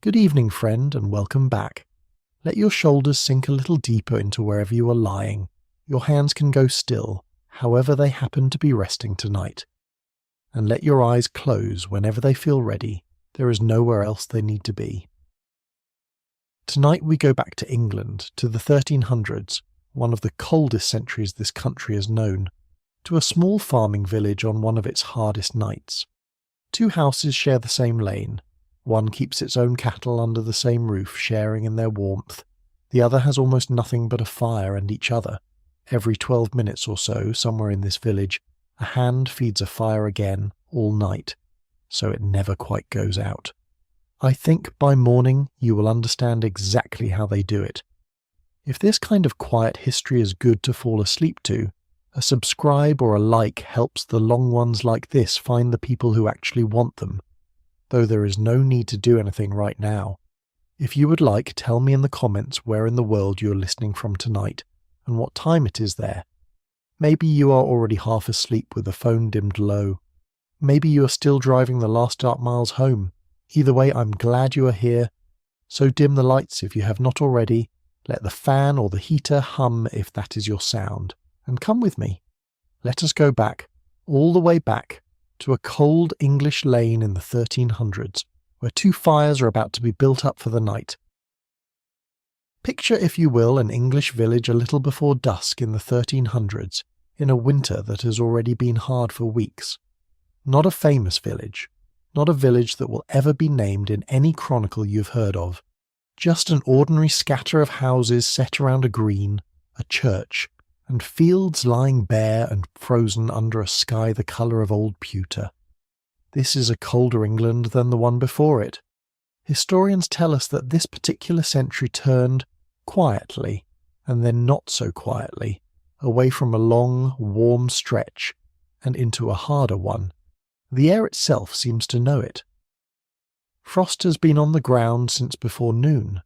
Good evening, friend, and welcome back. Let your shoulders sink a little deeper into wherever you are lying. Your hands can go still, however they happen to be resting tonight. And let your eyes close whenever they feel ready. There is nowhere else they need to be. Tonight we go back to England, to the 1300s, one of the coldest centuries this country has known, to a small farming village on one of its hardest nights. Two houses share the same lane. One keeps its own cattle under the same roof, sharing in their warmth. The other has almost nothing but a fire and each other. Every 12 minutes or so, somewhere in this village, a hand feeds a fire again, all night, so it never quite goes out. I think by morning you will understand exactly how they do it. If this kind of quiet history is good to fall asleep to, a subscribe or a like helps the long ones like this find the people who actually want them. Though there is no need to do anything right now. If you would like, tell me in the comments where in the world you are listening from tonight, and what time it is there. Maybe you are already half asleep with the phone dimmed low. Maybe you are still driving the last dark miles home. Either way, I'm glad you are here. So dim the lights if you have not already. Let the fan or the heater hum if that is your sound. And come with me. Let us go back, all the way back, to a cold English lane in the 1300s, where two fires are about to be built up for the night. Picture, if you will, an English village a little before dusk in the 1300s, in a winter that has already been hard for weeks. Not a famous village, not a village that will ever be named in any chronicle you've heard of, just an ordinary scatter of houses set around a green, a church, and fields lying bare and frozen under a sky the colour of old pewter. This is a colder England than the one before it. Historians tell us that this particular century turned quietly, and then not so quietly, away from a long, warm stretch and into a harder one. The air itself seems to know it. Frost has been on the ground since before noon.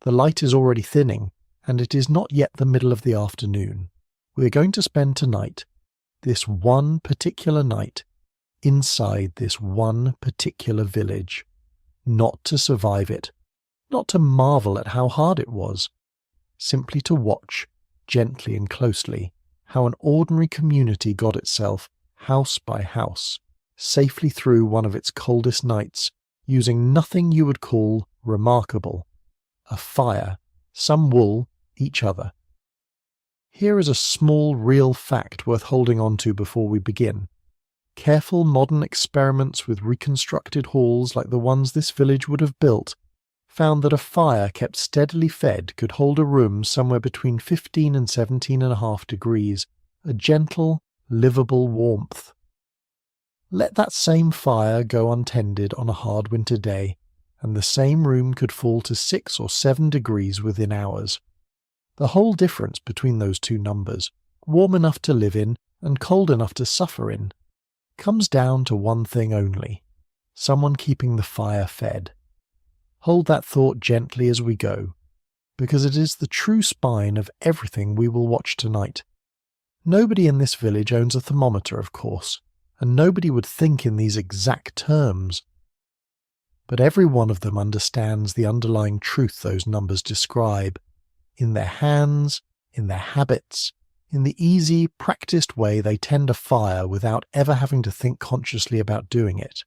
The light is already thinning, and it is not yet the middle of the afternoon. We are going to spend tonight, this one particular night, inside this one particular village. Not to survive it, not to marvel at how hard it was, simply to watch, gently and closely, how an ordinary community got itself, house by house, safely through one of its coldest nights, using nothing you would call remarkable. A fire, some wool, each other. Here is a small real fact worth holding on to before we begin. Careful modern experiments with reconstructed halls like the ones this village would have built found that a fire kept steadily fed could hold a room somewhere between 15 and 17.5 degrees, a gentle, livable warmth. Let that same fire go untended on a hard winter day, and the same room could fall to 6 or 7 degrees within hours. The whole difference between those two numbers, warm enough to live in and cold enough to suffer in, comes down to one thing only: someone keeping the fire fed. Hold that thought gently as we go, because it is the true spine of everything we will watch tonight. Nobody in this village owns a thermometer, of course, and nobody would think in these exact terms. But every one of them understands the underlying truth those numbers describe, in their hands, in their habits, in the easy, practiced way they tend a fire without ever having to think consciously about doing it.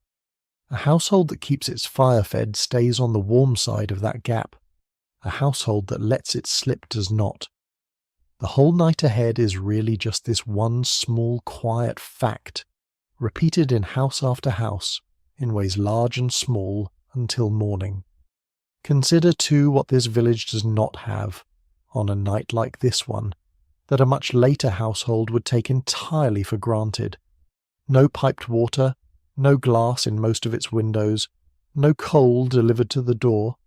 A household that keeps its fire fed stays on the warm side of that gap. A household that lets it slip does not. The whole night ahead is really just this one small, quiet fact, repeated in house after house, in ways large and small, until morning. Consider too what this village does not have, on a night like this one, that a much later household would take entirely for granted. No piped water, no glass in most of its windows, no coal delivered to the door.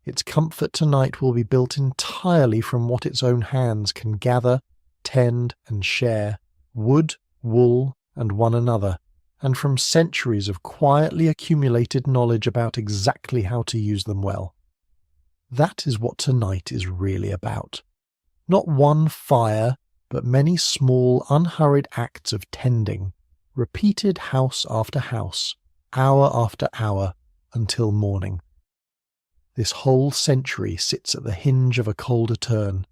Its comfort tonight will be built entirely from what its own hands can gather, tend and share, wood, wool and one another, and from centuries of quietly accumulated knowledge about exactly how to use them well. That is what tonight is really about. Not one fire, but many small, unhurried acts of tending, repeated house after house, hour after hour, until morning. This whole century sits at the hinge of a colder turn.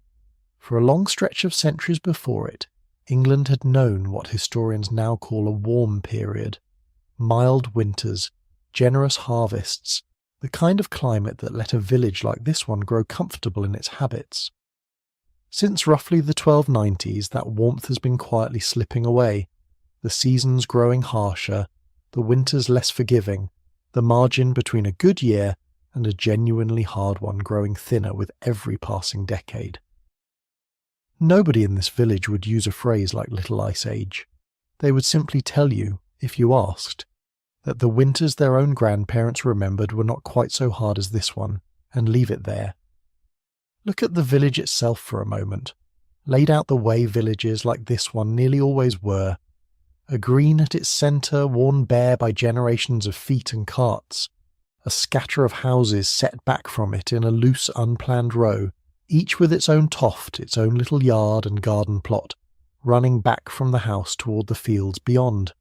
For a long stretch of centuries before it, England had known what historians now call a warm period. Mild winters, generous harvests, the kind of climate that let a village like this one grow comfortable in its habits. Since roughly the 1290s, that warmth has been quietly slipping away, the seasons growing harsher, the winters less forgiving, the margin between a good year and a genuinely hard one growing thinner with every passing decade. Nobody in this village would use a phrase like Little Ice Age. They would simply tell you, if you asked, that the winters their own grandparents remembered were not quite so hard as this one, and leave it there. Look at the village itself for a moment, laid out the way villages like this one nearly always were. A green at its centre worn bare by generations of feet and carts, a scatter of houses set back from it in a loose unplanned row, each with its own toft, its own little yard and garden plot, running back from the house toward the fields beyond.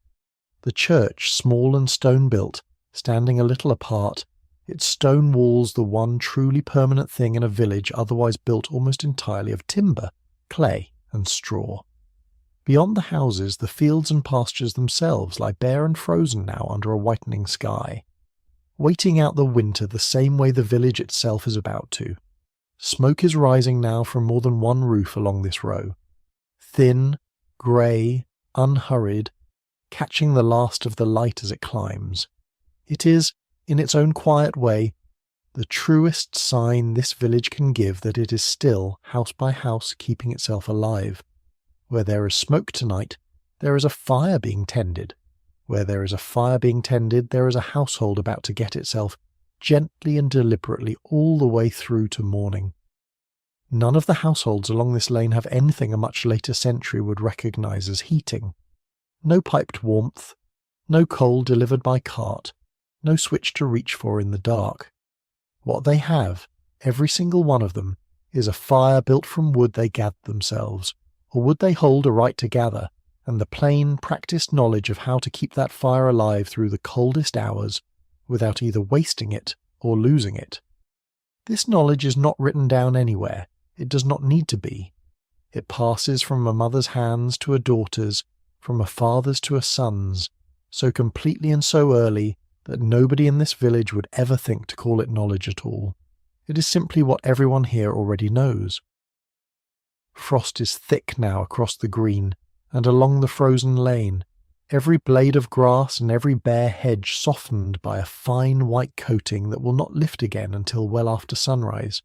The church, small and stone-built, standing a little apart, its stone walls the one truly permanent thing in a village otherwise built almost entirely of timber, clay and straw. Beyond the houses, the fields and pastures themselves lie bare and frozen now under a whitening sky, waiting out the winter the same way the village itself is about to. Smoke is rising now from more than one roof along this row, thin, grey, unhurried, catching the last of the light as it climbs. It is, in its own quiet way, the truest sign this village can give that it is still, house by house, keeping itself alive. Where there is smoke tonight, there is a fire being tended. Where there is a fire being tended, there is a household about to get itself gently and deliberately all the way through to morning. None of the households along this lane have anything a much later century would recognise as heating. No piped warmth, no coal delivered by cart, no switch to reach for in the dark. What they have, every single one of them, is a fire built from wood they gathered themselves, or wood they hold a right to gather, and the plain, practised knowledge of how to keep that fire alive through the coldest hours, without either wasting it or losing it. This knowledge is not written down anywhere. It does not need to be. It passes from a mother's hands to a daughter's, from a father's to a son's, so completely and so early that nobody in this village would ever think to call it knowledge at all. It is simply what everyone here already knows. Frost is thick now across the green, and along the frozen lane, every blade of grass and every bare hedge softened by a fine white coating that will not lift again until well after sunrise.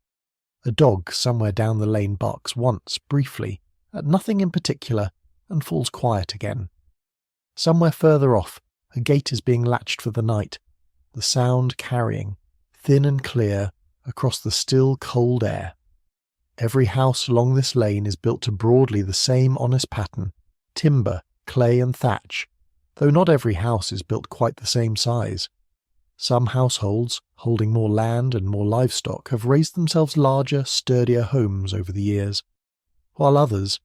A dog somewhere down the lane barks once, briefly, at nothing in particular, and falls quiet again. Somewhere further off, a gate is being latched for the night, the sound carrying, thin and clear, across the still cold air. Every house along this lane is built to broadly the same honest pattern, timber, clay and thatch, though not every house is built quite the same size. Some households, holding more land and more livestock, have raised themselves larger, sturdier homes over the years, while others,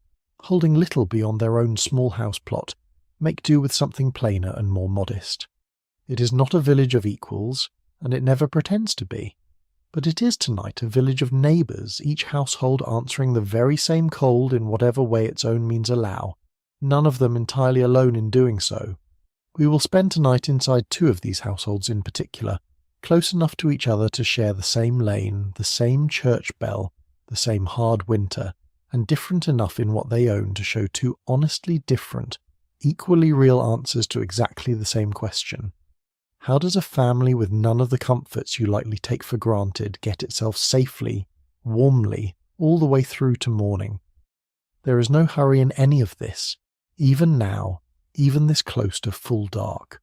holding little beyond their own small house plot, make do with something plainer and more modest. It is not a village of equals, and it never pretends to be, but it is tonight a village of neighbours, each household answering the very same cold in whatever way its own means allow, none of them entirely alone in doing so. We will spend tonight inside two of these households in particular, close enough to each other to share the same lane, the same church bell, the same hard winter, and different enough in what they own to show two honestly different, equally real answers to exactly the same question. How does a family with none of the comforts you lightly take for granted get itself safely, warmly, all the way through to morning? There is no hurry in any of this, even now, even this close to full dark.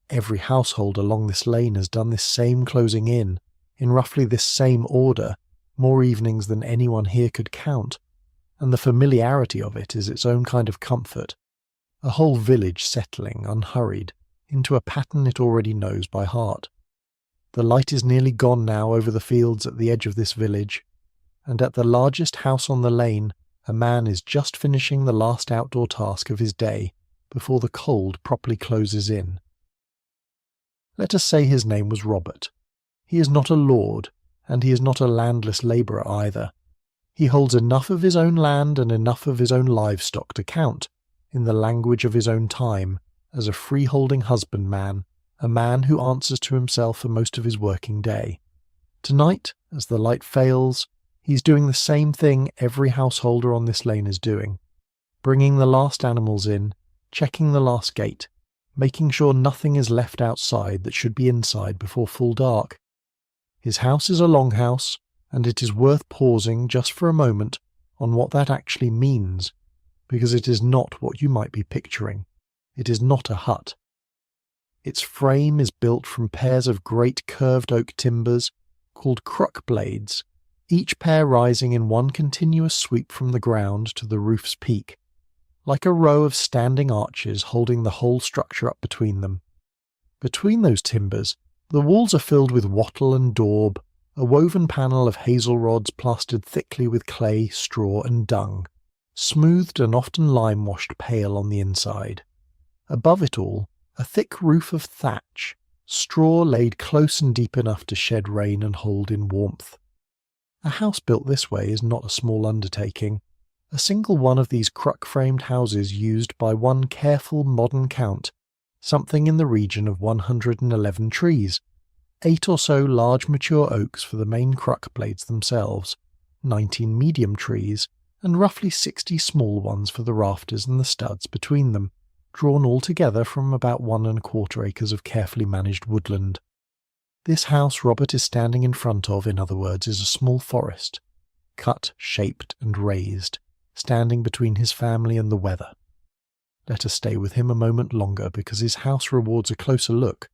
Every household along this lane has done this same closing in roughly this same order, more evenings than anyone here could count, and the familiarity of it is its own kind of comfort, a whole village settling, unhurried, into a pattern it already knows by heart. The light is nearly gone now over the fields at the edge of this village, and at the largest house on the lane, a man is just finishing the last outdoor task of his day before the cold properly closes in. Let us say his name was Robert. He is not a lord, and he is not a landless labourer either. He holds enough of his own land and enough of his own livestock to count, in the language of his own time, as a freeholding husbandman, a man who answers to himself for most of his working day. Tonight, as the light fails, he's doing the same thing every householder on this lane is doing, bringing the last animals in, checking the last gate, making sure nothing is left outside that should be inside before full dark. His house is a longhouse, and it is worth pausing just for a moment on what that actually means, because it is not what you might be picturing. It is not a hut. Its frame is built from pairs of great curved oak timbers called crook blades, each pair rising in one continuous sweep from the ground to the roof's peak, like a row of standing arches holding the whole structure up between them. Between those timbers, the walls are filled with wattle and daub, a woven panel of hazel rods plastered thickly with clay, straw and dung, smoothed and often lime-washed pale on the inside. Above it all, a thick roof of thatch, straw laid close and deep enough to shed rain and hold in warmth. A house built this way is not a small undertaking. A single one of these crook-framed houses used by one careful modern count something in the region of 111 trees, 8 or so large mature oaks for the main crook blades themselves, 19 medium trees, and roughly 60 small ones for the rafters and the studs between them, drawn all together from about 1¼ acres of carefully managed woodland. This house Robert is standing in front of, in other words, is a small forest, cut, shaped, and raised, standing between his family and the weather. Let us stay with him a moment longer, because his house rewards a closer look.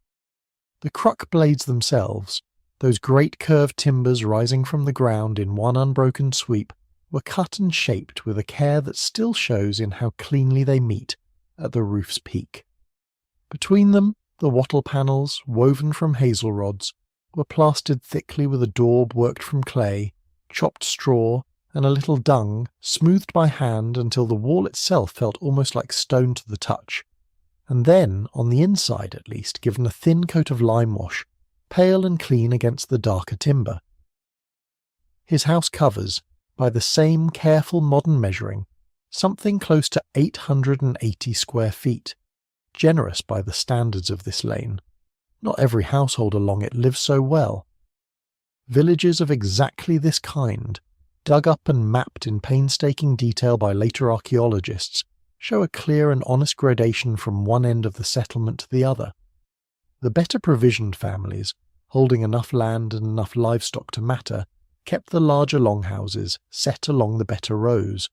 The crook blades themselves, those great curved timbers rising from the ground in one unbroken sweep, were cut and shaped with a care that still shows in how cleanly they meet at the roof's peak. Between them, the wattle panels, woven from hazel rods, were plastered thickly with a daub worked from clay, chopped straw, and a little dung, smoothed by hand until the wall itself felt almost like stone to the touch, and then, on the inside at least, given a thin coat of lime wash, pale and clean against the darker timber. His house covers, by the same careful modern measuring, something close to 880 square feet, generous by the standards of this lane. Not every household along it lives so well. Villages of exactly this kind, dug up and mapped in painstaking detail by later archaeologists, show a clear and honest gradation from one end of the settlement to the other. The better provisioned families, holding enough land and enough livestock to matter, kept the larger longhouses set along the better rows.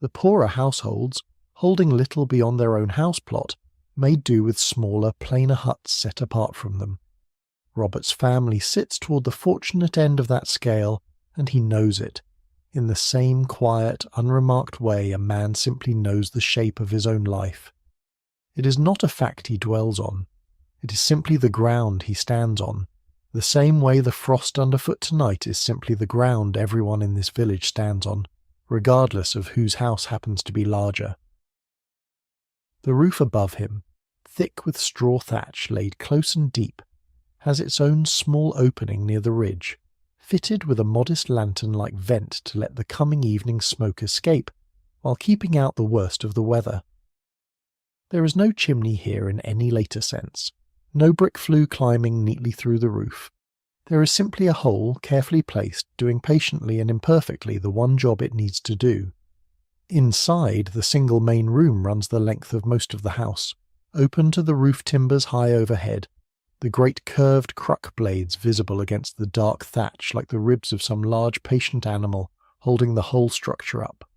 The poorer households, holding little beyond their own house plot, made do with smaller, plainer huts set apart from them. Robert's family sits toward the fortunate end of that scale, and he knows it, in the same quiet, unremarked way a man simply knows the shape of his own life. It is not a fact he dwells on. It is simply the ground he stands on, the same way the frost underfoot tonight is simply the ground everyone in this village stands on, regardless of whose house happens to be larger. The roof above him, thick with straw thatch laid close and deep, has its own small opening near the ridge, fitted with a modest lantern-like vent to let the coming evening smoke escape, while keeping out the worst of the weather. There is no chimney here in any later sense, no brick flue climbing neatly through the roof. There is simply a hole carefully placed, doing patiently and imperfectly the one job it needs to do. Inside, the single main room runs the length of most of the house, open to the roof timbers high overhead, the great curved crook blades visible against the dark thatch like the ribs of some large patient animal holding the whole structure up.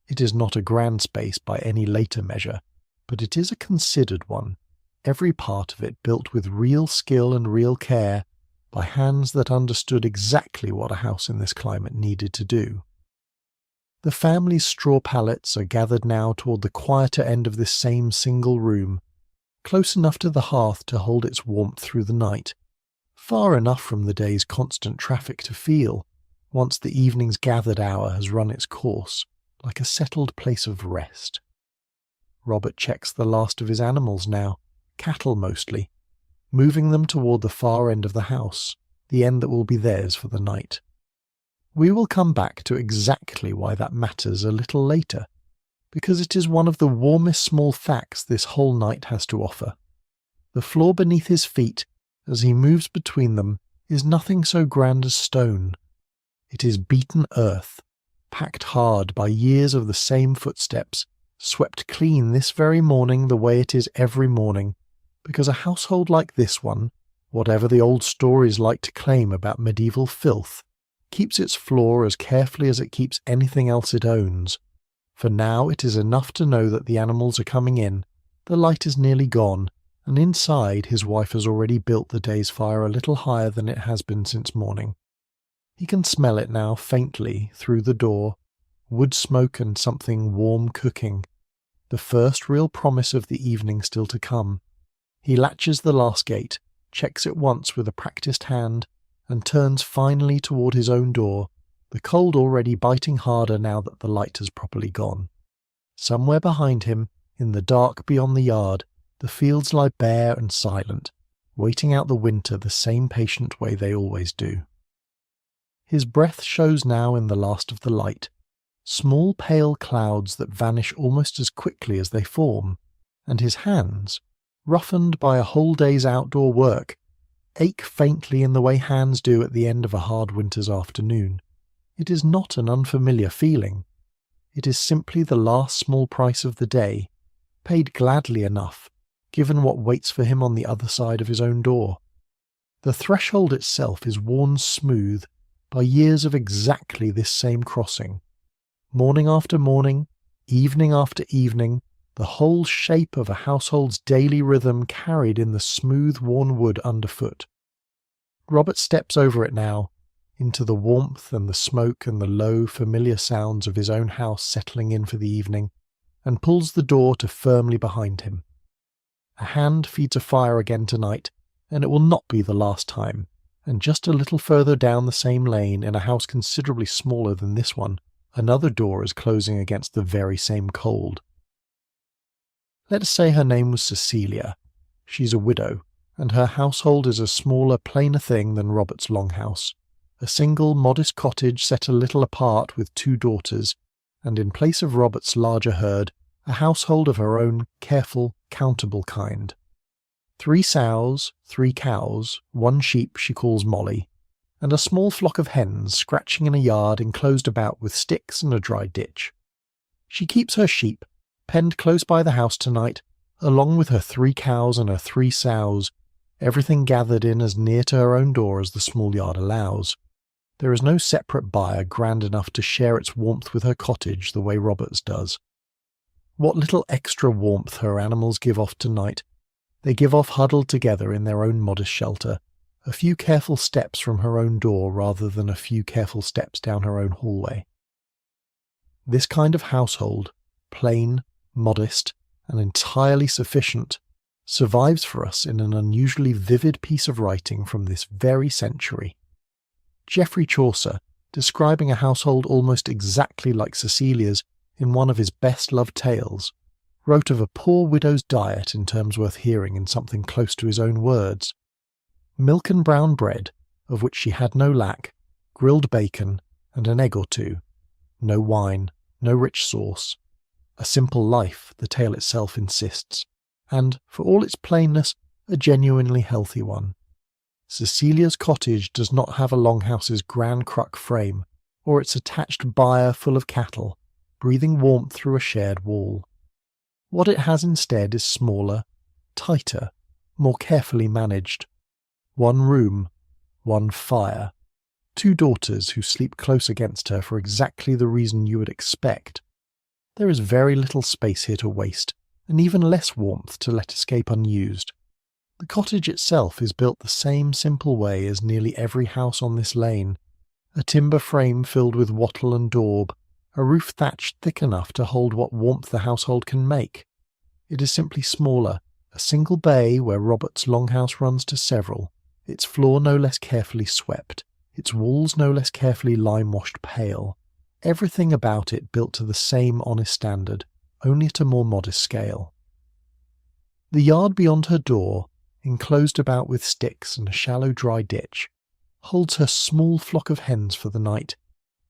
It is not a grand space by any later measure, but it is a considered one, every part of it built with real skill and real care, by hands that understood exactly what a house in this climate needed to do. The family's straw pallets are gathered now toward the quieter end of this same single room, close enough to the hearth to hold its warmth through the night, far enough from the day's constant traffic to feel, once the evening's gathered hour has run its course, like a settled place of rest. Robert checks the last of his animals now, cattle mostly, moving them toward the far end of the house, the end that will be theirs for the night. We will come back to exactly why that matters a little later, because it is one of the warmest small facts this whole night has to offer. The floor beneath his feet, as he moves between them, is nothing so grand as stone. It is beaten earth, packed hard by years of the same footsteps, swept clean this very morning the way it is every morning, because a household like this one, whatever the old stories like to claim about medieval filth, keeps its floor as carefully as it keeps anything else it owns. For now it is enough to know that the animals are coming in, the light is nearly gone, and inside his wife has already built the day's fire a little higher than it has been since morning. He can smell it now faintly through the door, wood smoke and something warm cooking, the first real promise of the evening still to come. He latches the last gate, checks it once with a practised hand, and turns finally toward his own door, the cold already biting harder now that the light has properly gone. Somewhere behind him, in the dark beyond the yard, the fields lie bare and silent, waiting out the winter the same patient way they always do. His breath shows now in the last of the light, small pale clouds that vanish almost as quickly as they form, and his hands, roughened by a whole day's outdoor work, ache faintly in the way hands do at the end of a hard winter's afternoon. It is not an unfamiliar feeling. It is simply the last small price of the day, paid gladly enough, given what waits for him on the other side of his own door. The threshold itself is worn smooth by years of exactly this same crossing. Morning after morning, evening after evening, the whole shape of a household's daily rhythm carried in the smooth worn wood underfoot. Robert steps over it now, into the warmth and the smoke and the low, familiar sounds of his own house settling in for the evening, and pulls the door to firmly behind him. A hand feeds a fire again tonight, and it will not be the last time, and just a little further down the same lane, in a house considerably smaller than this one, another door is closing against the very same cold. Let's say her name was Cecilia. She's a widow, and her household is a smaller, plainer thing than Robert's longhouse. A single, modest cottage set a little apart with 2 daughters, and in place of Robert's larger herd, a household of her own careful, countable kind. 3 sows, 3 cows, 1 sheep she calls Molly, and a small flock of hens scratching in a yard enclosed about with sticks and a dry ditch. She keeps her sheep, penned close by the house tonight, along with her 3 cows and her 3 sows, everything gathered in as near to her own door as the small yard allows. There is no separate buyer grand enough to share its warmth with her cottage the way Robert's does. What little extra warmth her animals give off tonight, they give off huddled together in their own modest shelter, a few careful steps from her own door rather than a few careful steps down her own hallway. This kind of household, plain, modest, and entirely sufficient, survives for us in an unusually vivid piece of writing from this very century. Geoffrey Chaucer, describing a household almost exactly like Cecilia's in one of his best-loved tales, wrote of a poor widow's diet in terms worth hearing in something close to his own words. Milk and brown bread, of which she had no lack, grilled bacon, and an egg or 2. No wine, no rich sauce. A simple life, the tale itself insists, and, for all its plainness, a genuinely healthy one. Cecilia's cottage does not have a longhouse's grand cruck frame, or its attached byre full of cattle, breathing warmth through a shared wall. What it has instead is smaller, tighter, more carefully managed. 1 room, 1 fire, 2 daughters who sleep close against her for exactly the reason you would expect. There is very little space here to waste, and even less warmth to let escape unused. The cottage itself is built the same simple way as nearly every house on this lane, a timber frame filled with wattle and daub, a roof thatched thick enough to hold what warmth the household can make. It is simply smaller, a single bay where Robert's longhouse runs to several, its floor no less carefully swept, its walls no less carefully lime-washed pale, everything about it built to the same honest standard, only at a more modest scale. The yard beyond her door, enclosed about with sticks and a shallow dry ditch, holds her small flock of hens for the night,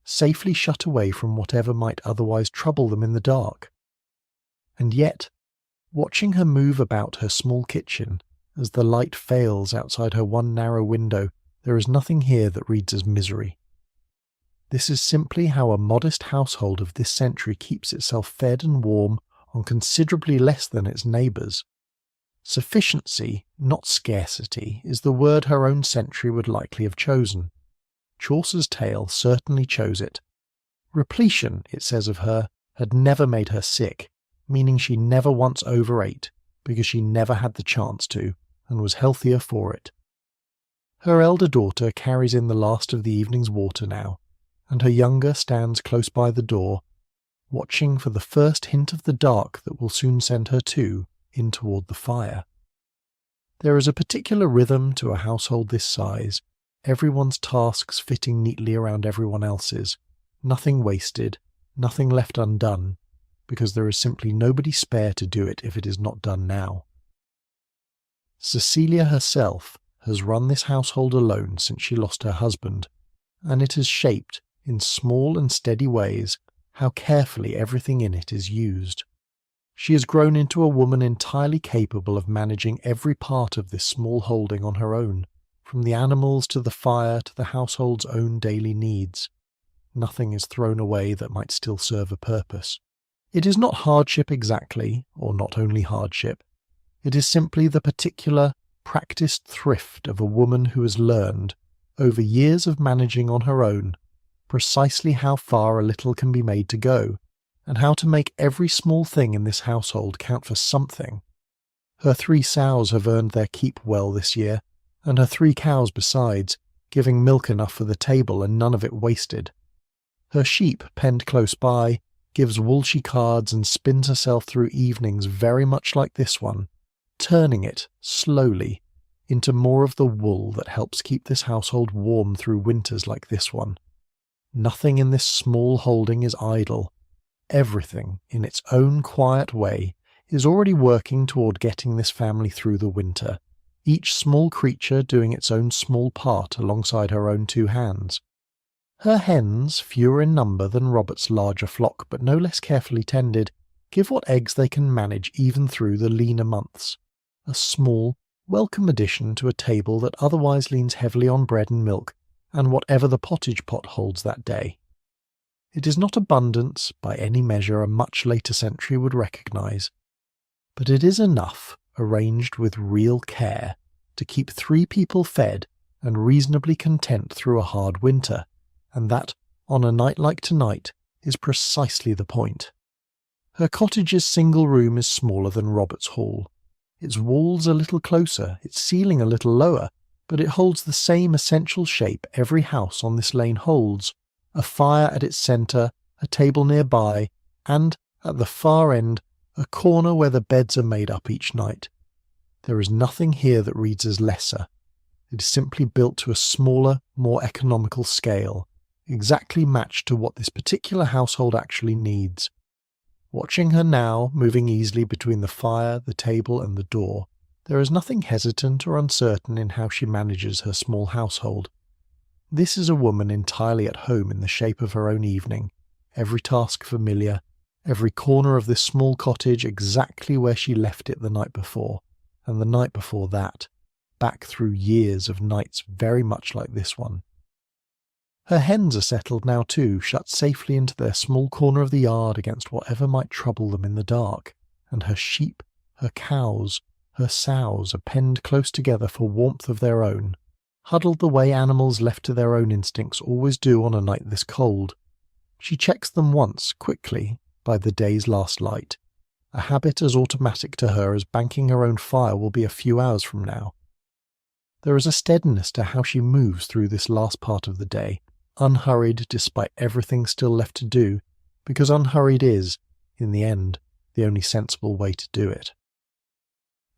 safely shut away from whatever might otherwise trouble them in the dark. And yet, watching her move about her small kitchen, as the light fails outside her one narrow window, there is nothing here that reads as misery. This is simply how a modest household of this century keeps itself fed and warm on considerably less than its neighbours. Sufficiency, not scarcity, is the word her own century would likely have chosen. Chaucer's tale certainly chose it. Repletion, it says of her, had never made her sick, meaning she never once overate, because she never had the chance to, and was healthier for it. Her elder daughter carries in the last of the evening's water now, and her younger stands close by the door, watching for the first hint of the dark that will soon send her too in toward the fire. There is a particular rhythm to a household this size, everyone's tasks fitting neatly around everyone else's, nothing wasted, nothing left undone, because there is simply nobody spare to do it if it is not done now. Cecilia herself has run this household alone since she lost her husband, and it has shaped, in small and steady ways, how carefully everything in it is used. She has grown into a woman entirely capable of managing every part of this small holding on her own, from the animals to the fire to the household's own daily needs. Nothing is thrown away that might still serve a purpose. It is not hardship exactly, or not only hardship. It is simply the particular, practiced thrift of a woman who has learned, over years of managing on her own, precisely how far a little can be made to go, and how to make every small thing in this household count for something. Her 3 sows have earned their keep well this year, and her 3 cows besides, giving milk enough for the table and none of it wasted. Her sheep, penned close by, gives wool she cards and spins herself through evenings very much like this one, turning it, slowly, into more of the wool that helps keep this household warm through winters like this one. Nothing in this small holding is idle. Everything, in its own quiet way, is already working toward getting this family through the winter, each small creature doing its own small part alongside her own 2 hands. Her hens, fewer in number than Robert's larger flock but no less carefully tended, give what eggs they can manage even through the leaner months. A small, welcome addition to a table that otherwise leans heavily on bread and milk, and whatever the pottage pot holds that day. It is not abundance, by any measure a much later century would recognise, but it is enough, arranged with real care, to keep 3 people fed and reasonably content through a hard winter, and that, on a night like tonight, is precisely the point. Her cottage's single room is smaller than Robert's hall. Its walls a little closer, its ceiling a little lower, but it holds the same essential shape every house on this lane holds, a fire at its centre, a table nearby, and, at the far end, a corner where the beds are made up each night. There is nothing here that reads as lesser. It is simply built to a smaller, more economical scale, exactly matched to what this particular household actually needs. Watching her now, moving easily between the fire, the table, and the door, there is nothing hesitant or uncertain in how she manages her small household. This is a woman entirely at home in the shape of her own evening, every task familiar, every corner of this small cottage exactly where she left it the night before, and the night before that, back through years of nights very much like this one. Her hens are settled now too, shut safely into their small corner of the yard against whatever might trouble them in the dark, and her sheep, her cows, her sows are penned close together for warmth of their own, huddled the way animals left to their own instincts always do on a night this cold. She checks them once, quickly, by the day's last light, a habit as automatic to her as banking her own fire will be a few hours from now. There is a steadiness to how she moves through this last part of the day, unhurried despite everything still left to do, because unhurried is, in the end, the only sensible way to do it.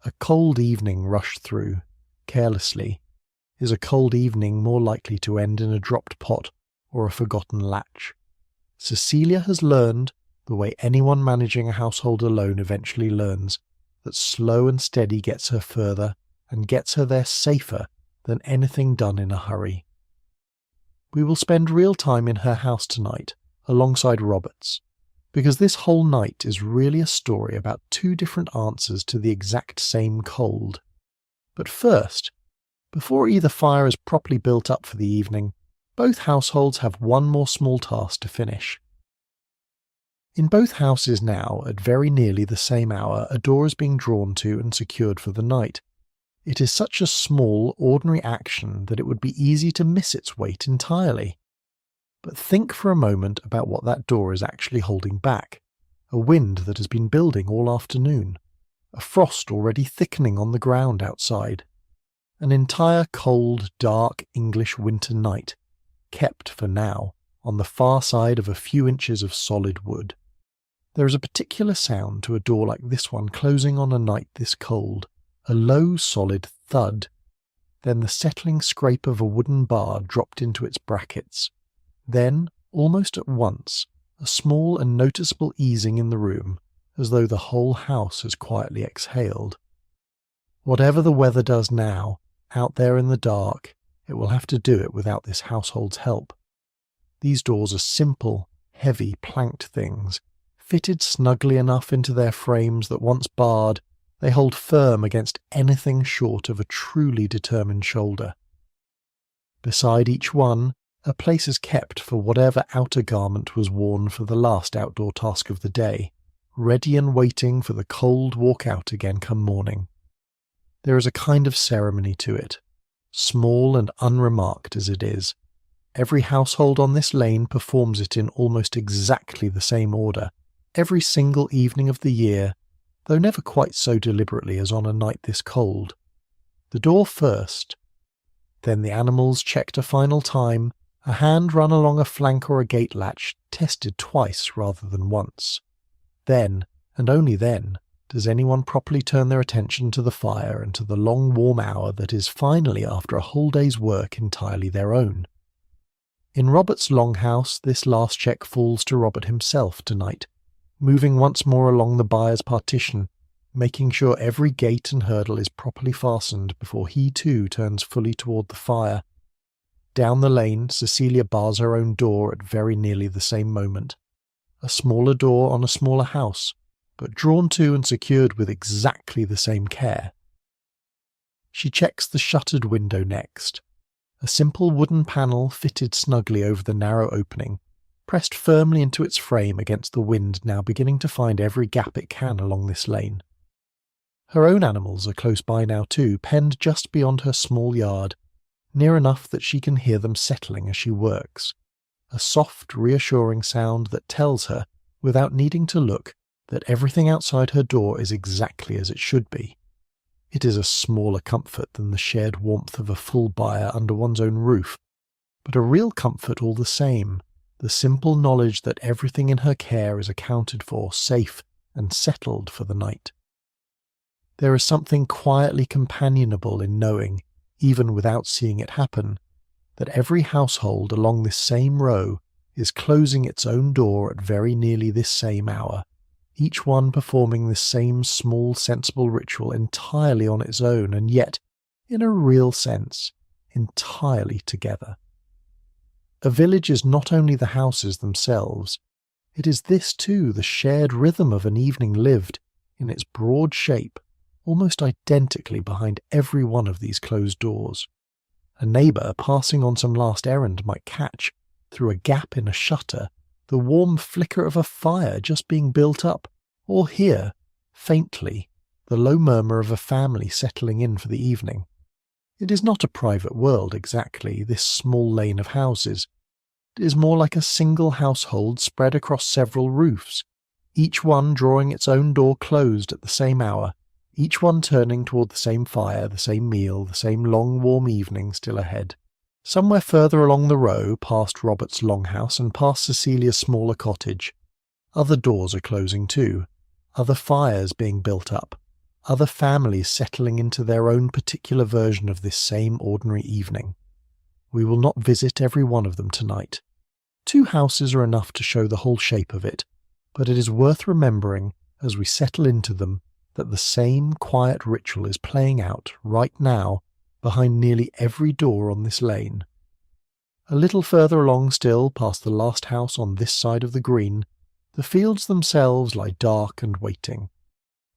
A cold evening rushed through, carelessly. Is a cold evening more likely to end in a dropped pot or a forgotten latch? Cecilia has learned, the way anyone managing a household alone eventually learns, that slow and steady gets her further and gets her there safer than anything done in a hurry. We will spend real time in her house tonight, alongside Robert's, because this whole night is really a story about two different answers to the exact same cold. But first, before either fire is properly built up for the evening, both households have one more small task to finish. In both houses now, at very nearly the same hour, a door is being drawn to and secured for the night. It is such a small, ordinary action that it would be easy to miss its weight entirely. But think for a moment about what that door is actually holding back. A wind that has been building all afternoon. A frost already thickening on the ground outside. An entire cold, dark English winter night, kept for now on the far side of a few inches of solid wood. There is a particular sound to a door like this one closing on a night this cold, a low solid thud, then the settling scrape of a wooden bar dropped into its brackets, then, almost at once, a small and noticeable easing in the room, as though the whole house has quietly exhaled. Whatever the weather does now, out there in the dark, it will have to do it without this household's help. These doors are simple, heavy, planked things, fitted snugly enough into their frames that once barred, they hold firm against anything short of a truly determined shoulder. Beside each one, a place is kept for whatever outer garment was worn for the last outdoor task of the day, ready and waiting for the cold walk out again come morning. There is a kind of ceremony to it, small and unremarked as it is. Every household on this lane performs it in almost exactly the same order, every single evening of the year, though never quite so deliberately as on a night this cold. The door first, then the animals checked a final time, a hand run along a flank or a gate latch tested twice rather than once. Then, and only then, does anyone properly turn their attention to the fire and to the long warm hour that is finally, after a whole day's work, entirely their own. In Robert's longhouse, this last check falls to Robert himself tonight, moving once more along the byre's partition, making sure every gate and hurdle is properly fastened before he too turns fully toward the fire. Down the lane, Cecilia bars her own door at very nearly the same moment. A smaller door on a smaller house, but drawn to and secured with exactly the same care. She checks the shuttered window next. A simple wooden panel fitted snugly over the narrow opening, pressed firmly into its frame against the wind now beginning to find every gap it can along this lane. Her own animals are close by now too, penned just beyond her small yard, near enough that she can hear them settling as she works. A soft, reassuring sound that tells her, without needing to look, that everything outside her door is exactly as it should be. It is a smaller comfort than the shared warmth of a full byre under one's own roof, but a real comfort all the same, the simple knowledge that everything in her care is accounted for, safe, and settled for the night. There is something quietly companionable in knowing, even without seeing it happen, that every household along this same row is closing its own door at very nearly this same hour, each one performing this same small sensible ritual entirely on its own, and yet, in a real sense, entirely together. A village is not only the houses themselves, it is this too, the shared rhythm of an evening lived, in its broad shape, almost identically behind every one of these closed doors. A neighbour passing on some last errand might catch, through a gap in a shutter, the warm flicker of a fire just being built up, or hear, faintly, the low murmur of a family settling in for the evening. It is not a private world exactly, this small lane of houses. It is more like a single household spread across several roofs, each one drawing its own door closed at the same hour, each one turning toward the same fire, the same meal, the same long warm evening still ahead. Somewhere further along the row, past Robert's longhouse and past Cecilia's smaller cottage, other doors are closing too, other fires being built up, other families settling into their own particular version of this same ordinary evening. We will not visit every one of them tonight. 2 houses are enough to show the whole shape of it, but it is worth remembering, as we settle into them, that the same quiet ritual is playing out right now behind nearly every door on this lane. A little further along still, past the last house on this side of the green, the fields themselves lie dark and waiting.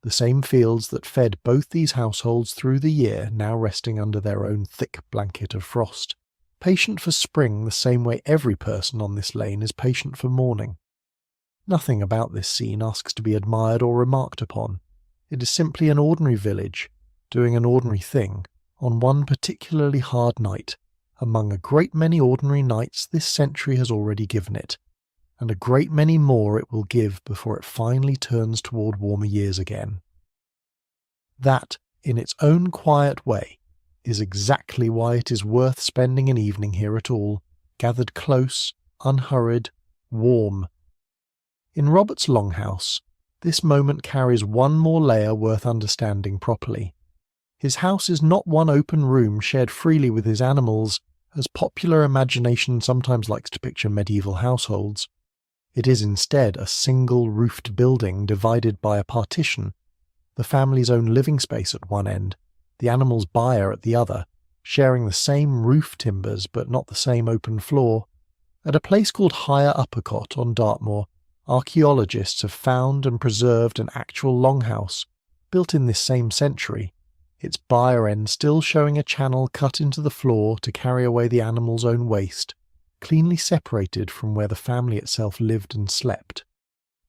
The same fields that fed both these households through the year now resting under their own thick blanket of frost, patient for spring the same way every person on this lane is patient for morning. Nothing about this scene asks to be admired or remarked upon. It is simply an ordinary village, doing an ordinary thing, on one particularly hard night, among a great many ordinary nights this century has already given it, and a great many more it will give before it finally turns toward warmer years again. That, in its own quiet way, is exactly why it is worth spending an evening here at all, gathered close, unhurried, warm. In Robert's longhouse, this moment carries one more layer worth understanding properly. His house is not one open room shared freely with his animals, as popular imagination sometimes likes to picture medieval households. It is instead a single roofed building divided by a partition, the family's own living space at one end, the animal's byre at the other, sharing the same roof timbers but not the same open floor. At a place called Higher Uppercott on Dartmoor, archaeologists have found and preserved an actual longhouse, built in this same century, its byre end still showing a channel cut into the floor to carry away the animal's own waste, cleanly separated from where the family itself lived and slept.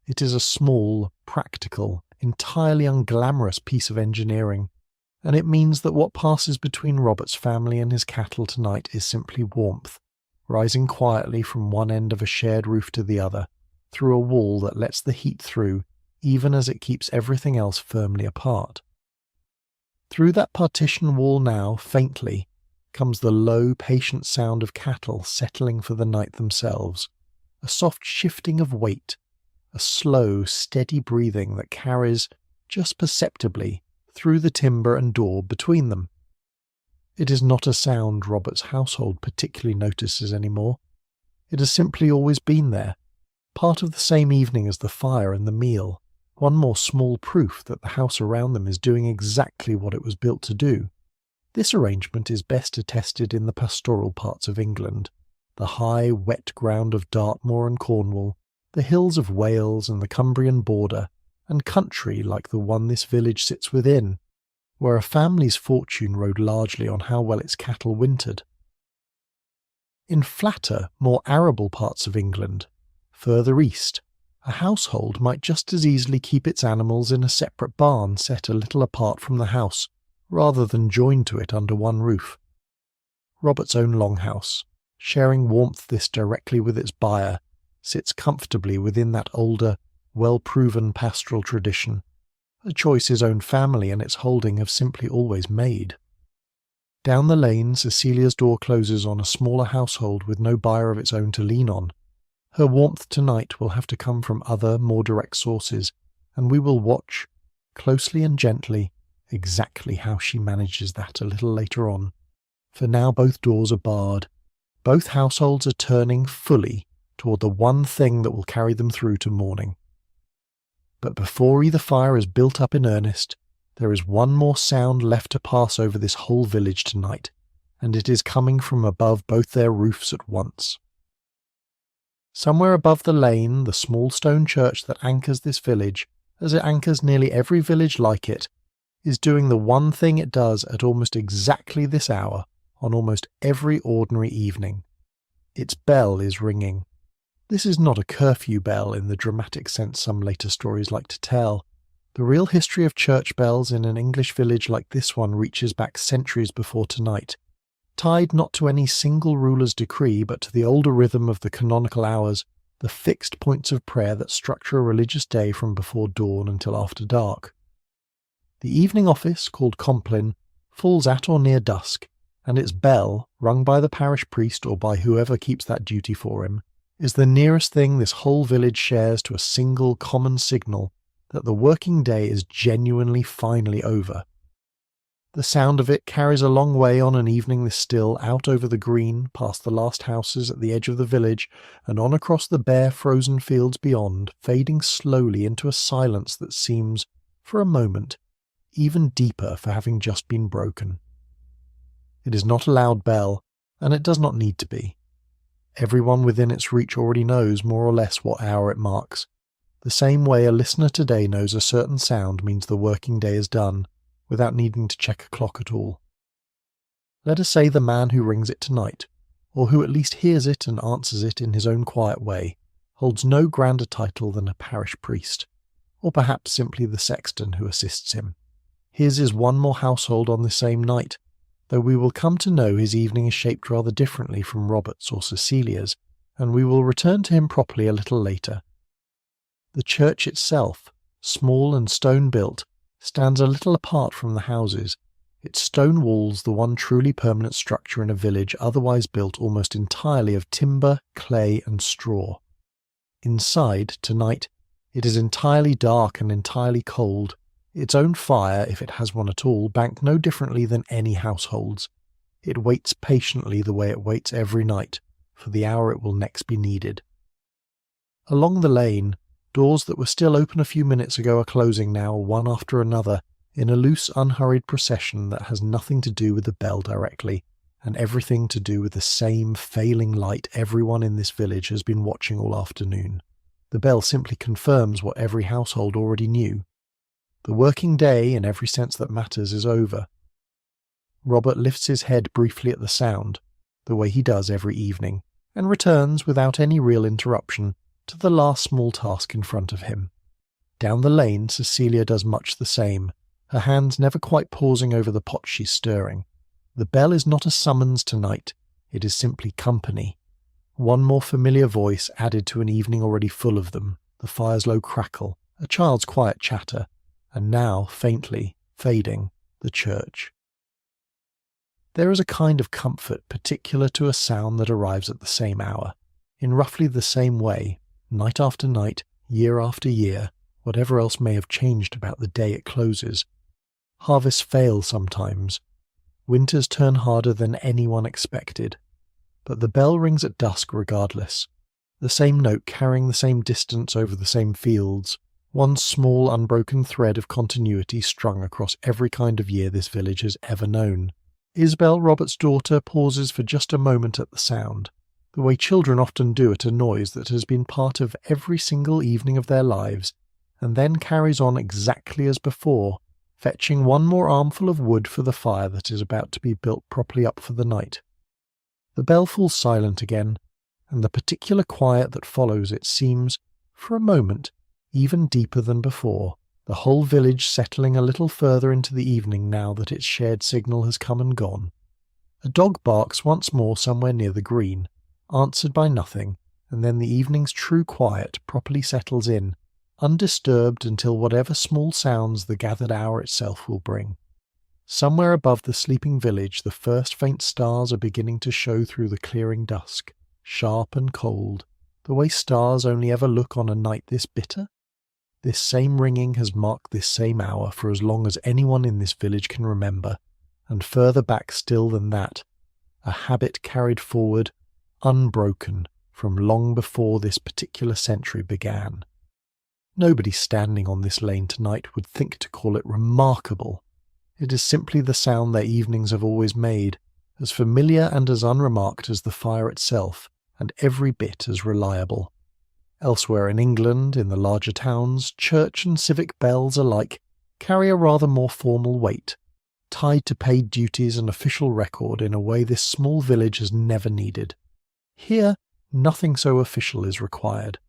It is a small, practical, entirely unglamorous piece of engineering, and it means that what passes between Robert's family and his cattle tonight is simply warmth, rising quietly from one end of a shared roof to the other, through a wall that lets the heat through, even as it keeps everything else firmly apart. Through that partition wall now, faintly, comes the low, patient sound of cattle settling for the night themselves, a soft shifting of weight, a slow, steady breathing that carries, just perceptibly, through the timber and door between them. It is not a sound Robert's household particularly notices any more. It has simply always been there, part of the same evening as the fire and the meal, one more small proof that the house around them is doing exactly what it was built to do. This arrangement is best attested in the pastoral parts of England, the high, wet ground of Dartmoor and Cornwall, the hills of Wales and the Cumbrian border, and country like the one this village sits within, where a family's fortune rode largely on how well its cattle wintered. In flatter, more arable parts of England, further east, a household might just as easily keep its animals in a separate barn set a little apart from the house, rather than joined to it under one roof. Robert's own longhouse, sharing warmth this directly with its byre, sits comfortably within that older, well-proven pastoral tradition, a choice his own family and its holding have simply always made. Down the lane, Cecilia's door closes on a smaller household with no byre of its own to lean on. Her warmth tonight will have to come from other, more direct sources, and we will watch, closely and gently, exactly how she manages that a little later on. For now both doors are barred. Both households are turning fully toward the one thing that will carry them through to morning. But before either fire is built up in earnest, there is one more sound left to pass over this whole village tonight, and it is coming from above both their roofs at once. Somewhere above the lane, the small stone church that anchors this village, as it anchors nearly every village like it, is doing the one thing it does at almost exactly this hour on almost every ordinary evening. Its bell is ringing. This is not a curfew bell in the dramatic sense some later stories like to tell. The real history of church bells in an English village like this one reaches back centuries before tonight, tied not to any single ruler's decree but to the older rhythm of the canonical hours, the fixed points of prayer that structure a religious day from before dawn until after dark. The evening office, called Compline, falls at or near dusk, and its bell, rung by the parish priest or by whoever keeps that duty for him, is the nearest thing this whole village shares to a single common signal that the working day is genuinely finally over. The sound of it carries a long way on an evening this still, out over the green, past the last houses at the edge of the village, and on across the bare frozen fields beyond, fading slowly into a silence that seems, for a moment, even deeper for having just been broken. It is not a loud bell, and it does not need to be. Everyone within its reach already knows more or less what hour it marks, the same way a listener today knows a certain sound means the working day is done, without needing to check a clock at all. Let us say the man who rings it tonight, or who at least hears it and answers it in his own quiet way, holds no grander title than a parish priest, or perhaps simply the sexton who assists him. His is one more household on the same night, though we will come to know his evening is shaped rather differently from Robert's or Cecilia's, and we will return to him properly a little later. The church itself, small and stone-built, stands a little apart from the houses, its stone walls the one truly permanent structure in a village otherwise built almost entirely of timber, clay and straw. Inside, tonight, it is entirely dark and entirely cold, its own fire, if it has one at all, banked no differently than any household's. It waits patiently the way it waits every night, for the hour it will next be needed. Along the lane, doors that were still open a few minutes ago are closing now, one after another, in a loose, unhurried procession that has nothing to do with the bell directly, and everything to do with the same failing light everyone in this village has been watching all afternoon. The bell simply confirms what every household already knew. The working day, in every sense that matters, is over. Robert lifts his head briefly at the sound, the way he does every evening, and returns, without any real interruption, to the last small task in front of him. Down the lane, Cecilia does much the same, her hands never quite pausing over the pot she's stirring. The bell is not a summons tonight, it is simply company. One more familiar voice added to an evening already full of them, the fire's low crackle, a child's quiet chatter, and now, faintly, fading, the church. There is a kind of comfort particular to a sound that arrives at the same hour, in roughly the same way, night after night, year after year, whatever else may have changed about the day it closes. Harvests fail sometimes. Winters turn harder than anyone expected. But the bell rings at dusk regardless. The same note carrying the same distance over the same fields. One small unbroken thread of continuity strung across every kind of year this village has ever known. Isabel, Robert's daughter, pauses for just a moment at the sound, the way children often do at a noise that has been part of every single evening of their lives, and then carries on exactly as before, fetching one more armful of wood for the fire that is about to be built properly up for the night. The bell falls silent again, and the particular quiet that follows it seems, for a moment, even deeper than before, the whole village settling a little further into the evening now that its shared signal has come and gone. A dog barks once more somewhere near the green, answered by nothing, and then the evening's true quiet properly settles in, undisturbed until whatever small sounds the gathered hour itself will bring. Somewhere above the sleeping village the first faint stars are beginning to show through the clearing dusk, sharp and cold, the way stars only ever look on a night this bitter. This same ringing has marked this same hour for as long as anyone in this village can remember, and further back still than that, a habit carried forward, unbroken, from long before this particular century began. Nobody standing on this lane tonight would think to call it remarkable. It is simply the sound their evenings have always made, as familiar and as unremarked as the fire itself, and every bit as reliable. Elsewhere in England, in the larger towns, church and civic bells alike carry a rather more formal weight, tied to paid duties and official record in a way this small village has never needed. Here, nothing so official is required.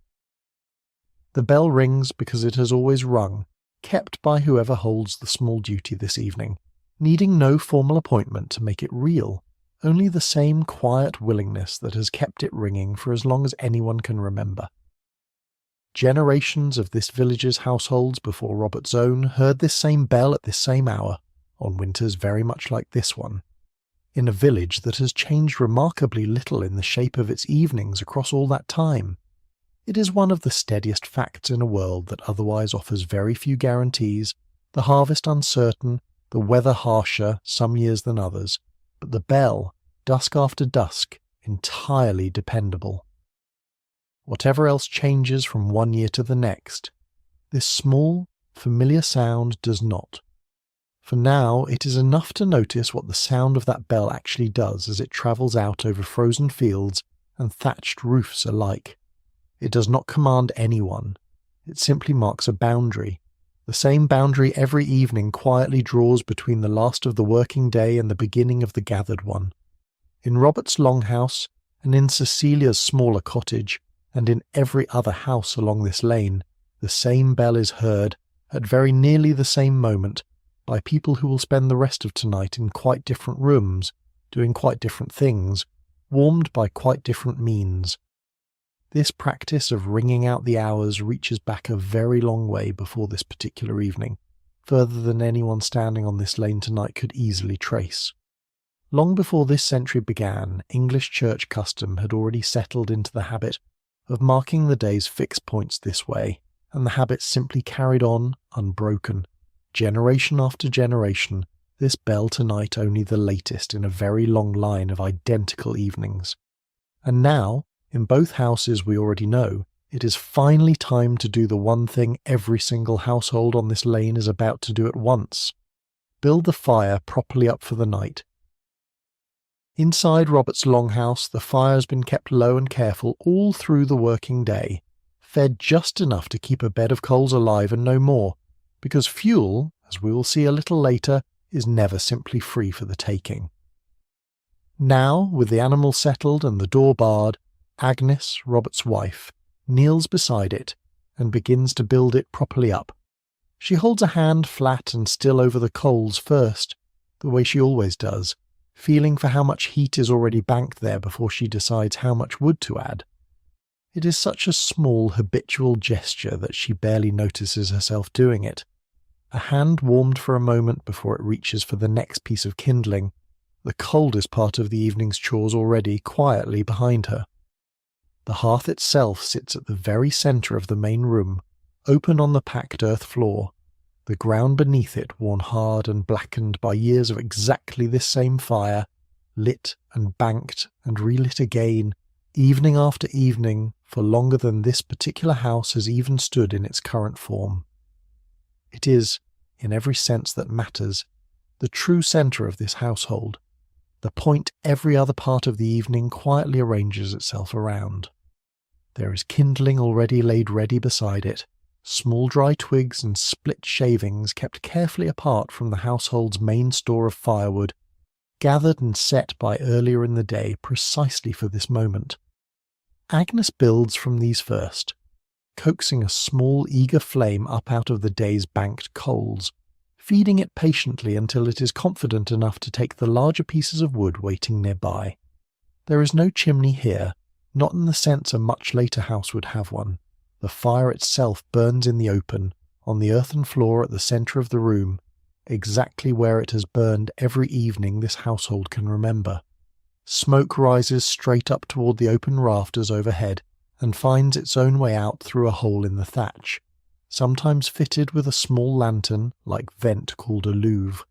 The bell rings because it has always rung, kept by whoever holds the small duty this evening, needing no formal appointment to make it real, only the same quiet willingness that has kept it ringing for as long as anyone can remember. Generations of this village's households before Robert's own heard this same bell at this same hour, on winters very much like this one, in a village that has changed remarkably little in the shape of its evenings across all that time. It is one of the steadiest facts in a world that otherwise offers very few guarantees, the harvest uncertain, the weather harsher some years than others, but the bell, dusk after dusk, entirely dependable. Whatever else changes from one year to the next, this small, familiar sound does not. For now it is enough to notice what the sound of that bell actually does as it travels out over frozen fields and thatched roofs alike. It does not command anyone. It simply marks a boundary. The same boundary every evening quietly draws between the last of the working day and the beginning of the gathered one. In Robert's longhouse, and in Cecilia's smaller cottage, and in every other house along this lane, the same bell is heard, at very nearly the same moment, by people who will spend the rest of tonight in quite different rooms, doing quite different things, warmed by quite different means. This practice of ringing out the hours reaches back a very long way before this particular evening, further than anyone standing on this lane tonight could easily trace. Long before this century began, English church custom had already settled into the habit of marking the day's fixed points this way, and the habit simply carried on unbroken. Generation after generation, this bell tonight only the latest in a very long line of identical evenings. And now, in both houses we already know, it is finally time to do the one thing every single household on this lane is about to do at once: build the fire properly up for the night. Inside Robert's longhouse, the fire has been kept low and careful all through the working day, fed just enough to keep a bed of coals alive and no more, because fuel, as we will see a little later, is never simply free for the taking. Now, with the animal settled and the door barred, Agnes, Robert's wife, kneels beside it and begins to build it properly up. She holds a hand flat and still over the coals first, the way she always does, feeling for how much heat is already banked there before she decides how much wood to add. It is such a small, habitual gesture that she barely notices herself doing it. A hand warmed for a moment before it reaches for the next piece of kindling, the coldest part of the evening's chores already quietly behind her. The hearth itself sits at the very centre of the main room, open on the packed earth floor, the ground beneath it worn hard and blackened by years of exactly this same fire, lit and banked and relit again, evening after evening, for longer than this particular house has even stood in its current form. It is, in every sense that matters, the true centre of this household, the point every other part of the evening quietly arranges itself around. There is kindling already laid ready beside it, small dry twigs and split shavings kept carefully apart from the household's main store of firewood, gathered and set by earlier in the day precisely for this moment. Agnes builds from these first, coaxing a small eager flame up out of the day's banked coals, feeding it patiently until it is confident enough to take the larger pieces of wood waiting nearby. There is no chimney here, not in the sense a much later house would have one. The fire itself burns in the open, on the earthen floor at the centre of the room, exactly where it has burned every evening this household can remember. Smoke rises straight up toward the open rafters overhead and finds its own way out through a hole in the thatch, sometimes fitted with a small lantern like vent called a louve,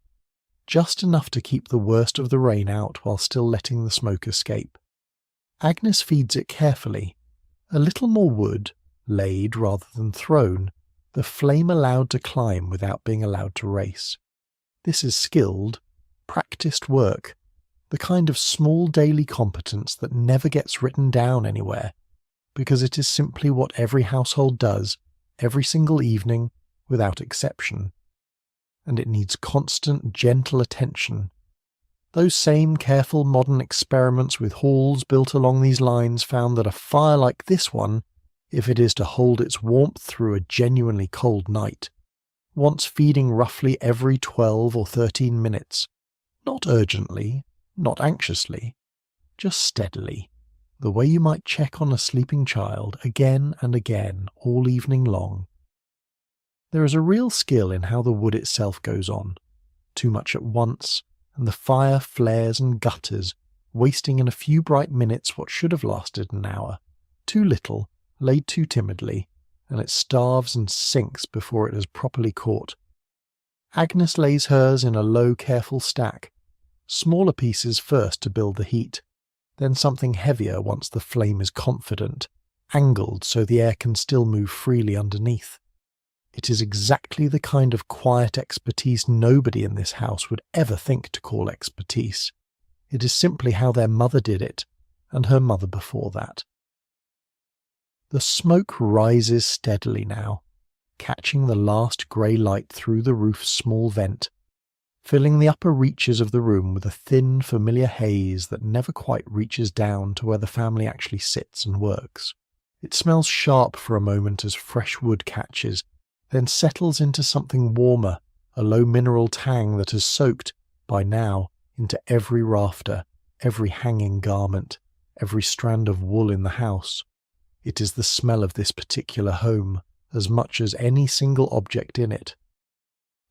just enough to keep the worst of the rain out while still letting the smoke escape. Agnes feeds it carefully, a little more wood, laid rather than thrown, the flame allowed to climb without being allowed to race. This is skilled, practiced work, the kind of small daily competence that never gets written down anywhere, because it is simply what every household does, every single evening, without exception. And it needs constant, gentle attention. Those same careful modern experiments with halls built along these lines found that a fire like this one, if it is to hold its warmth through a genuinely cold night, wants feeding roughly every 12 or 13 minutes, not urgently, not anxiously, just steadily, the way you might check on a sleeping child again and again all evening long. There is a real skill in how the wood itself goes on, too much at once, and the fire flares and gutters, wasting in a few bright minutes what should have lasted an hour, too little, laid too timidly, and it starves and sinks before it has properly caught. Agnes lays hers in a low, careful stack, smaller pieces first to build the heat, then something heavier once the flame is confident, angled so the air can still move freely underneath. It is exactly the kind of quiet expertise nobody in this house would ever think to call expertise. It is simply how their mother did it, and her mother before that. The smoke rises steadily now, catching the last grey light through the roof's small vent, filling the upper reaches of the room with a thin, familiar haze that never quite reaches down to where the family actually sits and works. It smells sharp for a moment as fresh wood catches, then settles into something warmer, a low mineral tang that has soaked, by now, into every rafter, every hanging garment, every strand of wool in the house. It is the smell of this particular home, as much as any single object in it.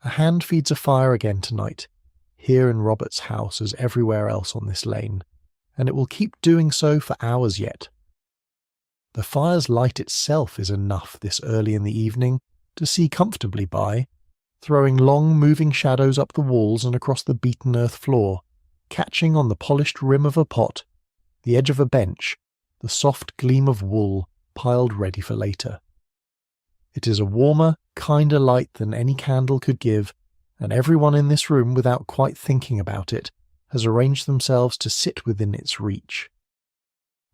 A hand feeds a fire again tonight, here in Robert's house as everywhere else on this lane, and it will keep doing so for hours yet. The fire's light itself is enough this early in the evening to see comfortably by, throwing long moving shadows up the walls and across the beaten earth floor, catching on the polished rim of a pot, the edge of a bench, the soft gleam of wool piled ready for later. It is a warmer, kinder light than any candle could give, and everyone in this room, without quite thinking about it, has arranged themselves to sit within its reach.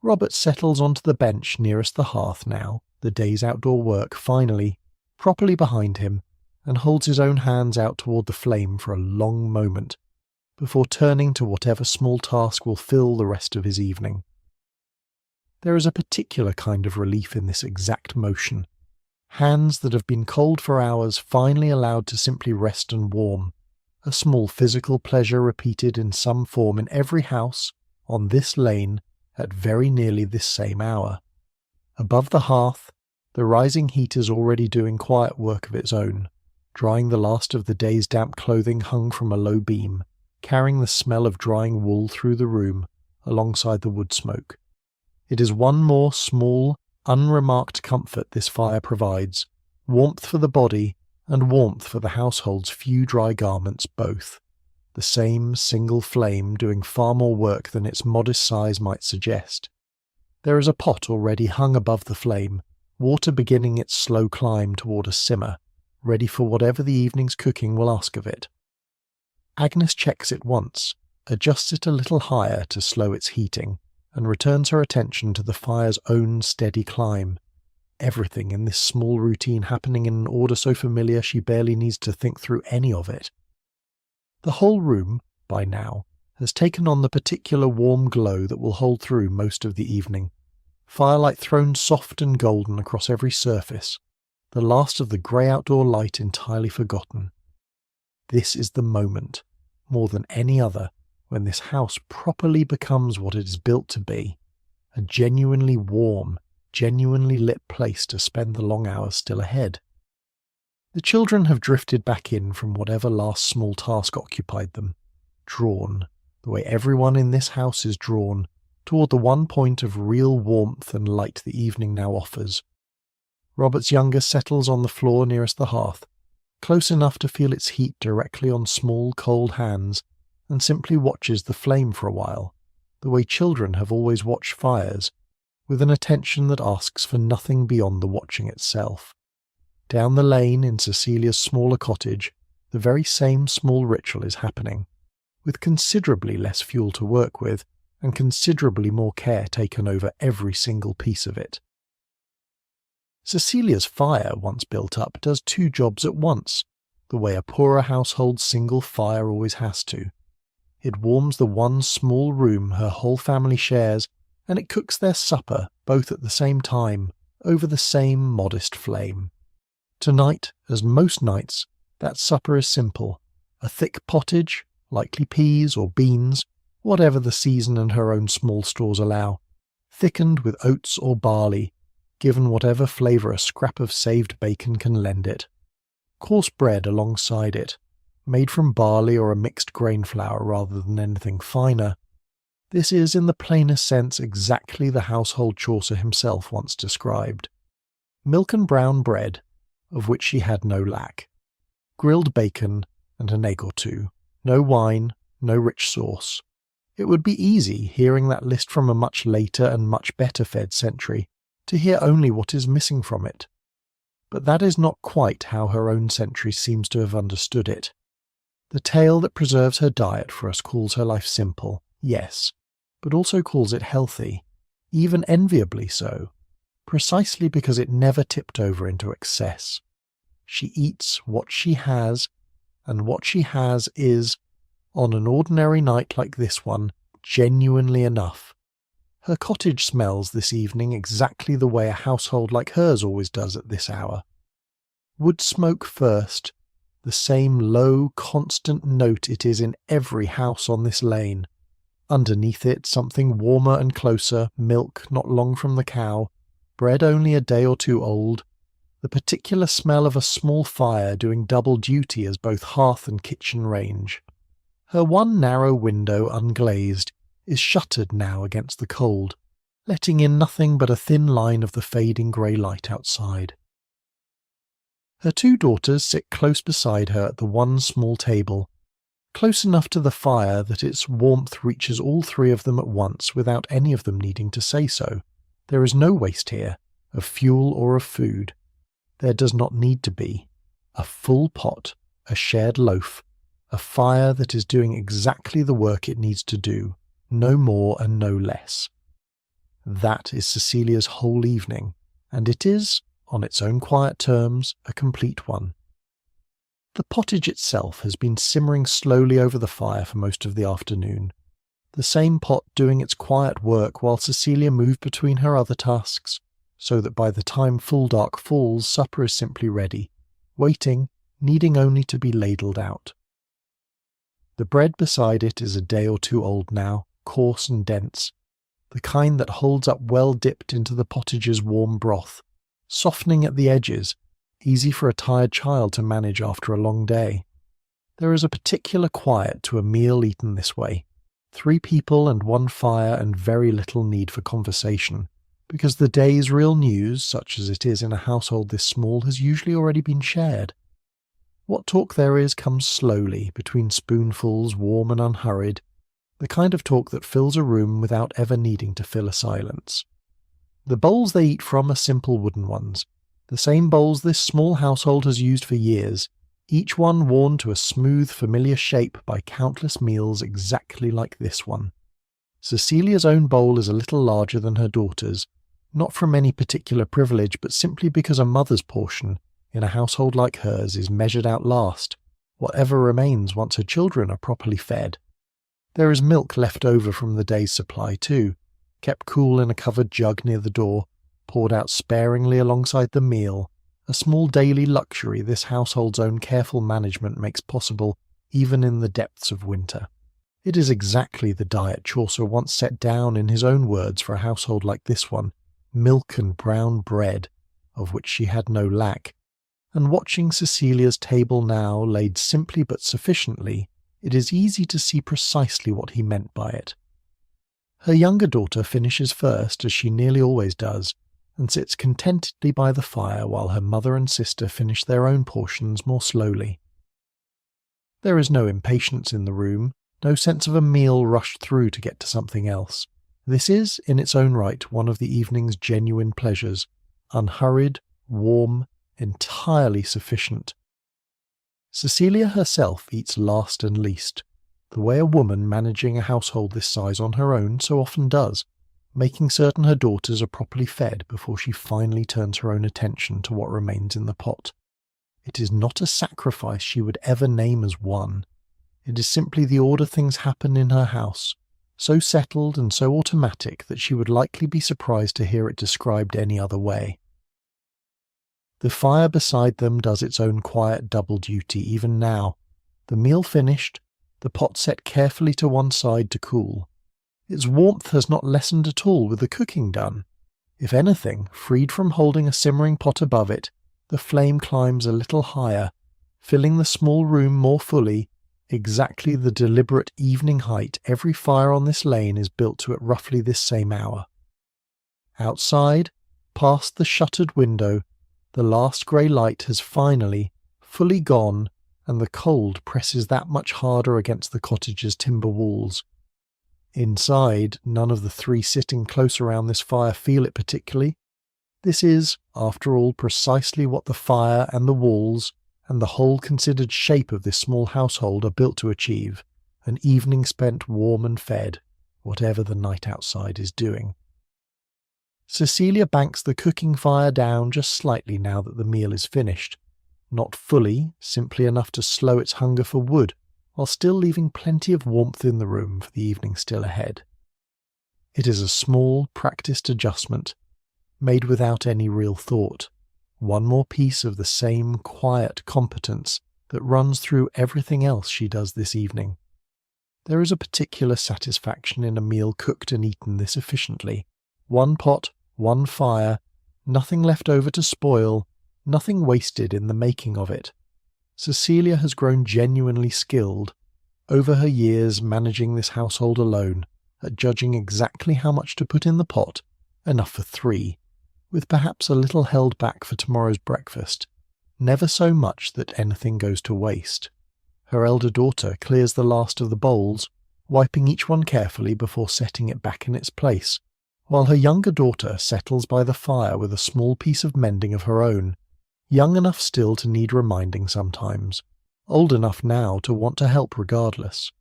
Robert settles onto the bench nearest the hearth now, the day's outdoor work finally, properly behind him, and holds his own hands out toward the flame for a long moment, before turning to whatever small task will fill the rest of his evening. There is a particular kind of relief in this exact motion. Hands that have been cold for hours finally allowed to simply rest and warm, a small physical pleasure repeated in some form in every house, on this lane, at very nearly this same hour. Above the hearth, the rising heat is already doing quiet work of its own, drying the last of the day's damp clothing hung from a low beam, carrying the smell of drying wool through the room, alongside the wood smoke. It is one more small, unremarked comfort this fire provides, warmth for the body and warmth for the household's few dry garments both, the same single flame doing far more work than its modest size might suggest. There is a pot already hung above the flame, water beginning its slow climb toward a simmer, ready for whatever the evening's cooking will ask of it. Agnes checks it once, adjusts it a little higher to slow its heating, and returns her attention to the fire's own steady climb, everything in this small routine happening in an order so familiar she barely needs to think through any of it. The whole room, by now, has taken on the particular warm glow that will hold through most of the evening, firelight thrown soft and golden across every surface, the last of the grey outdoor light entirely forgotten. This is the moment, more than any other, when this house properly becomes what it is built to be, a genuinely warm, genuinely lit place to spend the long hours still ahead. The children have drifted back in from whatever last small task occupied them, drawn, the way everyone in this house is drawn, toward the one point of real warmth and light the evening now offers. Robert's younger settles on the floor nearest the hearth, close enough to feel its heat directly on small cold hands, and simply watches the flame for a while, the way children have always watched fires, with an attention that asks for nothing beyond the watching itself. Down the lane in Cecilia's smaller cottage, the very same small ritual is happening, with considerably less fuel to work with, and considerably more care taken over every single piece of it. Cecilia's fire, once built up, does two jobs at once, the way a poorer household's single fire always has to. It warms the one small room her whole family shares, and it cooks their supper, both at the same time, over the same modest flame. Tonight, as most nights, that supper is simple, a thick pottage, likely peas or beans, whatever the season and her own small stores allow, thickened with oats or barley, given whatever flavour a scrap of saved bacon can lend it. Coarse bread alongside it, made from barley or a mixed grain flour rather than anything finer. This is, in the plainest sense, exactly the household Chaucer himself once described. Milk and brown bread, of which she had no lack. Grilled bacon and an egg or two. No wine, no rich sauce. It would be easy, hearing that list from a much later and much better fed century, to hear only what is missing from it. But that is not quite how her own century seems to have understood it. The tale that preserves her diet for us calls her life simple, yes, but also calls it healthy, even enviably so, precisely because it never tipped over into excess. She eats what she has, and what she has is, on an ordinary night like this one, genuinely enough. Her cottage smells this evening exactly the way a household like hers always does at this hour. Wood smoke first, the same low, constant note it is in every house on this lane. Underneath it, something warmer and closer, milk not long from the cow, bread only a day or two old, the particular smell of a small fire doing double duty as both hearth and kitchen range. Her one narrow window, unglazed, is shuttered now against the cold, letting in nothing but a thin line of the fading grey light outside. Her two daughters sit close beside her at the one small table, close enough to the fire that its warmth reaches all three of them at once without any of them needing to say so. There is no waste here, of fuel or of food. There does not need to be. A full pot, a shared loaf, a fire that is doing exactly the work it needs to do, no more and no less. That is Cecilia's whole evening, and it is, on its own quiet terms, a complete one. The pottage itself has been simmering slowly over the fire for most of the afternoon, the same pot doing its quiet work while Cecilia moved between her other tasks, so that by the time full dark falls supper is simply ready, waiting, needing only to be ladled out. The bread beside it is a day or two old now, coarse and dense, the kind that holds up well dipped into the pottage's warm broth, softening at the edges, easy for a tired child to manage after a long day. There is a particular quiet to a meal eaten this way, 3 people and 1 fire and very little need for conversation, because the day's real news, such as it is in a household this small, has usually already been shared. What talk there is comes slowly, between spoonfuls, warm and unhurried, the kind of talk that fills a room without ever needing to fill a silence. The bowls they eat from are simple wooden ones, the same bowls this small household has used for years, each one worn to a smooth, familiar shape by countless meals exactly like this one. Cecilia's own bowl is a little larger than her daughter's, not from any particular privilege, but simply because a mother's portion, in a household like hers, is measured out last, whatever remains once her children are properly fed. There is milk left over from the day's supply too, kept cool in a covered jug near the door, poured out sparingly alongside the meal, a small daily luxury this household's own careful management makes possible even in the depths of winter. It is exactly the diet Chaucer once set down in his own words for a household like this one, milk and brown bread, of which she had no lack, and watching Cecilia's table now laid simply but sufficiently, it is easy to see precisely what he meant by it. Her younger daughter finishes first, as she nearly always does, and sits contentedly by the fire while her mother and sister finish their own portions more slowly. There is no impatience in the room, no sense of a meal rushed through to get to something else. This is, in its own right, one of the evening's genuine pleasures, unhurried, warm, entirely sufficient. Cecilia herself eats last and least, the way a woman managing a household this size on her own so often does, making certain her daughters are properly fed before she finally turns her own attention to what remains in the pot. It is not a sacrifice she would ever name as one. It is simply the order things happen in her house, so settled and so automatic that she would likely be surprised to hear it described any other way. The fire beside them does its own quiet double duty even now, the meal finished, the pot set carefully to one side to cool. Its warmth has not lessened at all with the cooking done. If anything, freed from holding a simmering pot above it, the flame climbs a little higher, filling the small room more fully, exactly the deliberate evening height every fire on this lane is built to at roughly this same hour. Outside, past the shuttered window, the last grey light has finally, fully gone, and the cold presses that much harder against the cottage's timber walls. Inside, none of the 3 sitting close around this fire feel it particularly. This is, after all, precisely what the fire and the walls and the whole considered shape of this small household are built to achieve, an evening spent warm and fed, whatever the night outside is doing. Cecilia banks the cooking fire down just slightly now that the meal is finished. Not fully, simply enough to slow its hunger for wood, while still leaving plenty of warmth in the room for the evening still ahead. It is a small, practiced adjustment, made without any real thought. One more piece of the same quiet competence that runs through everything else she does this evening. There is a particular satisfaction in a meal cooked and eaten this efficiently. One pot, one fire, nothing left over to spoil, nothing wasted in the making of it. Cecilia has grown genuinely skilled, over her years managing this household alone, at judging exactly how much to put in the pot, enough for 3, with perhaps a little held back for tomorrow's breakfast, never so much that anything goes to waste. Her elder daughter clears the last of the bowls, wiping each one carefully before setting it back in its place, while her younger daughter settles by the fire with a small piece of mending of her own, young enough still to need reminding sometimes, old enough now to want to help regardless.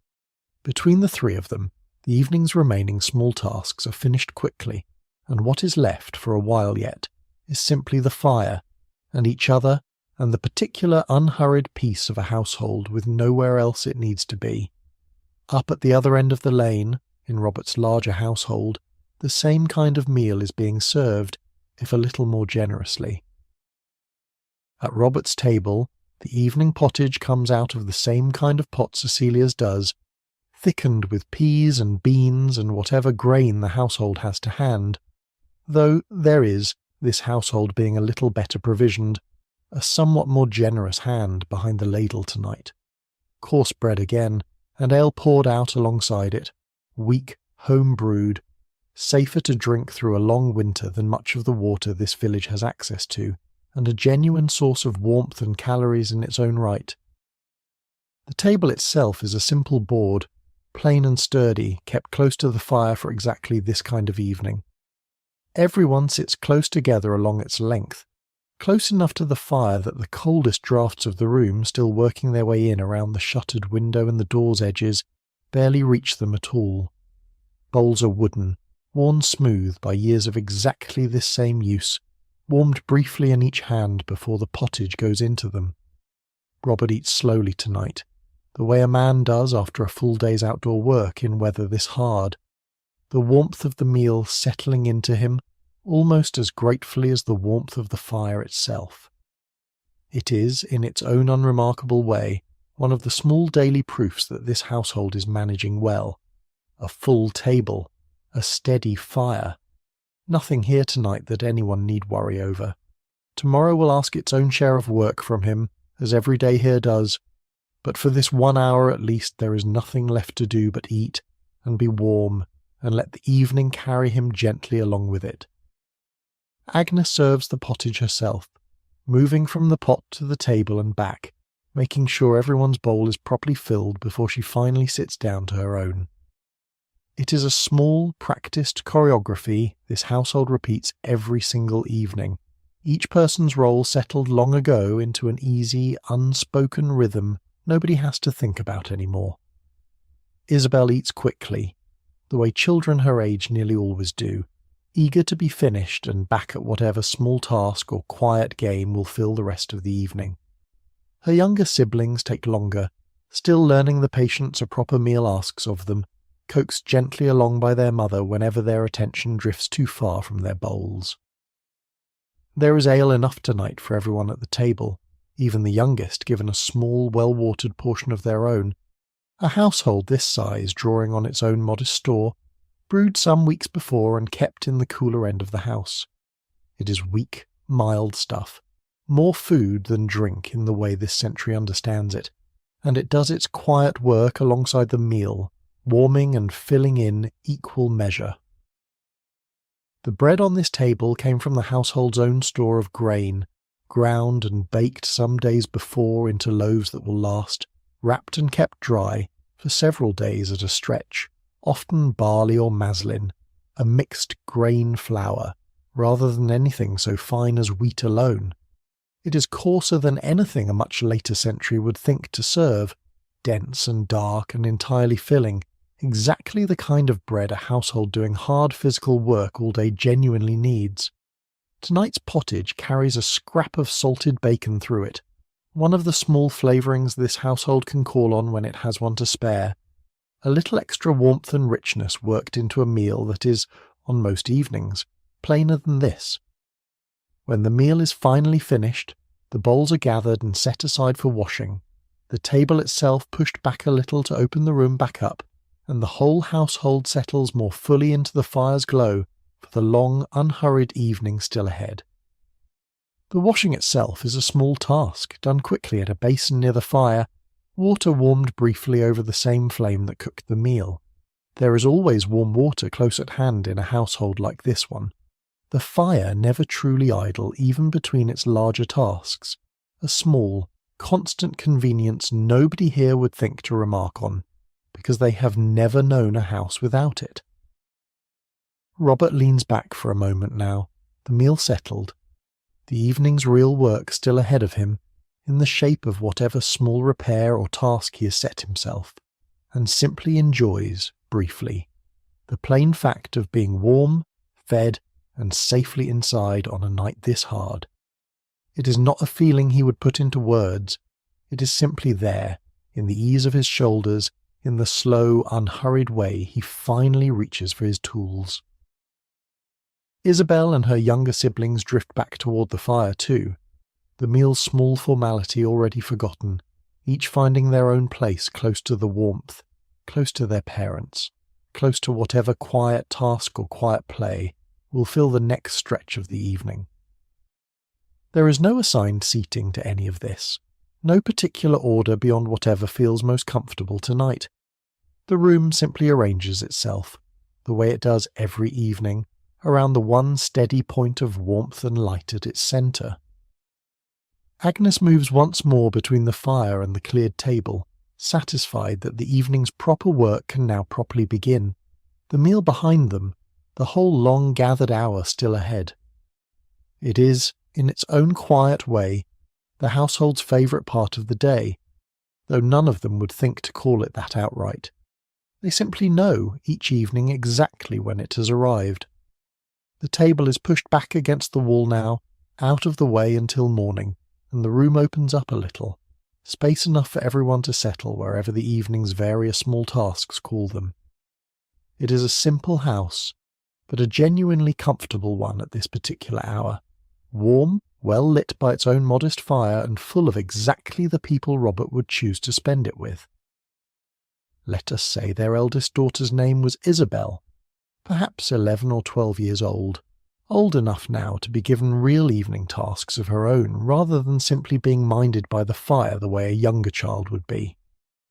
Between the 3 of them, the evening's remaining small tasks are finished quickly, and what is left for a while yet is simply the fire, and each other, and the particular unhurried piece of a household with nowhere else it needs to be. Up at the other end of the lane, in Robert's larger household, the same kind of meal is being served, if a little more generously. At Robert's table, the evening pottage comes out of the same kind of pot Cecilia's does, thickened with peas and beans and whatever grain the household has to hand, though there is, this household being a little better provisioned, a somewhat more generous hand behind the ladle tonight. Coarse bread again, and ale poured out alongside it, weak, home-brewed, safer to drink through a long winter than much of the water this village has access to, and a genuine source of warmth and calories in its own right. The table itself is a simple board, plain and sturdy, kept close to the fire for exactly this kind of evening. Everyone sits close together along its length, close enough to the fire that the coldest draughts of the room still working their way in around the shuttered window and the door's edges barely reach them at all. Bowls are wooden, worn smooth by years of exactly this same use, warmed briefly in each hand before the pottage goes into them. Robert eats slowly tonight, the way a man does after a full day's outdoor work in weather this hard, the warmth of the meal settling into him almost as gratefully as the warmth of the fire itself. It is, in its own unremarkable way, one of the small daily proofs that this household is managing well. A full table, a steady fire. Nothing here tonight that anyone need worry over. Tomorrow will ask its own share of work from him, as every day here does, but for this 1 hour at least there is nothing left to do but eat and be warm and let the evening carry him gently along with it. Agnes serves the pottage herself, moving from the pot to the table and back, making sure everyone's bowl is properly filled before she finally sits down to her own. It is a small, practiced choreography this household repeats every single evening, each person's role settled long ago into an easy, unspoken rhythm nobody has to think about anymore. Isabel eats quickly, the way children her age nearly always do, eager to be finished and back at whatever small task or quiet game will fill the rest of the evening. Her younger siblings take longer, still learning the patience a proper meal asks of them, coaxed gently along by their mother whenever their attention drifts too far from their bowls. There is ale enough tonight for everyone at the table, even the youngest given a small, well-watered portion of their own. A household this size drawing on its own modest store, brewed some weeks before and kept in the cooler end of the house. It is weak, mild stuff, more food than drink in the way this century understands it, and it does its quiet work alongside the meal, warming and filling in equal measure. The bread on this table came from the household's own store of grain, ground and baked some days before into loaves that will last, wrapped and kept dry for several days at a stretch, often barley or maslin, a mixed grain flour, rather than anything so fine as wheat alone. It is coarser than anything a much later century would think to serve, dense and dark and entirely filling, exactly the kind of bread a household doing hard physical work all day genuinely needs. Tonight's pottage carries a scrap of salted bacon through it, one of the small flavourings this household can call on when it has one to spare. A little extra warmth and richness worked into a meal that is, on most evenings, plainer than this. When the meal is finally finished, the bowls are gathered and set aside for washing, the table itself pushed back a little to open the room back up, and the whole household settles more fully into the fire's glow for the long, unhurried evening still ahead. The washing itself is a small task, done quickly at a basin near the fire, water warmed briefly over the same flame that cooked the meal. There is always warm water close at hand in a household like this one. The fire never truly idle even between its larger tasks, a small, constant convenience nobody here would think to remark on, because they have never known a house without it. Robert leans back for a moment now, the meal settled, the evening's real work still ahead of him, in the shape of whatever small repair or task he has set himself, and simply enjoys, briefly, the plain fact of being warm, fed, and safely inside on a night this hard. It is not a feeling he would put into words, it is simply there, in the ease of his shoulders, in the slow, unhurried way he finally reaches for his tools. Isabel and her younger siblings drift back toward the fire too, the meal's small formality already forgotten, each finding their own place close to the warmth, close to their parents, close to whatever quiet task or quiet play will fill the next stretch of the evening. There is no assigned seating to any of this, no particular order beyond whatever feels most comfortable tonight. The room simply arranges itself, the way it does every evening, around the one steady point of warmth and light at its centre. Agnes moves once more between the fire and the cleared table, satisfied that the evening's proper work can now properly begin, the meal behind them, the whole long gathered hour still ahead. It is, in its own quiet way, the household's favourite part of the day, though none of them would think to call it that outright. They simply know each evening exactly when it has arrived. The table is pushed back against the wall now, out of the way until morning, and the room opens up a little, space enough for everyone to settle wherever the evening's various small tasks call them. It is a simple house, but a genuinely comfortable one at this particular hour, warm, well lit by its own modest fire, and full of exactly the people Robert would choose to spend it with. Let us say their eldest daughter's name was Isabel, perhaps 11 or 12 years old enough now to be given real evening tasks of her own rather than simply being minded by the fire the way a younger child would be.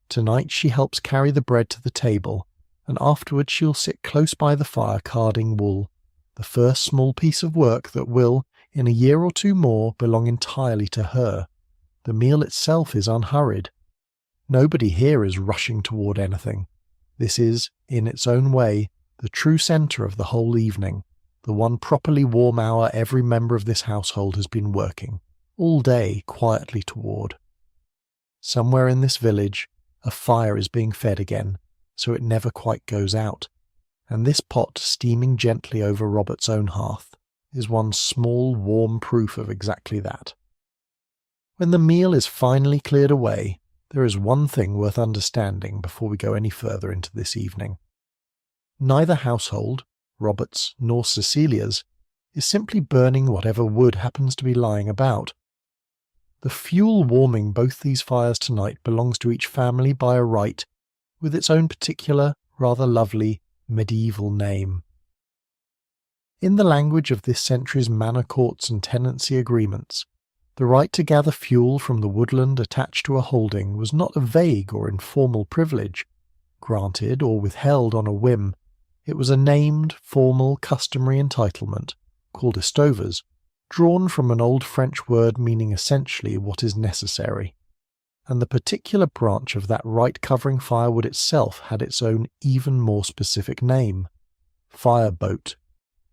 Tonight she helps carry the bread to the table, and afterwards she'll sit close by the fire carding wool, the first small piece of work that will, in a year or two more, belong entirely to her. The meal itself is unhurried. Nobody here is rushing toward anything. This is, in its own way, the true centre of the whole evening, the one properly warm hour every member of this household has been working, all day quietly toward. Somewhere in this village, a fire is being fed again, so it never quite goes out, and this pot steaming gently over Robert's own hearth is one small warm proof of exactly that. When the meal is finally cleared away, there is one thing worth understanding before we go any further into this evening. Neither household, Robert's nor Cecilia's, is simply burning whatever wood happens to be lying about. The fuel warming both these fires tonight belongs to each family by a right, with its own particular, rather lovely, medieval name. In the language of this century's manor courts and tenancy agreements, the right to gather fuel from the woodland attached to a holding was not a vague or informal privilege, granted or withheld on a whim. It was a named, formal, customary entitlement, called a stover's, drawn from an old French word meaning essentially what is necessary. And the particular branch of that right covering firewood itself had its own even more specific name, fireboat.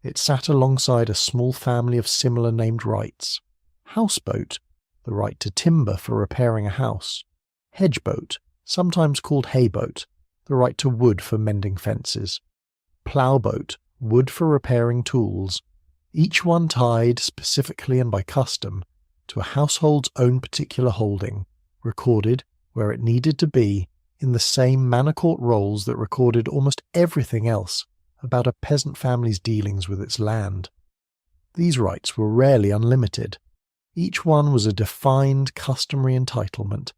It sat alongside a small family of similar named rights. Houseboat, the right to timber for repairing a house. Hedgeboat, sometimes called hayboat, the right to wood for mending fences, ploughboat, wood for repairing tools, each one tied specifically and by custom to a household's own particular holding, recorded where it needed to be in the same manor court rolls that recorded almost everything else about a peasant family's dealings with its land. These rights were rarely unlimited. Each one was a defined customary entitlement,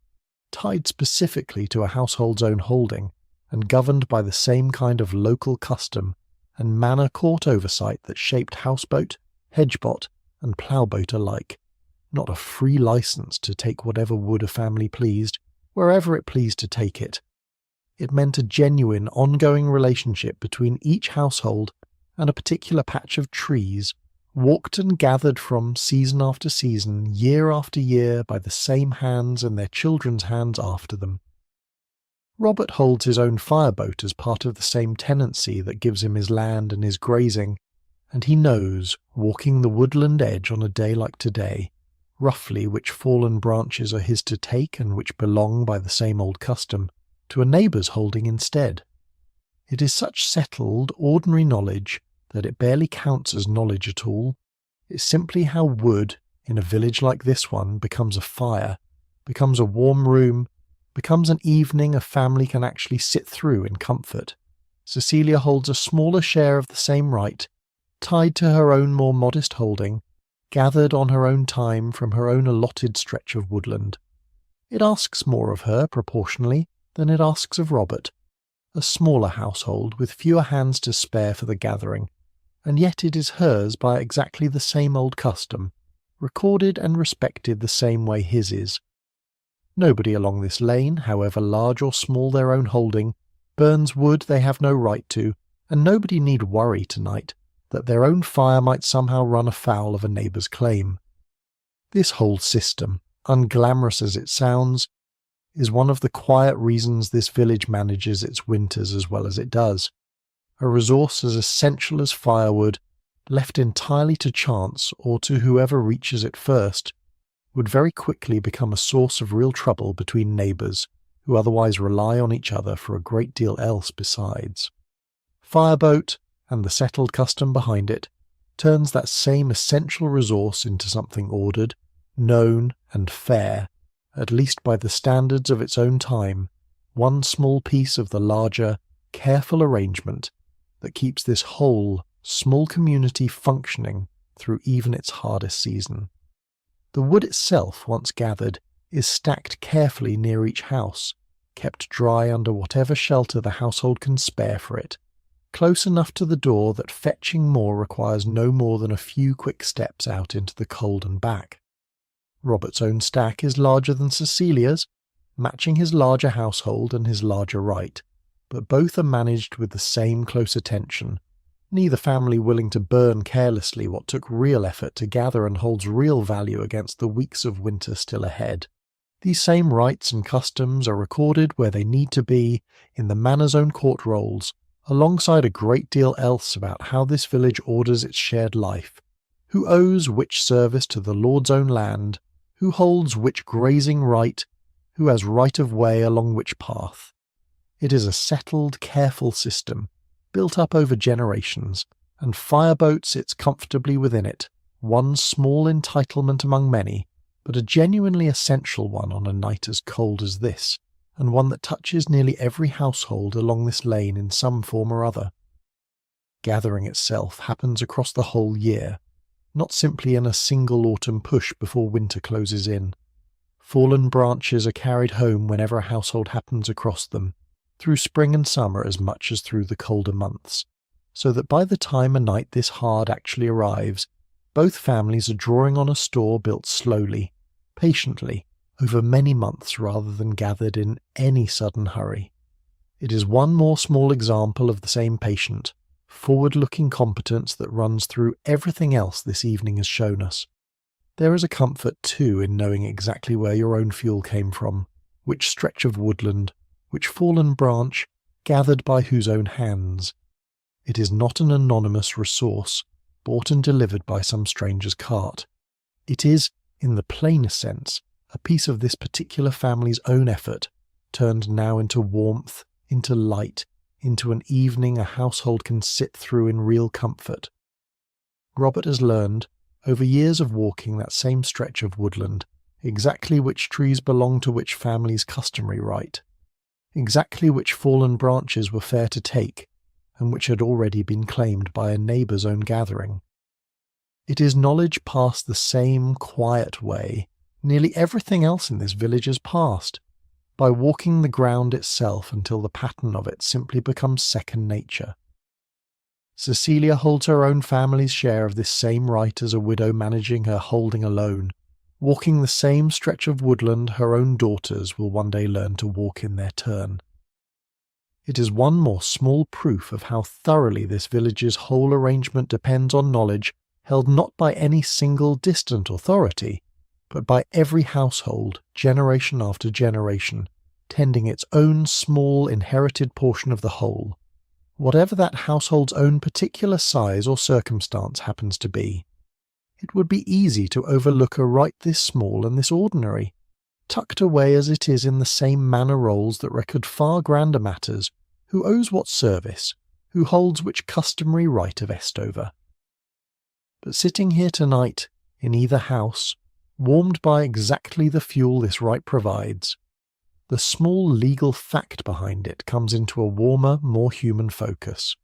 tied specifically to a household's own holding, and governed by the same kind of local custom and manor court oversight that shaped houseboat, hedgebot, and ploughboat alike, not a free license to take whatever wood a family pleased, wherever it pleased to take it. It meant a genuine, ongoing relationship between each household and a particular patch of trees, walked and gathered from season after season, year after year, by the same hands and their children's hands after them. Robert holds his own fireboat as part of the same tenancy that gives him his land and his grazing, and he knows, walking the woodland edge on a day like today, roughly which fallen branches are his to take and which belong by the same old custom to a neighbour's holding instead. It is such settled, ordinary knowledge that it barely counts as knowledge at all. It's simply how wood, in a village like this one, becomes a fire, becomes a warm room, becomes an evening a family can actually sit through in comfort. Cecilia holds a smaller share of the same right, tied to her own more modest holding, gathered on her own time from her own allotted stretch of woodland. It asks more of her, proportionally, than it asks of Robert, a smaller household with fewer hands to spare for the gathering, and yet it is hers by exactly the same old custom, recorded and respected the same way his is. Nobody along this lane, however large or small their own holding, burns wood they have no right to, and nobody need worry tonight that their own fire might somehow run afoul of a neighbour's claim. This whole system, unglamorous as it sounds, is one of the quiet reasons this village manages its winters as well as it does. A resource as essential as firewood, left entirely to chance or to whoever reaches it first, would very quickly become a source of real trouble between neighbours who otherwise rely on each other for a great deal else besides. Fireboat, and the settled custom behind it, turns that same essential resource into something ordered, known, and fair, at least by the standards of its own time, one small piece of the larger, careful arrangement that keeps this whole, small community functioning through even its hardest season. The wood itself, once gathered, is stacked carefully near each house, kept dry under whatever shelter the household can spare for it, close enough to the door that fetching more requires no more than a few quick steps out into the cold and back. Robert's own stack is larger than Cecilia's, matching his larger household and his larger right, but both are managed with the same close attention, neither family willing to burn carelessly what took real effort to gather and holds real value against the weeks of winter still ahead. These same rights and customs are recorded where they need to be in the manor's own court rolls, alongside a great deal else about how this village orders its shared life, who owes which service to the Lord's own land, who holds which grazing right, who has right of way along which path. It is a settled, careful system, built up over generations, and fireboat sits comfortably within it, one small entitlement among many, but a genuinely essential one on a night as cold as this, and one that touches nearly every household along this lane in some form or other. Gathering itself happens across the whole year, not simply in a single autumn push before winter closes in. Fallen branches are carried home whenever a household happens across them, through spring and summer as much as through the colder months, so that by the time a night this hard actually arrives, both families are drawing on a store built slowly, patiently, over many months rather than gathered in any sudden hurry. It is one more small example of the same patient, forward-looking competence that runs through everything else this evening has shown us. There is a comfort, too, in knowing exactly where your own fuel came from, which stretch of woodland, which fallen branch, gathered by whose own hands. It is not an anonymous resource, bought and delivered by some stranger's cart. It is, in the plainest sense, a piece of this particular family's own effort, turned now into warmth, into light, into an evening a household can sit through in real comfort. Robert has learned, over years of walking that same stretch of woodland, exactly which trees belonged to which family's customary right, exactly which fallen branches were fair to take, and which had already been claimed by a neighbour's own gathering. It is knowledge passed the same quiet way nearly everything else in this village has passed, by walking the ground itself until the pattern of it simply becomes second nature. Cecilia holds her own family's share of this same right as a widow managing her holding alone. Walking the same stretch of woodland her own daughters will one day learn to walk in their turn. It is one more small proof of how thoroughly this village's whole arrangement depends on knowledge held not by any single distant authority, but by every household, generation after generation, tending its own small inherited portion of the whole, whatever that household's own particular size or circumstance happens to be. It would be easy to overlook a right this small and this ordinary, tucked away as it is in the same manor rolls that record far grander matters, who owes what service, who holds which customary right of Estover. But sitting here tonight, in either house, warmed by exactly the fuel this right provides, the small legal fact behind it comes into a warmer, more human focus.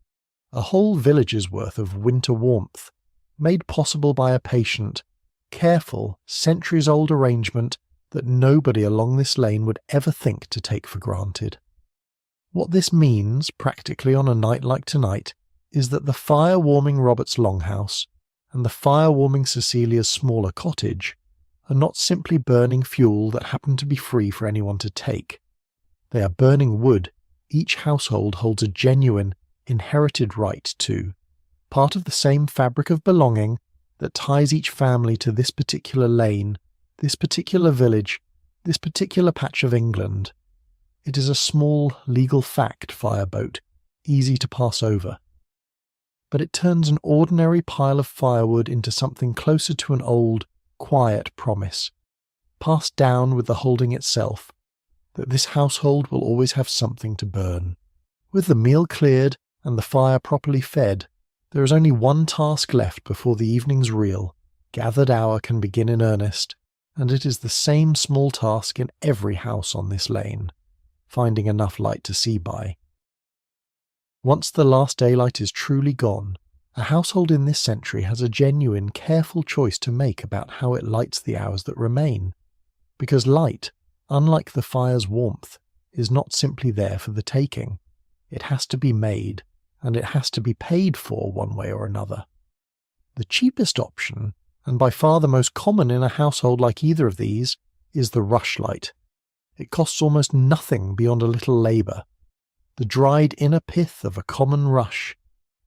A whole village's worth of winter warmth, made possible by a patient, careful, centuries-old arrangement that nobody along this lane would ever think to take for granted. What this means, practically on a night like tonight, is that the fire warming Robert's longhouse and the fire warming Cecilia's smaller cottage are not simply burning fuel that happen to be free for anyone to take. They are burning wood each household holds a genuine, inherited right to, part of the same fabric of belonging that ties each family to this particular lane, this particular village, this particular patch of England. It is a small legal fact, fireboat, easy to pass over. But it turns an ordinary pile of firewood into something closer to an old, quiet promise, passed down with the holding itself, that this household will always have something to burn. With the meal cleared and the fire properly fed, there is only one task left before the evening's real, gathered hour can begin in earnest, and it is the same small task in every house on this lane, finding enough light to see by. Once the last daylight is truly gone, a household in this century has a genuine, careful choice to make about how it lights the hours that remain, because light, unlike the fire's warmth, is not simply there for the taking. It has to be made, and it has to be paid for one way or another. The cheapest option, and by far the most common in a household like either of these, is the rushlight. It costs almost nothing beyond a little labour. The dried inner pith of a common rush,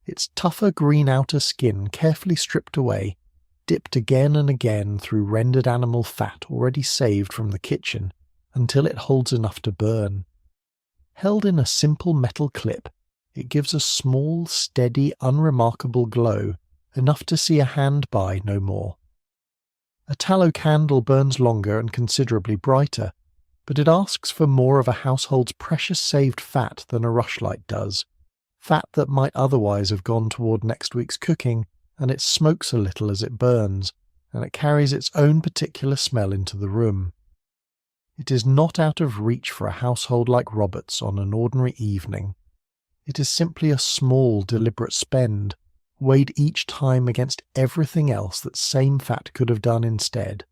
its tougher green outer skin carefully stripped away, dipped again and again through rendered animal fat already saved from the kitchen, until it holds enough to burn. Held in a simple metal clip, it gives a small, steady, unremarkable glow, enough to see a hand by, no more. A tallow candle burns longer and considerably brighter, but it asks for more of a household's precious saved fat than a rushlight does, fat that might otherwise have gone toward next week's cooking, and it smokes a little as it burns, and it carries its own particular smell into the room. It is not out of reach for a household like Robert's on an ordinary evening. It is simply a small, deliberate spend, weighed each time against everything else that same fat could have done instead.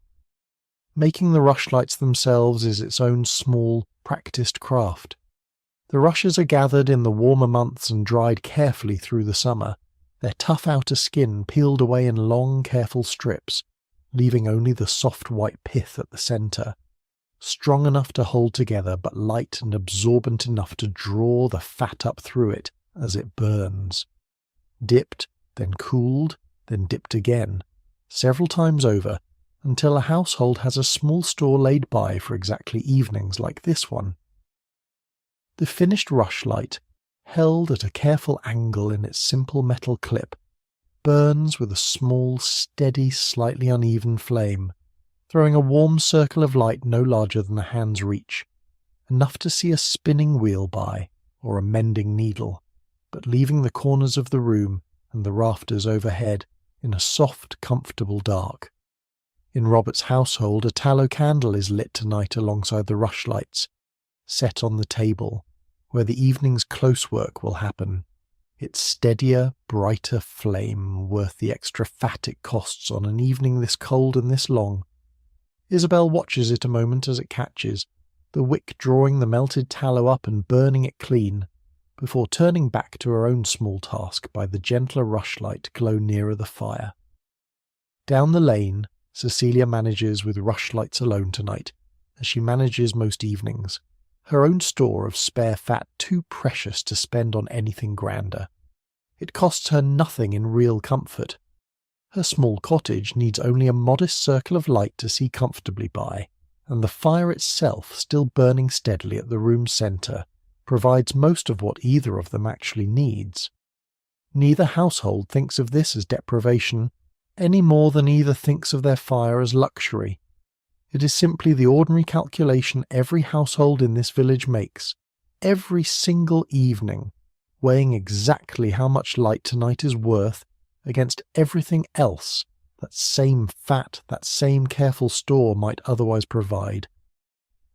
Making the rushlights themselves is its own small, practised craft. The rushes are gathered in the warmer months and dried carefully through the summer, their tough outer skin peeled away in long, careful strips, leaving only the soft white pith at the centre, strong enough to hold together but light and absorbent enough to draw the fat up through it as it burns. Dipped, then cooled, then dipped again, several times over, until a household has a small store laid by for exactly evenings like this one. The finished rushlight, held at a careful angle in its simple metal clip, burns with a small, steady, slightly uneven flame, throwing a warm circle of light no larger than a hand's reach, enough to see a spinning wheel by, or a mending needle, but leaving the corners of the room and the rafters overhead in a soft, comfortable dark. In Robert's household, a tallow candle is lit tonight alongside the rushlights, set on the table, where the evening's close work will happen. Its steadier, brighter flame worth the extra fat it costs on an evening this cold and this long. Isabel watches it a moment as it catches, the wick drawing the melted tallow up and burning it clean, before turning back to her own small task by the gentler rushlight glow nearer the fire. Down the lane, Cecilia manages with rushlights alone tonight, as she manages most evenings, her own store of spare fat too precious to spend on anything grander. It costs her nothing in real comfort. Her small cottage needs only a modest circle of light to see comfortably by, and the fire itself, still burning steadily at the room's centre, provides most of what either of them actually needs. Neither household thinks of this as deprivation, any more than either thinks of their fire as luxury. It is simply the ordinary calculation every household in this village makes, every single evening, weighing exactly how much light tonight is worth against everything else that same fat, that same careful store might otherwise provide.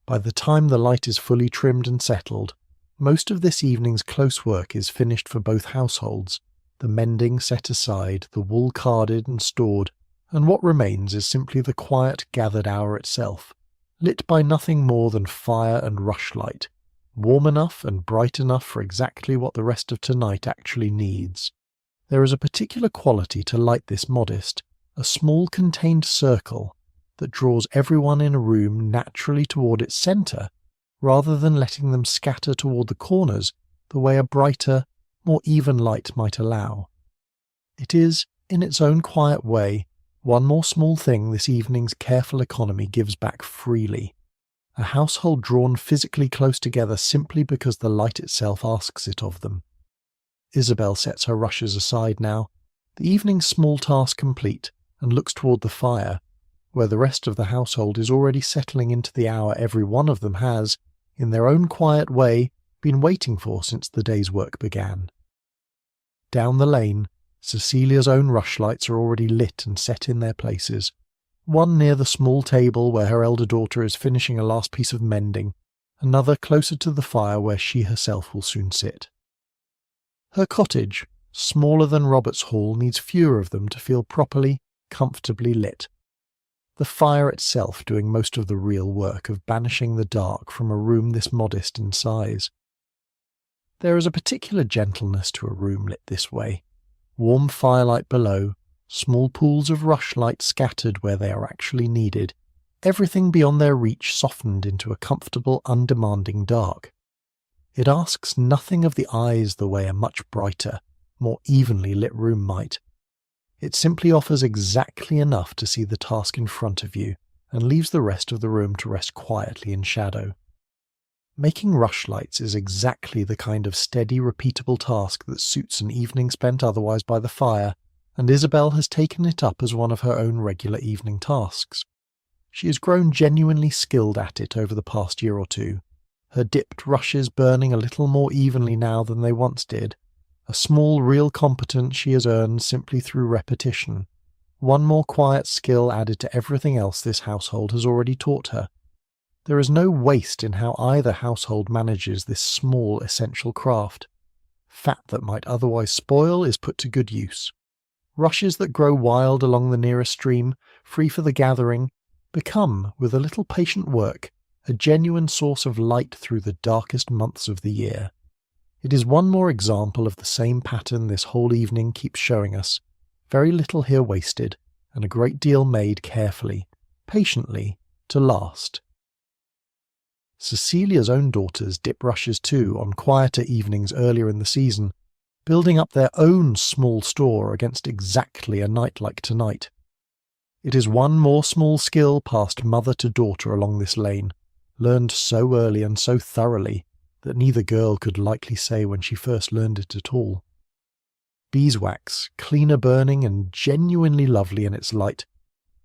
By the time the light is fully trimmed and settled, most of this evening's close work is finished for both households, the mending set aside, the wool carded and stored, and what remains is simply the quiet gathered hour itself, lit by nothing more than fire and rushlight, warm enough and bright enough for exactly what the rest of tonight actually needs. There is a particular quality to light this modest, a small contained circle that draws everyone in a room naturally toward its centre, rather than letting them scatter toward the corners the way a brighter, more even light might allow. It is, in its own quiet way, one more small thing this evening's careful economy gives back freely. A household drawn physically close together simply because the light itself asks it of them. Isabel sets her rushes aside now, the evening's small task complete, and looks toward the fire, where the rest of the household is already settling into the hour every one of them has, in their own quiet way, been waiting for since the day's work began. Down the lane, Cecilia's own rushlights are already lit and set in their places, one near the small table where her elder daughter is finishing a last piece of mending, another closer to the fire where she herself will soon sit. Her cottage, smaller than Robert's Hall, needs fewer of them to feel properly, comfortably lit. The fire itself doing most of the real work of banishing the dark from a room this modest in size. There is a particular gentleness to a room lit this way. Warm firelight below, small pools of rushlight scattered where they are actually needed, everything beyond their reach softened into a comfortable, undemanding dark. It asks nothing of the eyes the way a much brighter, more evenly lit room might. It simply offers exactly enough to see the task in front of you, and leaves the rest of the room to rest quietly in shadow. Making rushlights is exactly the kind of steady, repeatable task that suits an evening spent otherwise by the fire, and Isabel has taken it up as one of her own regular evening tasks. She has grown genuinely skilled at it over the past year or two, her dipped rushes burning a little more evenly now than they once did, a small real competence she has earned simply through repetition, one more quiet skill added to everything else this household has already taught her. There is no waste in how either household manages this small essential craft. Fat that might otherwise spoil is put to good use. Rushes that grow wild along the nearest stream, free for the gathering, become, with a little patient work, a genuine source of light through the darkest months of the year. It is one more example of the same pattern this whole evening keeps showing us, very little here wasted, and a great deal made carefully, patiently, to last. Cecilia's own daughters dip rushes too on quieter evenings earlier in the season, building up their own small store against exactly a night like tonight. It is one more small skill passed mother to daughter along this lane, learned so early and so thoroughly that neither girl could likely say when she first learned it at all. Beeswax, cleaner burning and genuinely lovely in its light,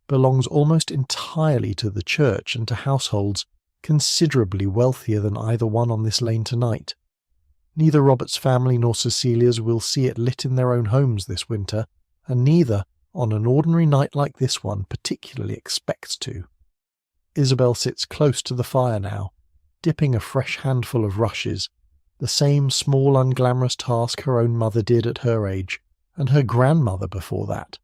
belongs almost entirely to the church and to households considerably wealthier than either one on this lane tonight. Neither Robert's family nor Cecilia's will see it lit in their own homes this winter, and neither, on an ordinary night like this one, particularly expects to. Isabel sits close to the fire now, dipping a fresh handful of rushes, the same small unglamorous task her own mother did at her age, and her grandmother before that.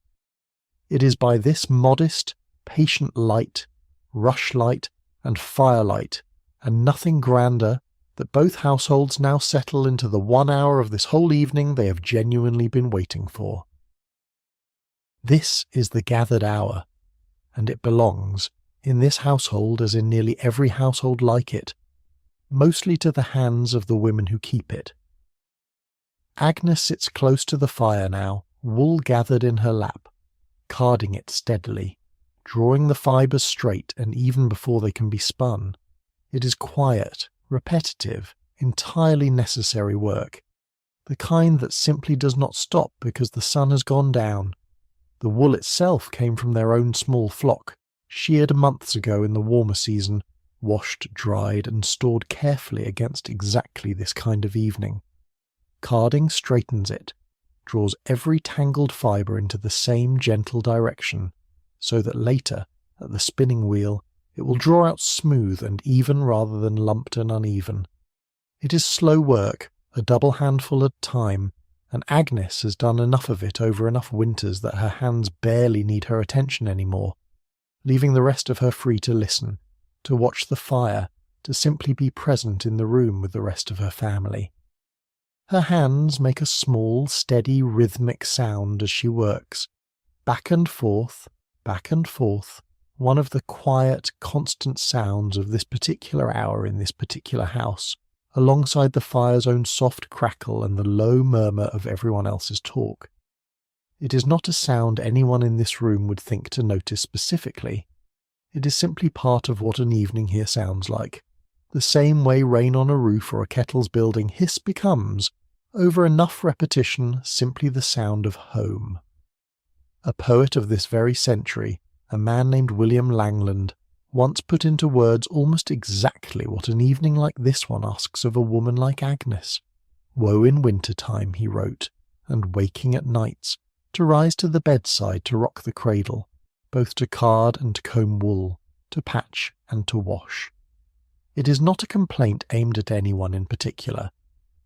It is by this modest, patient light, rushlight and firelight, and nothing grander, that both households now settle into the 1 hour of this whole evening they have genuinely been waiting for. This is the gathered hour, and it belongs, in this household as in nearly every household like it, mostly to the hands of the women who keep it. Agnes sits close to the fire now, wool gathered in her lap, carding it steadily, drawing the fibres straight and even before they can be spun. It is quiet, repetitive, entirely necessary work, the kind that simply does not stop because the sun has gone down. The wool itself came from their own small flock, sheared months ago in the warmer season, washed, dried, and stored carefully against exactly this kind of evening. Carding straightens it, draws every tangled fibre into the same gentle direction, so that later, at the spinning wheel, it will draw out smooth and even rather than lumped and uneven. It is slow work, a double handful at a time, and Agnes has done enough of it over enough winters that her hands barely need her attention any more, leaving the rest of her free to listen, to watch the fire, to simply be present in the room with the rest of her family. Her hands make a small, steady, rhythmic sound as she works, back and forth, one of the quiet, constant sounds of this particular hour in this particular house, alongside the fire's own soft crackle and the low murmur of everyone else's talk. It is not a sound anyone in this room would think to notice specifically. It is simply part of what an evening here sounds like, the same way rain on a roof or a kettle's building hiss becomes, over enough repetition, simply the sound of home. A poet of this very century, a man named William Langland, once put into words almost exactly what an evening like this one asks of a woman like Agnes. Woe in winter time, he wrote, and waking at nights, to rise to the bedside to rock the cradle, both to card and to comb wool, to patch and to wash. It is not a complaint aimed at anyone in particular.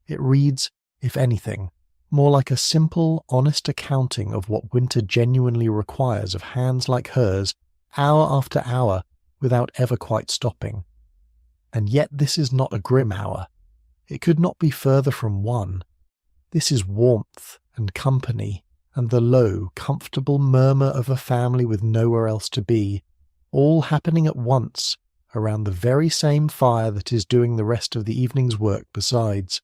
It reads, if anything, more like a simple, honest accounting of what winter genuinely requires of hands like hers, hour after hour, without ever quite stopping. And yet this is not a grim hour. It could not be further from one. This is warmth and company, and the low, comfortable murmur of a family with nowhere else to be, all happening at once, around the very same fire that is doing the rest of the evening's work besides.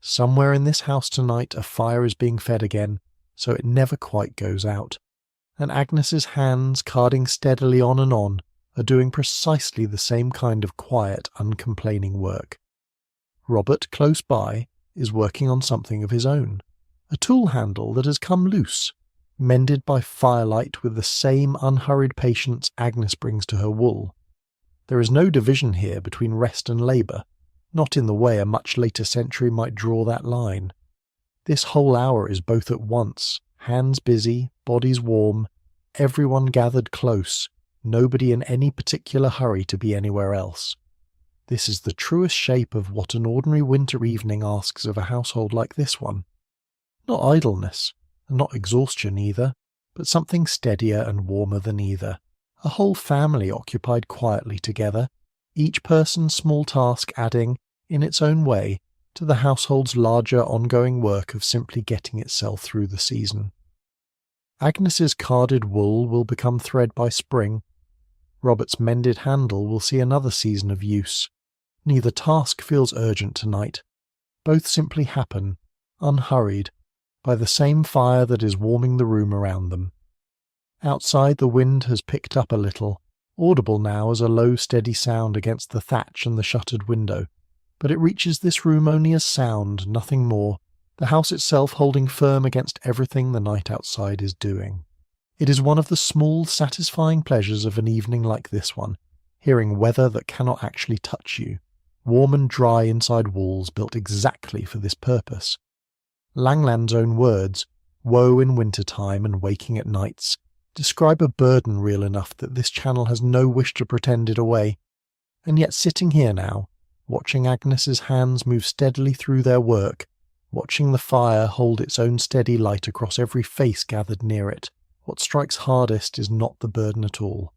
Somewhere in this house tonight a fire is being fed again, so it never quite goes out, and Agnes's hands, carding steadily on and on, are doing precisely the same kind of quiet, uncomplaining work. Robert, close by, is working on something of his own, a tool handle that has come loose, mended by firelight with the same unhurried patience Agnes brings to her wool. There is no division here between rest and labour, not in the way a much later century might draw that line. This whole hour is both at once, hands busy, bodies warm, everyone gathered close, nobody in any particular hurry to be anywhere else. This is the truest shape of what an ordinary winter evening asks of a household like this one. Not idleness, and not exhaustion either, but something steadier and warmer than either. A whole family occupied quietly together, each person's small task adding, in its own way, to the household's larger ongoing work of simply getting itself through the season. Agnes's carded wool will become thread by spring. Robert's mended handle will see another season of use. Neither task feels urgent tonight. Both simply happen, unhurried, by the same fire that is warming the room around them. Outside the wind has picked up a little, audible now as a low steady sound against the thatch and the shuttered window, but it reaches this room only as sound, nothing more, the house itself holding firm against everything the night outside is doing. It is one of the small, satisfying pleasures of an evening like this one, hearing weather that cannot actually touch you, warm and dry inside walls built exactly for this purpose. Langland's own words, woe in winter-time and waking at nights, describe a burden real enough that this channel has no wish to pretend it away. And yet sitting here now, watching Agnes's hands move steadily through their work, watching the fire hold its own steady light across every face gathered near it, what strikes hardest is not the burden at all.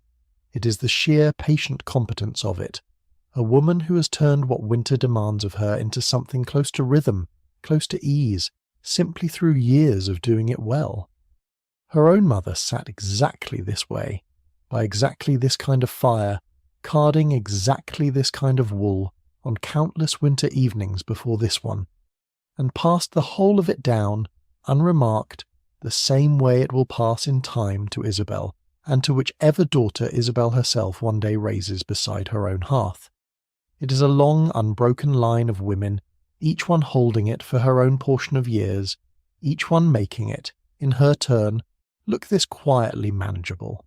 It is the sheer patient competence of it. A woman who has turned what winter demands of her into something close to rhythm, close to ease, simply through years of doing it well. Her own mother sat exactly this way, by exactly this kind of fire, carding exactly this kind of wool on countless winter evenings before this one, and passed the whole of it down, unremarked, the same way it will pass in time to Isabel, and to whichever daughter Isabel herself one day raises beside her own hearth. It is a long, unbroken line of women, each one holding it for her own portion of years, each one making it, in her turn, look this quietly manageable.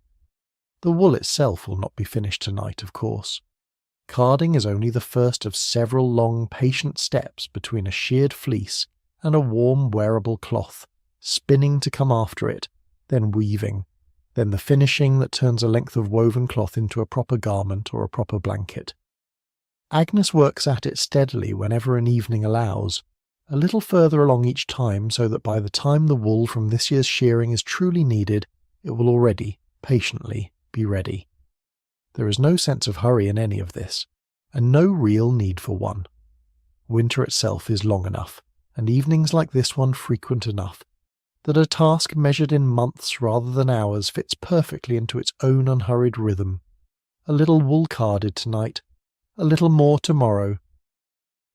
The wool itself will not be finished tonight, of course. Carding is only the first of several long, patient steps between a sheared fleece and a warm, wearable cloth, spinning to come after it, then weaving, then the finishing that turns a length of woven cloth into a proper garment or a proper blanket. Agnes works at it steadily whenever an evening allows, a little further along each time so that by the time the wool from this year's shearing is truly needed, it will already, patiently, be ready. There is no sense of hurry in any of this, and no real need for one. Winter itself is long enough, and evenings like this one frequent enough, that a task measured in months rather than hours fits perfectly into its own unhurried rhythm. A little wool carded tonight, a little more tomorrow.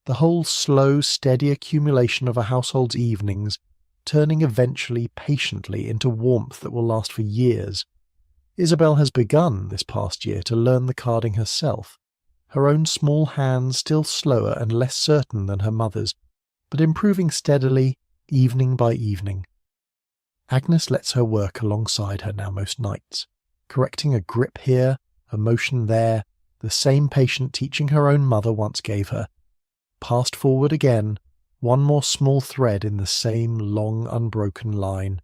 The whole slow, steady accumulation of a household's evenings, turning eventually, patiently, into warmth that will last for years. Isabel has begun, this past year, to learn the carding herself, her own small hands still slower and less certain than her mother's, but improving steadily, evening by evening. Agnes lets her work alongside her now most nights, correcting a grip here, a motion there, the same patient teaching her own mother once gave her. Passed forward again, one more small thread in the same long, unbroken line.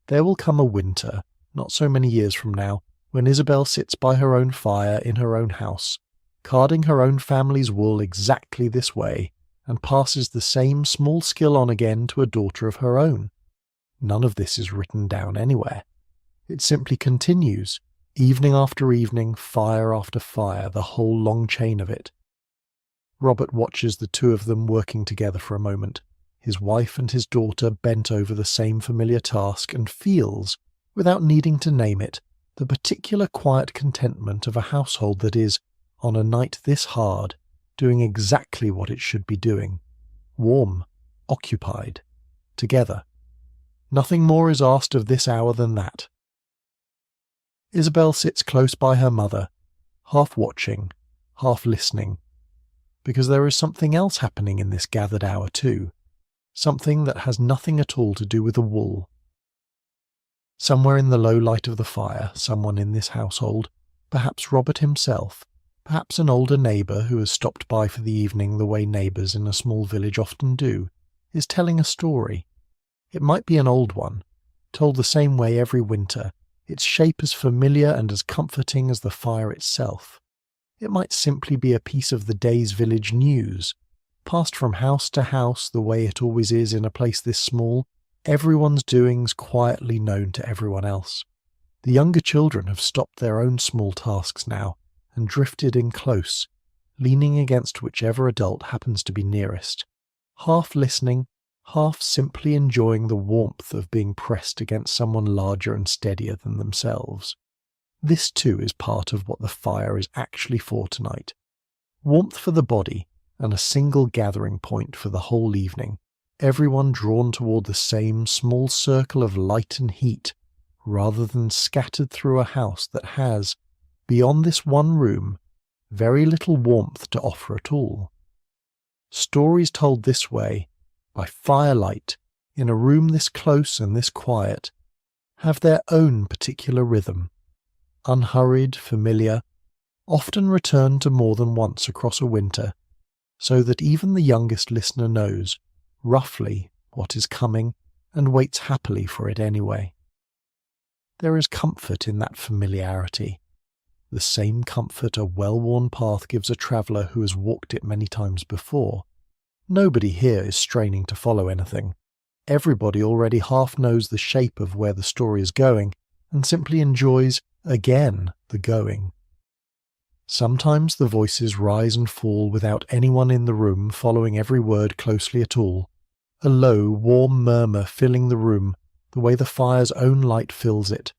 There will come a winter, not so many years from now, when Isabel sits by her own fire in her own house, carding her own family's wool exactly this way, and passes the same small skill on again to a daughter of her own. None of this is written down anywhere. It simply continues, evening after evening, fire after fire, the whole long chain of it. Robert watches the two of them working together for a moment, his wife and his daughter bent over the same familiar task, and feels, without needing to name it, the particular quiet contentment of a household that is, on a night this hard, doing exactly what it should be doing. Warm, occupied, together. Nothing more is asked of this hour than that. Isabel sits close by her mother, half watching, half listening, because there is something else happening in this gathered hour too, something that has nothing at all to do with the wool. Somewhere in the low light of the fire, someone in this household, perhaps Robert himself, perhaps an older neighbour who has stopped by for the evening the way neighbours in a small village often do, is telling a story. It might be an old one, told the same way every winter, its shape as familiar and as comforting as the fire itself. It might simply be a piece of the day's village news, passed from house to house the way it always is in a place this small, everyone's doings quietly known to everyone else. The younger children have stopped their own small tasks now, and drifted in close, leaning against whichever adult happens to be nearest, half listening, half simply enjoying the warmth of being pressed against someone larger and steadier than themselves. This too is part of what the fire is actually for tonight. Warmth for the body, and a single gathering point for the whole evening, everyone drawn toward the same small circle of light and heat, rather than scattered through a house that has, beyond this one room, very little warmth to offer at all. Stories told this way, by firelight, in a room this close and this quiet, have their own particular rhythm, unhurried, familiar, often returned to more than once across a winter, so that even the youngest listener knows, roughly, what is coming and waits happily for it anyway. There is comfort in that familiarity, the same comfort a well-worn path gives a traveller who has walked it many times before. Nobody here is straining to follow anything. Everybody already half knows the shape of where the story is going and simply enjoys, again, the going. Sometimes the voices rise and fall without anyone in the room following every word closely at all, a low, warm murmur filling the room the way the fire's own light fills it,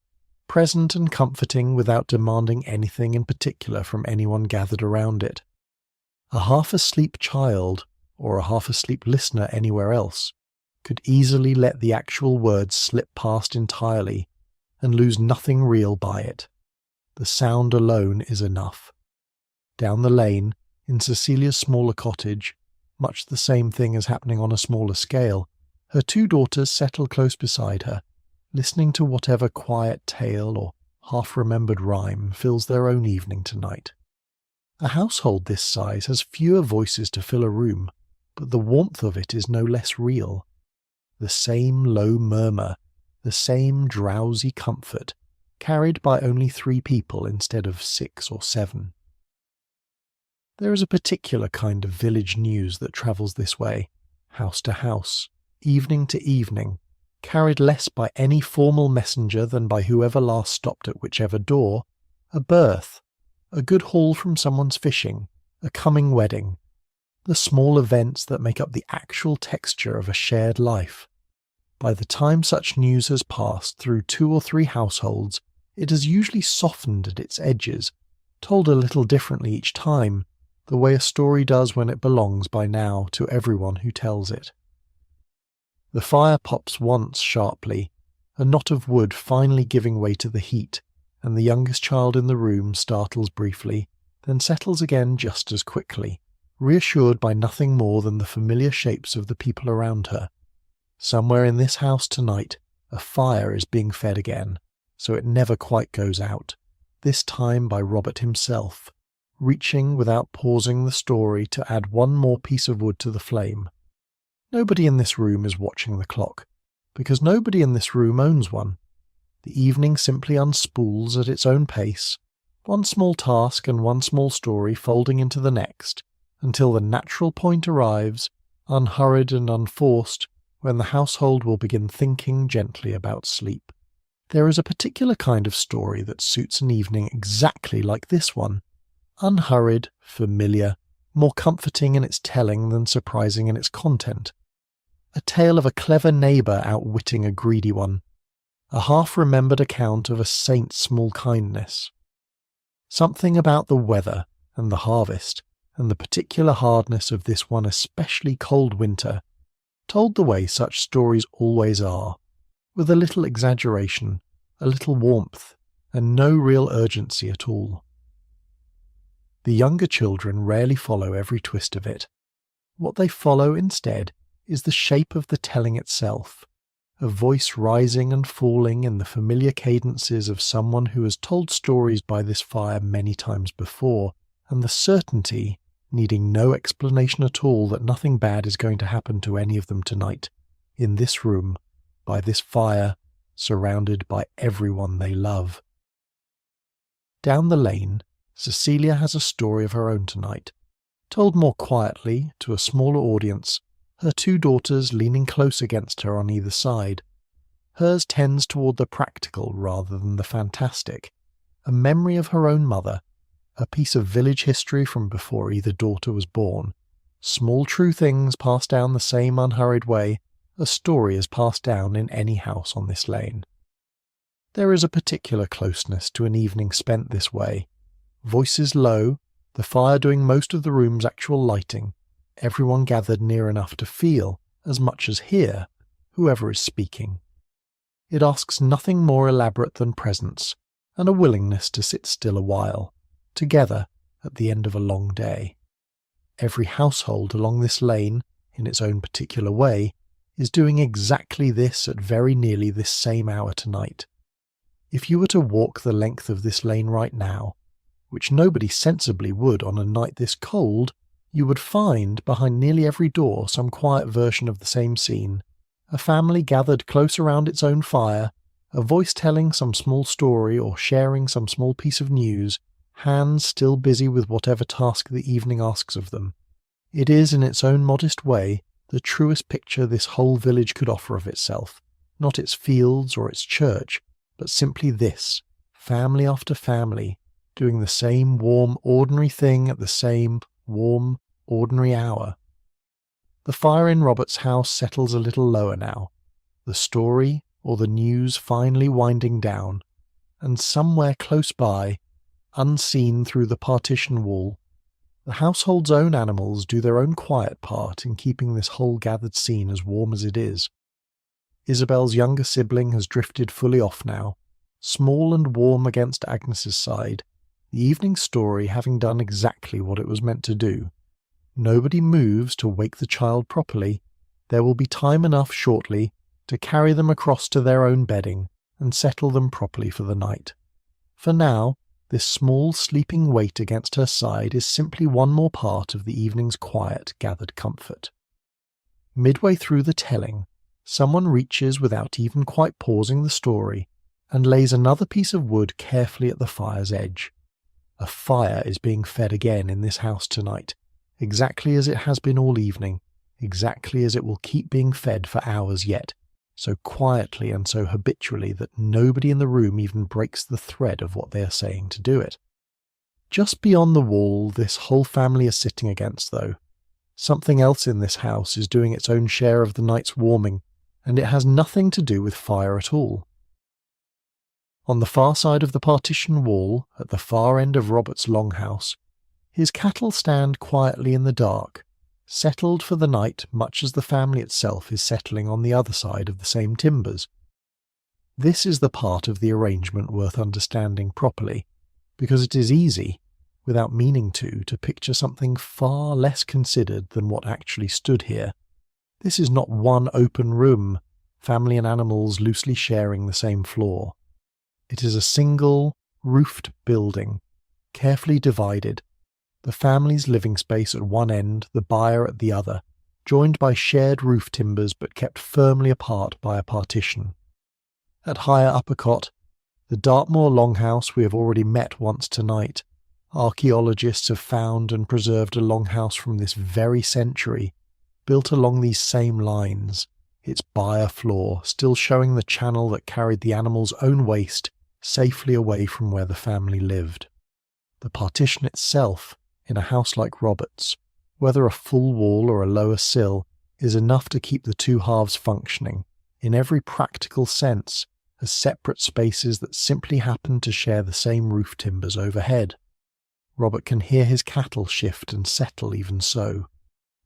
present and comforting without demanding anything in particular from anyone gathered around it. A half-asleep child, or a half-asleep listener anywhere else, could easily let the actual words slip past entirely and lose nothing real by it. The sound alone is enough. Down the lane, in Cecilia's smaller cottage, much the same thing is happening on a smaller scale, her two daughters settle close beside her, listening to whatever quiet tale or half-remembered rhyme fills their own evening tonight. A household this size has fewer voices to fill a room, but the warmth of it is no less real. The same low murmur, the same drowsy comfort, carried by only 3 people instead of 6 or 7. There is a particular kind of village news that travels this way, house to house, evening to evening, carried less by any formal messenger than by whoever last stopped at whichever door, a birth, a good haul from someone's fishing, a coming wedding, the small events that make up the actual texture of a shared life. By the time such news has passed through 2 or 3 households, it has usually softened at its edges, told a little differently each time, the way a story does when it belongs by now to everyone who tells it. The fire pops once sharply, a knot of wood finally giving way to the heat, and the youngest child in the room startles briefly, then settles again just as quickly, reassured by nothing more than the familiar shapes of the people around her. Somewhere in this house tonight, a fire is being fed again, so it never quite goes out, this time by Robert himself, reaching without pausing the story to add one more piece of wood to the flame. Nobody in this room is watching the clock, because nobody in this room owns one. The evening simply unspools at its own pace, one small task and one small story folding into the next, until the natural point arrives, unhurried and unforced, when the household will begin thinking gently about sleep. There is a particular kind of story that suits an evening exactly like this one, unhurried, familiar, more comforting in its telling than surprising in its content. A tale of a clever neighbour outwitting a greedy one, a half-remembered account of a saint's small kindness. Something about the weather and the harvest and the particular hardness of this one especially cold winter, told the way such stories always are, with a little exaggeration, a little warmth, and no real urgency at all. The younger children rarely follow every twist of it. What they follow instead is the shape of the telling itself, a voice rising and falling in the familiar cadences of someone who has told stories by this fire many times before, and the certainty, needing no explanation at all, that nothing bad is going to happen to any of them tonight, in this room, by this fire, surrounded by everyone they love. Down the lane, Cecilia has a story of her own tonight, told more quietly to a smaller audience, her 2 daughters leaning close against her on either side. Hers tends toward the practical rather than the fantastic, a memory of her own mother, a piece of village history from before either daughter was born, small true things passed down the same unhurried way a story is passed down in any house on this lane. There is a particular closeness to an evening spent this way, voices low, the fire doing most of the room's actual lighting, everyone gathered near enough to feel, as much as hear, whoever is speaking. It asks nothing more elaborate than presence, and a willingness to sit still a while, together at the end of a long day. Every household along this lane, in its own particular way, is doing exactly this at very nearly this same hour tonight. If you were to walk the length of this lane right now, which nobody sensibly would on a night this cold, You would find behind nearly every door some quiet version of the same scene, a family gathered close around its own fire, a voice telling some small story or sharing some small piece of news, hands still busy with whatever task the evening asks of them. It is, in its own modest way, the truest picture this whole village could offer of itself, not its fields or its church, but simply this, family after family, doing the same warm, ordinary thing at the same warm, ordinary hour. The fire in Robert's house settles a little lower now, the story or the news finally winding down, and somewhere close by, unseen through the partition wall, the household's own animals do their own quiet part in keeping this whole gathered scene as warm as it is. Isabel's younger sibling has drifted fully off now, small and warm against Agnes's side, the evening story having done exactly what it was meant to do. Nobody moves to wake the child properly. There will be time enough shortly to carry them across to their own bedding and settle them properly for the night. For now, this small sleeping weight against her side is simply one more part of the evening's quiet, gathered comfort. Midway through the telling, someone reaches without even quite pausing the story and lays another piece of wood carefully at the fire's edge. A fire is being fed again in this house tonight, exactly as it has been all evening, exactly as it will keep being fed for hours yet, so quietly and so habitually that nobody in the room even breaks the thread of what they are saying to do it. Just beyond the wall this whole family is sitting against, though. Something else in this house is doing its own share of the night's warming, and it has nothing to do with fire at all. On the far side of the partition wall, at the far end of Robert's longhouse, his cattle stand quietly in the dark, settled for the night much as the family itself is settling on the other side of the same timbers. This is the part of the arrangement worth understanding properly, because it is easy, without meaning to picture something far less considered than what actually stood here. This is not one open room, family and animals loosely sharing the same floor. It is a single, roofed building, carefully divided, the family's living space at one end, the byre at the other, joined by shared roof timbers but kept firmly apart by a partition. At higher Uppercott, the Dartmoor longhouse we have already met once tonight, archaeologists have found and preserved a longhouse from this very century, built along these same lines, its byre floor still showing the channel that carried the animal's own waste safely away from where the family lived. The partition itself, in a house like Robert's, whether a full wall or a lower sill, is enough to keep the two halves functioning, in every practical sense, as separate spaces that simply happen to share the same roof timbers overhead. Robert can hear his cattle shift and settle even so,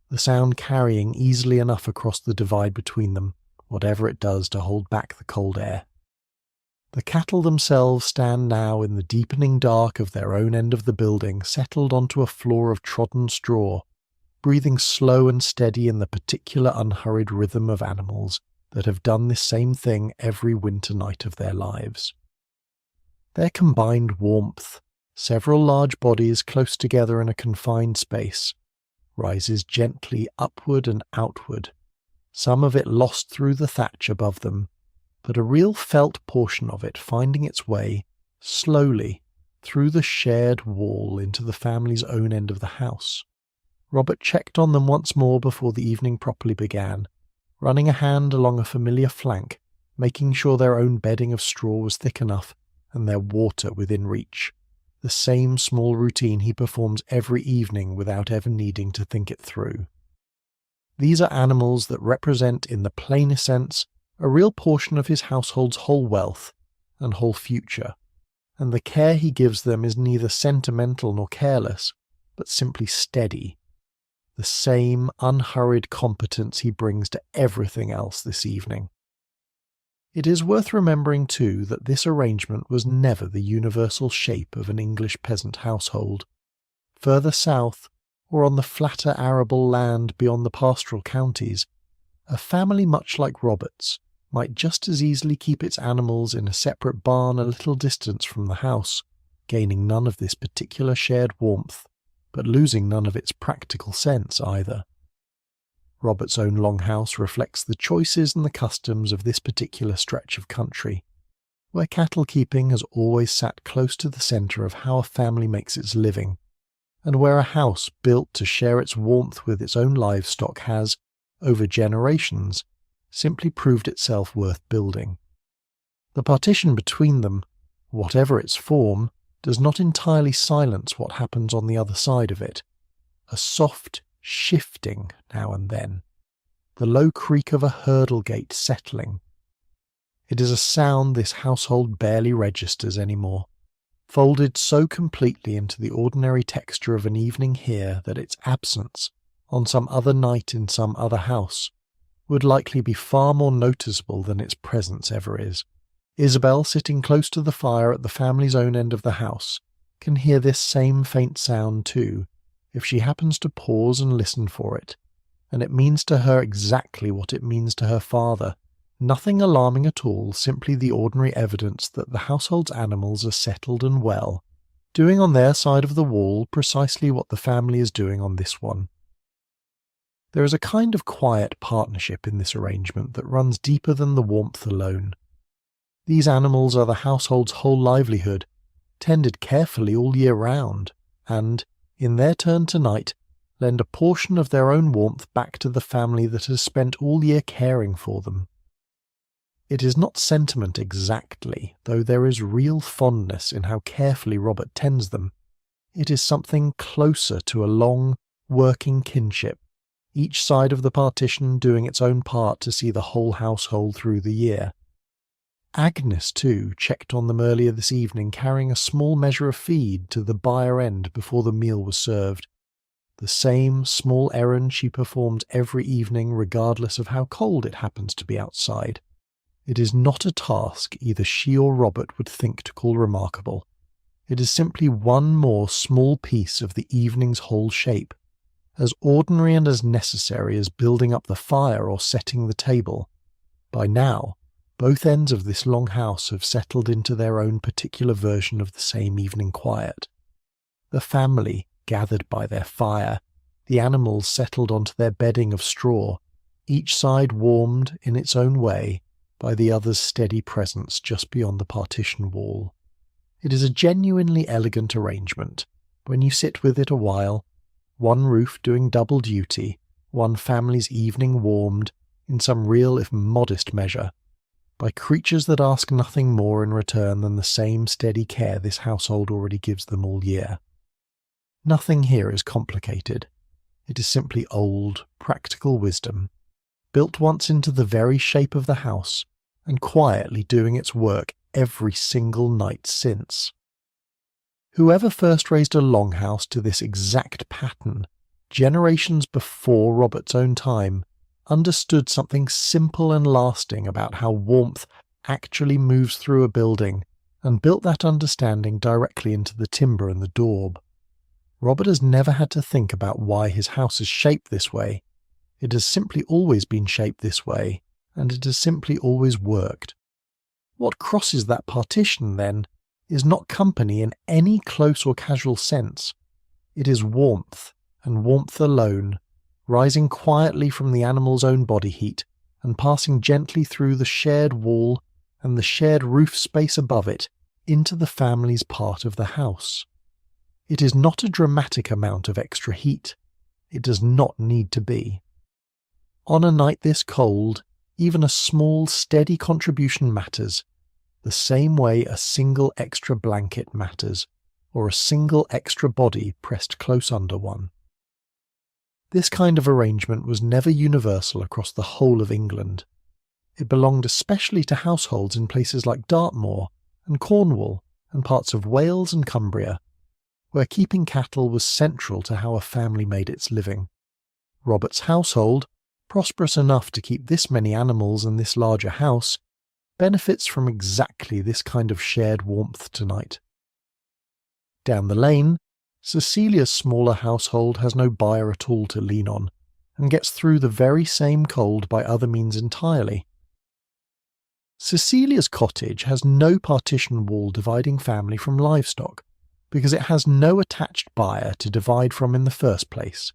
the sound carrying easily enough across the divide between them, whatever it does to hold back the cold air. The cattle themselves stand now in the deepening dark of their own end of the building, settled onto a floor of trodden straw, breathing slow and steady in the particular unhurried rhythm of animals that have done this same thing every winter night of their lives. Their combined warmth, several large bodies close together in a confined space, rises gently upward and outward, some of it lost through the thatch above them, but a real felt portion of it finding its way, slowly, through the shared wall into the family's own end of the house. Robert checked on them once more before the evening properly began, running a hand along a familiar flank, making sure their own bedding of straw was thick enough and their water within reach. The same small routine he performs every evening without ever needing to think it through. These are animals that represent, in the plainest sense, a real portion of his household's whole wealth and whole future, and the care he gives them is neither sentimental nor careless, but simply steady. The same unhurried competence he brings to everything else this evening. It is worth remembering, too, that this arrangement was never the universal shape of an English peasant household. Further south, or on the flatter arable land beyond the pastoral counties, a family much like Robert's might just as easily keep its animals in a separate barn a little distance from the house, gaining none of this particular shared warmth, but losing none of its practical sense either. Robert's own longhouse reflects the choices and the customs of this particular stretch of country, where cattle keeping has always sat close to the centre of how a family makes its living, and where a house built to share its warmth with its own livestock has, over generations, simply proved itself worth building. The partition between them, whatever its form, does not entirely silence what happens on the other side of it. A soft shifting now and then, the low creak of a hurdle gate settling. It is a sound this household barely registers anymore, folded so completely into the ordinary texture of an evening here that its absence, on some other night in some other house, would likely be far more noticeable than its presence ever is. Isabel, sitting close to the fire at the family's own end of the house, can hear this same faint sound too, if she happens to pause and listen for it, and it means to her exactly what it means to her father. Nothing alarming at all, simply the ordinary evidence that the household's animals are settled and well, doing on their side of the wall precisely what the family is doing on this one. There is a kind of quiet partnership in this arrangement that runs deeper than the warmth alone. These animals are the household's whole livelihood, tended carefully all year round, and, in their turn tonight, lend a portion of their own warmth back to the family that has spent all year caring for them. It is not sentiment exactly, though there is real fondness in how carefully Robert tends them. It is something closer to a long, working kinship, each side of the partition doing its own part to see the whole household through the year. Agnes, too, checked on them earlier this evening, carrying a small measure of feed to the byre end before the meal was served. The same small errand she performed every evening regardless of how cold it happens to be outside. It is not a task either she or Robert would think to call remarkable. It is simply one more small piece of the evening's whole shape, as ordinary and as necessary as building up the fire or setting the table. By now, both ends of this long house have settled into their own particular version of the same evening quiet. The family gathered by their fire, the animals settled onto their bedding of straw, each side warmed in its own way by the other's steady presence just beyond the partition wall. It is a genuinely elegant arrangement, when you sit with it a while, one roof doing double duty, one family's evening warmed, in some real if modest measure, by creatures that ask nothing more in return than the same steady care this household already gives them all year. Nothing here is complicated. It is simply old, practical wisdom, built once into the very shape of the house, and quietly doing its work every single night since. Whoever first raised a longhouse to this exact pattern, generations before Robert's own time, understood something simple and lasting about how warmth actually moves through a building, and built that understanding directly into the timber and the daub. Robert has never had to think about why his house is shaped this way. It has simply always been shaped this way, and it has simply always worked. What crosses that partition, then, is not company in any close or casual sense. It is warmth, and warmth alone, rising quietly from the animal's own body heat, and passing gently through the shared wall and the shared roof space above it into the family's part of the house. It is not a dramatic amount of extra heat. It does not need to be. On a night this cold, even a small, steady contribution matters, the same way a single extra blanket matters, or a single extra body pressed close under one. This kind of arrangement was never universal across the whole of England. It belonged especially to households in places like Dartmoor and Cornwall and parts of Wales and Cumbria, where keeping cattle was central to how a family made its living. Robert's household, prosperous enough to keep this many animals and this larger house, benefits from exactly this kind of shared warmth tonight. Down the lane, Cecilia's smaller household has no byre at all to lean on, and gets through the very same cold by other means entirely. Cecilia's cottage has no partition wall dividing family from livestock, because it has no attached buyer to divide from in the first place.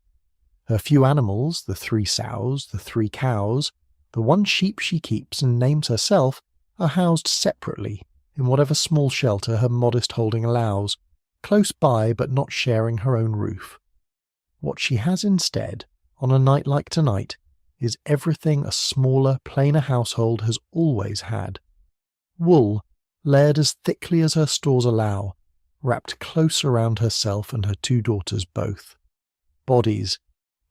Her few animals, the 3 sows, the 3 cows, the 1 sheep she keeps and names herself, are housed separately in whatever small shelter her modest holding allows, close by but not sharing her own roof. What she has instead, on a night like tonight, is everything a smaller, plainer household has always had. Wool, layered as thickly as her stores allow, wrapped close around herself and her 2 daughters both. Bodies,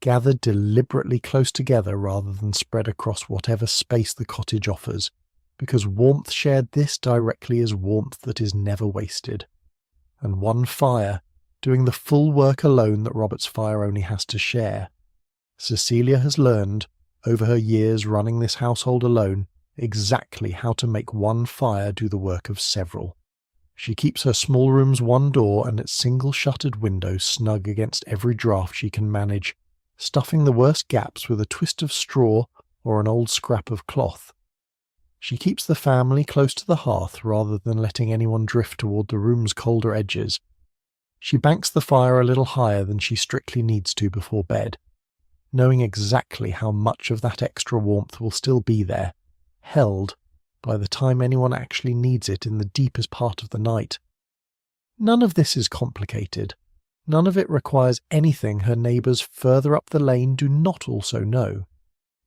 gathered deliberately close together rather than spread across whatever space the cottage offers, because warmth shared this directly is warmth that is never wasted. And 1 fire, doing the full work alone that Robert's fire only has to share. Cecilia has learned, over her years running this household alone, exactly how to make 1 fire do the work of several. She keeps her small room's 1 door and its single shuttered window snug against every draught she can manage, stuffing the worst gaps with a twist of straw or an old scrap of cloth. She keeps the family close to the hearth rather than letting anyone drift toward the room's colder edges. She banks the fire a little higher than she strictly needs to before bed, knowing exactly how much of that extra warmth will still be there, held, by the time anyone actually needs it in the deepest part of the night. None of this is complicated. None of it requires anything her neighbours further up the lane do not also know.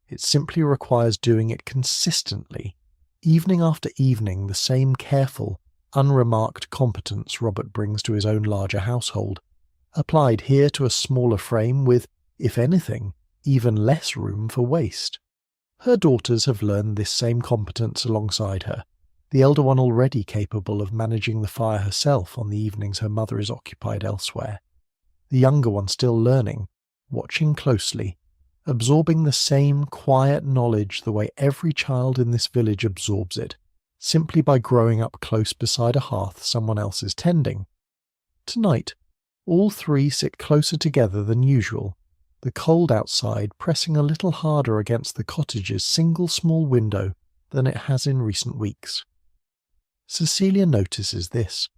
It simply requires doing it consistently, evening after evening, the same careful, unremarked competence Robert brings to his own larger household, applied here to a smaller frame with, if anything, even less room for waste. Her daughters have learned this same competence alongside her, the elder one already capable of managing the fire herself on the evenings her mother is occupied elsewhere. The younger one still learning, watching closely, absorbing the same quiet knowledge the way every child in this village absorbs it, simply by growing up close beside a hearth someone else is tending. Tonight, all 3 sit closer together than usual, the cold outside pressing a little harder against the cottage's single small window than it has in recent weeks. Cecilia notices this,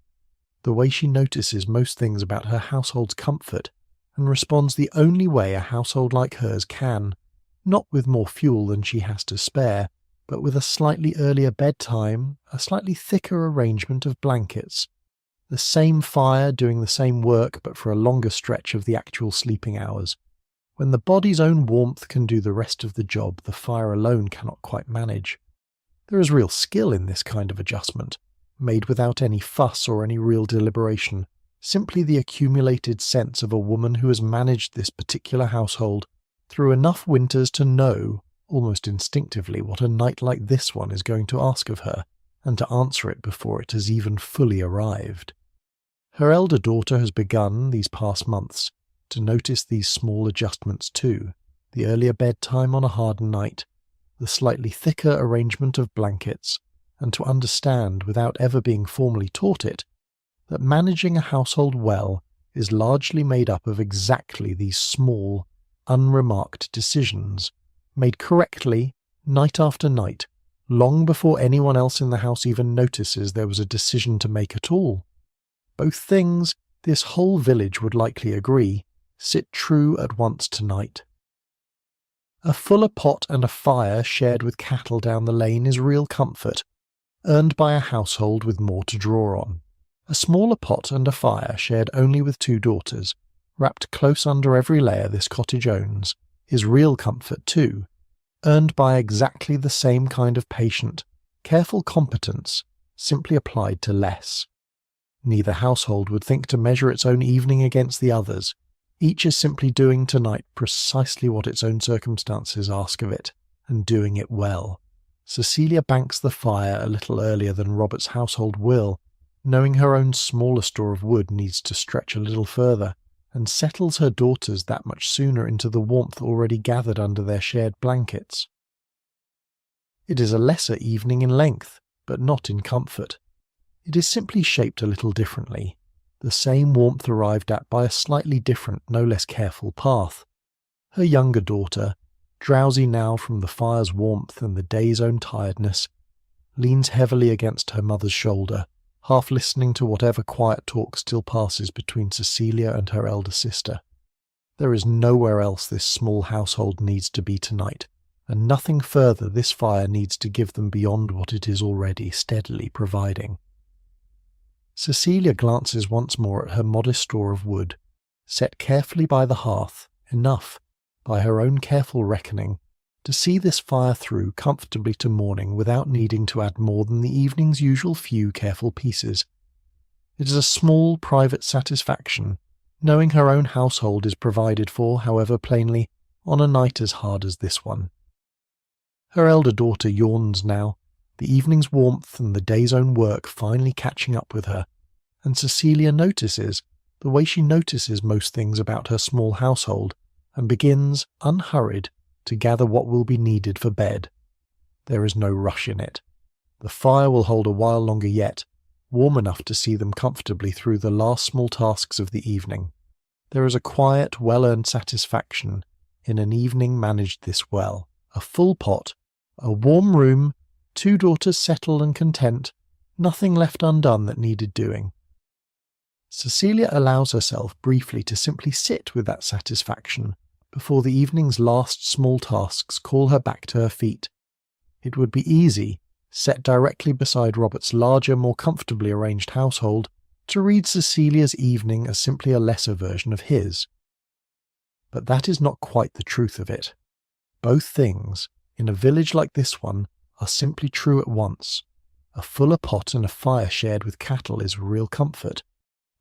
the way she notices most things about her household's comfort, and responds the only way a household like hers can, not with more fuel than she has to spare, but with a slightly earlier bedtime, a slightly thicker arrangement of blankets, the same fire doing the same work but for a longer stretch of the actual sleeping hours. When the body's own warmth can do the rest of the job the fire alone cannot quite manage. There is real skill in this kind of adjustment, made without any fuss or any real deliberation, simply the accumulated sense of a woman who has managed this particular household through enough winters to know, almost instinctively, what a night like this one is going to ask of her, and to answer it before it has even fully arrived. Her elder daughter has begun, these past months, to notice these small adjustments too, the earlier bedtime on a hard night, the slightly thicker arrangement of blankets, and to understand, without ever being formally taught it, that managing a household well is largely made up of exactly these small, unremarked decisions, made correctly, night after night, long before anyone else in the house even notices there was a decision to make at all. Both things, this whole village would likely agree, sit true at once tonight. A fuller pot and a fire shared with cattle down the lane is real comfort, earned by a household with more to draw on. A smaller pot and a fire shared only with 2 daughters, wrapped close under every layer this cottage owns, is real comfort too, earned by exactly the same kind of patient, careful competence, simply applied to less. Neither household would think to measure its own evening against the others. Each is simply doing tonight precisely what its own circumstances ask of it, and doing it well. Cecilia banks the fire a little earlier than Robert's household will, knowing her own smaller store of wood needs to stretch a little further, and settles her daughters that much sooner into the warmth already gathered under their shared blankets. It is a lesser evening in length, but not in comfort. It is simply shaped a little differently, the same warmth arrived at by a slightly different, no less careful path. Her younger daughter, drowsy now from the fire's warmth and the day's own tiredness, leans heavily against her mother's shoulder, half listening to whatever quiet talk still passes between Cecilia and her elder sister. There is nowhere else this small household needs to be tonight, and nothing further this fire needs to give them beyond what it is already steadily providing. Cecilia glances once more at her modest store of wood, set carefully by the hearth, enough, by her own careful reckoning, to see this fire through comfortably to morning without needing to add more than the evening's usual few careful pieces. It is a small private satisfaction, knowing her own household is provided for, however plainly, on a night as hard as this one. Her elder daughter yawns now, the evening's warmth and the day's own work finally catching up with her, and Cecilia notices, the way she notices most things about her small household, and begins, unhurried, to gather what will be needed for bed. There is no rush in it. The fire will hold a while longer yet, warm enough to see them comfortably through the last small tasks of the evening. There is a quiet, well-earned satisfaction in an evening managed this well. A full pot, a warm room, 2 daughters settled and content, nothing left undone that needed doing. Cecilia allows herself briefly to simply sit with that satisfaction before the evening's last small tasks call her back to her feet. It would be easy, set directly beside Robert's larger, more comfortably arranged household, to read Cecilia's evening as simply a lesser version of his. But that is not quite the truth of it. Both things, in a village like this one, are simply true at once. A fuller pot and a fire shared with cattle is real comfort.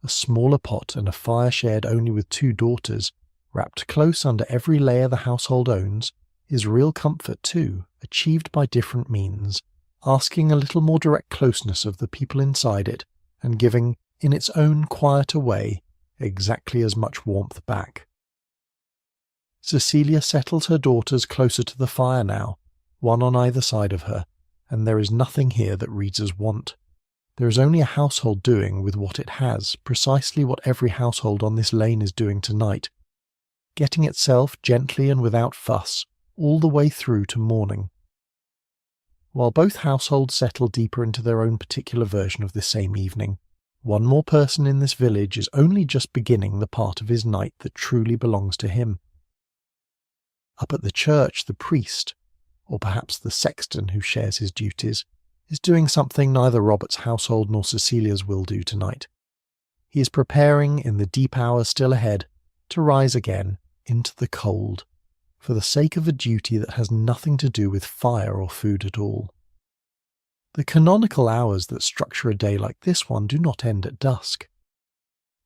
A smaller pot and a fire shared only with 2 daughters, wrapped close under every layer the household owns, is real comfort too, achieved by different means, asking a little more direct closeness of the people inside it, and giving, in its own quieter way, exactly as much warmth back. Cecilia settles her daughters closer to the fire now, one on either side of her, and there is nothing here that reads as want. There is only a household doing with what it has precisely what every household on this lane is doing tonight, getting itself gently and without fuss all the way through to morning. While both households settle deeper into their own particular version of the same evening, one more person in this village is only just beginning the part of his night that truly belongs to him. Up at the church, the priest, or perhaps the sexton who shares his duties, is doing something neither Robert's household nor Cecilia's will do tonight. He is preparing, in the deep hours still ahead, to rise again into the cold, for the sake of a duty that has nothing to do with fire or food at all. The canonical hours that structure a day like this one do not end at dusk.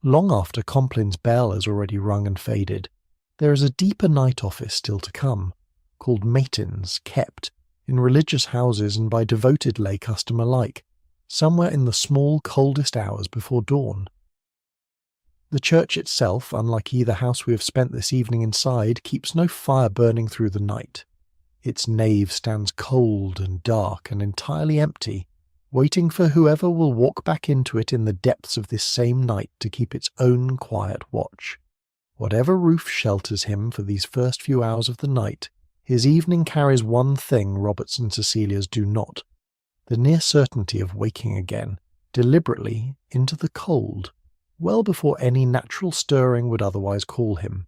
Long after Complin's bell has already rung and faded, there is a deeper night office still to come, called matins, kept, in religious houses and by devoted lay custom alike, somewhere in the small coldest hours before dawn. The church itself, unlike either house we have spent this evening inside, keeps no fire burning through the night. Its nave stands cold and dark and entirely empty, waiting for whoever will walk back into it in the depths of this same night to keep its own quiet watch. Whatever roof shelters him for these first few hours of the night, his evening carries one thing Robert's and Cecilia's do not: the near certainty of waking again, deliberately, into the cold, well before any natural stirring would otherwise call him.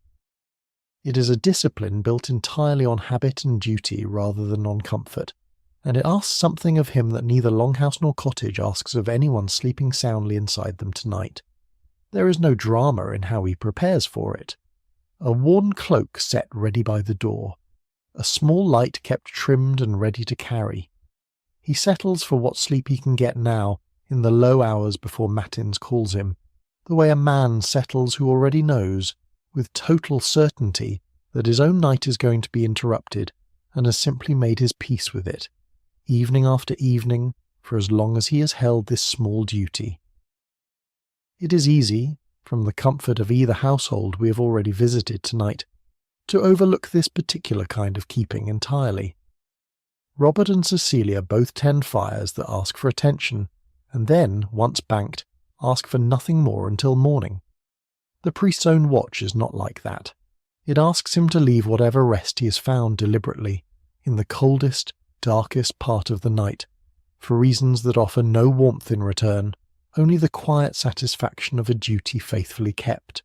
It is a discipline built entirely on habit and duty rather than on comfort, and it asks something of him that neither longhouse nor cottage asks of anyone sleeping soundly inside them tonight. There is no drama in how he prepares for it. A worn cloak set ready by the door, a small light kept trimmed and ready to carry. He settles for what sleep he can get now in the low hours before matins calls him, the way a man settles who already knows, with total certainty, that his own night is going to be interrupted, and has simply made his peace with it, evening after evening, for as long as he has held this small duty. It is easy, from the comfort of either household we have already visited tonight, to overlook this particular kind of keeping entirely. Robert and Cecilia both tend fires that ask for attention, and then, once banked, ask for nothing more until morning. The priest's own watch is not like that. It asks him to leave whatever rest he has found deliberately, in the coldest, darkest part of the night, for reasons that offer no warmth in return, only the quiet satisfaction of a duty faithfully kept.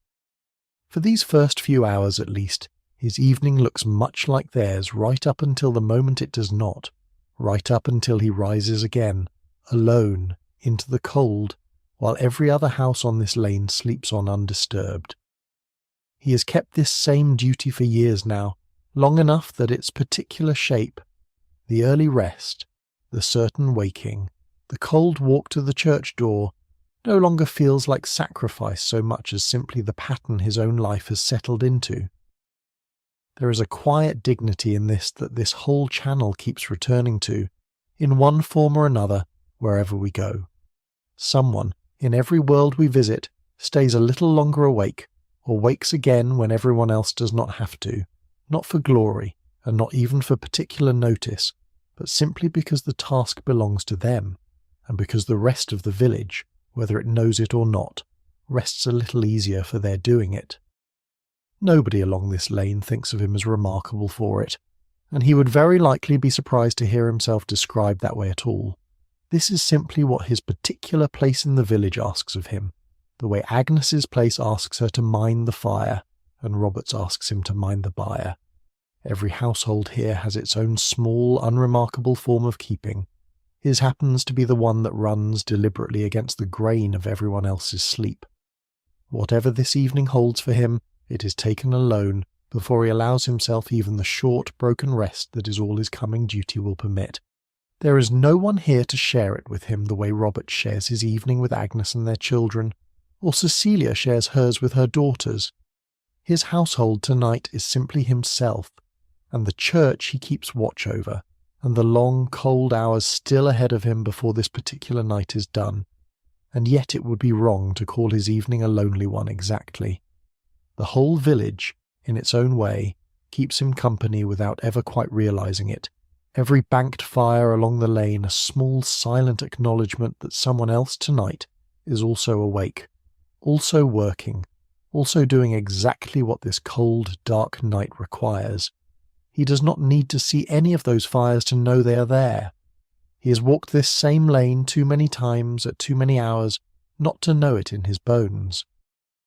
For these first few hours at least, his evening looks much like theirs right up until the moment it does not, right up until he rises again, alone, into the cold, while every other house on this lane sleeps on undisturbed. He has kept this same duty for years now, long enough that its particular shape, the early rest, the certain waking, the cold walk to the church door, no longer feels like sacrifice so much as simply the pattern his own life has settled into. There is a quiet dignity in this that this whole channel keeps returning to, in one form or another, wherever we go. Someone, in every world we visit, stays a little longer awake, or wakes again when everyone else does not have to, not for glory, and not even for particular notice, but simply because the task belongs to them, and because the rest of the village, whether it knows it or not, rests a little easier for their doing it. Nobody along this lane thinks of him as remarkable for it, and he would very likely be surprised to hear himself described that way at all. This is simply what his particular place in the village asks of him, the way Agnes's place asks her to mind the fire, and Robert's asks him to mind the byre. Every household here has its own small, unremarkable form of keeping. His happens to be the one that runs deliberately against the grain of everyone else's sleep. Whatever this evening holds for him, it is taken alone before he allows himself even the short, broken rest that is all his coming duty will permit. There is no one here to share it with him the way Robert shares his evening with Agnes and their children, or Cecilia shares hers with her daughters. His household tonight is simply himself, and the church he keeps watch over, and the long, cold hours still ahead of him before this particular night is done. And yet it would be wrong to call his evening a lonely one exactly. The whole village, in its own way, keeps him company without ever quite realizing it. Every banked fire along the lane a small silent acknowledgement that someone else tonight is also awake, also working, also doing exactly what this cold, dark night requires. He does not need to see any of those fires to know they are there. He has walked this same lane too many times at too many hours not to know it in his bones.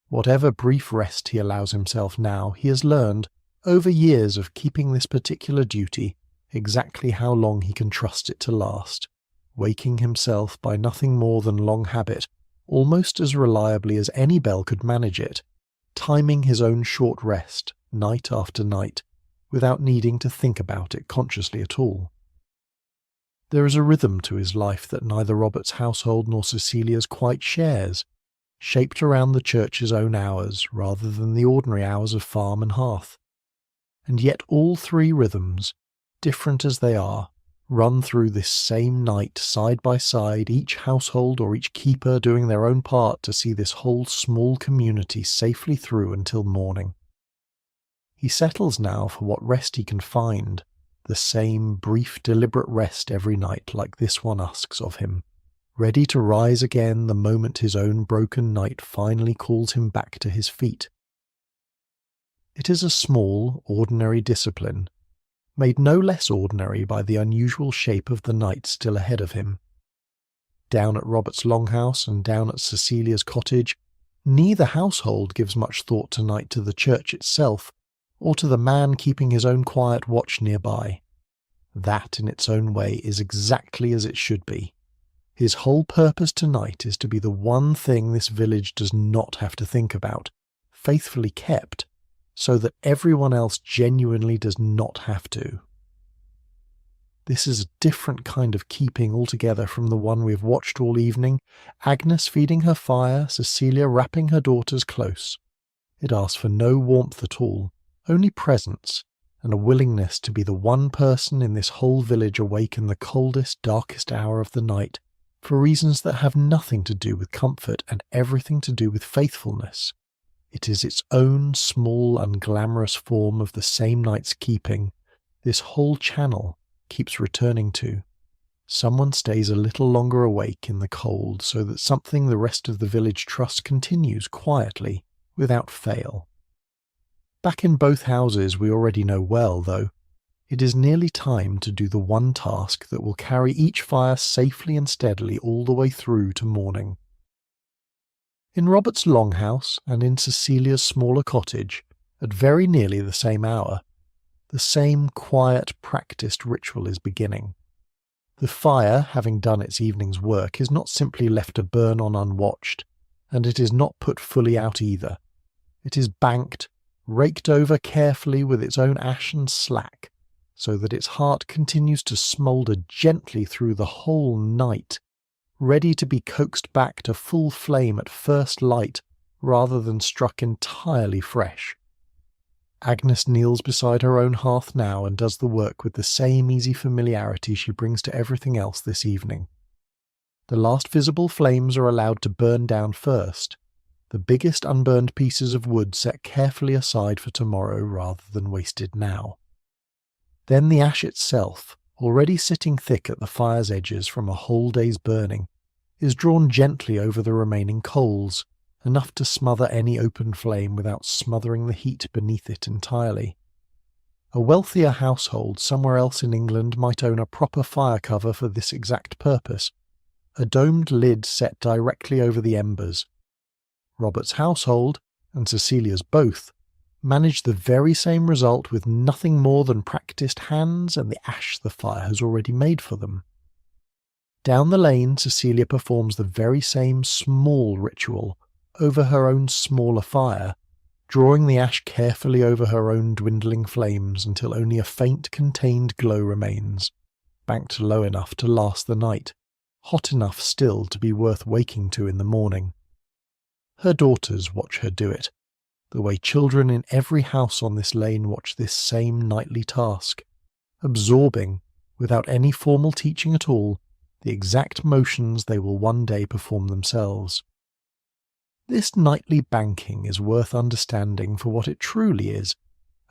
Whatever brief rest he allows himself now, he has learned, over years of keeping this particular duty, exactly how long he can trust it to last, waking himself by nothing more than long habit, almost as reliably as any bell could manage it, timing his own short rest, night after night, without needing to think about it consciously at all. There is a rhythm to his life that neither Robert's household nor Cecilia's quite shares, shaped around the church's own hours rather than the ordinary hours of farm and hearth. And yet all three rhythms, different as they are, run through this same night side by side, each household or each keeper doing their own part to see this whole small community safely through until morning. He settles now for what rest he can find, the same brief deliberate rest every night like this one asks of him, ready to rise again the moment his own broken night finally calls him back to his feet. It is a small, ordinary discipline, made no less ordinary by the unusual shape of the night still ahead of him. Down at Robert's longhouse and down at Cecilia's cottage, neither household gives much thought tonight to the church itself, or to the man keeping his own quiet watch nearby. That, in its own way, is exactly as it should be. His whole purpose tonight is to be the one thing this village does not have to think about, faithfully kept, so that everyone else genuinely does not have to. This is a different kind of keeping altogether from the one we have watched all evening, Agnes feeding her fire, Cecilia wrapping her daughters close. It asks for no warmth at all, only presence, and a willingness to be the one person in this whole village awake in the coldest, darkest hour of the night, for reasons that have nothing to do with comfort and everything to do with faithfulness. It is its own small, unglamorous form of the same night's keeping, this whole channel keeps returning to. Someone stays a little longer awake in the cold so that something the rest of the village trust continues quietly, without fail. Back in both houses we already know well, though. It is nearly time to do the one task that will carry each fire safely and steadily all the way through to morning. In Robert's longhouse and in Cecilia's smaller cottage, at very nearly the same hour, the same quiet, practised ritual is beginning. The fire, having done its evening's work, is not simply left to burn on unwatched, and it is not put fully out either. It is banked, raked over carefully with its own ash and slack, so that its heart continues to smoulder gently through the whole night, ready to be coaxed back to full flame at first light rather than struck entirely fresh. Agnes kneels beside her own hearth now and does the work with the same easy familiarity she brings to everything else this evening. The last visible flames are allowed to burn down first, the biggest unburned pieces of wood set carefully aside for tomorrow rather than wasted now. Then the ash itself, already sitting thick at the fire's edges from a whole day's burning, is drawn gently over the remaining coals, enough to smother any open flame without smothering the heat beneath it entirely. A wealthier household somewhere else in England might own a proper fire cover for this exact purpose, a domed lid set directly over the embers. Robert's household, and Cecilia's both, manage the very same result with nothing more than practised hands and the ash the fire has already made for them. Down the lane, Cecilia performs the very same small ritual over her own smaller fire, drawing the ash carefully over her own dwindling flames until only a faint contained glow remains, banked low enough to last the night, hot enough still to be worth waking to in the morning. Her daughters watch her do it, the way children in every house on this lane watch this same nightly task, absorbing, without any formal teaching at all, the exact motions they will one day perform themselves. This nightly banking is worth understanding for what it truly is,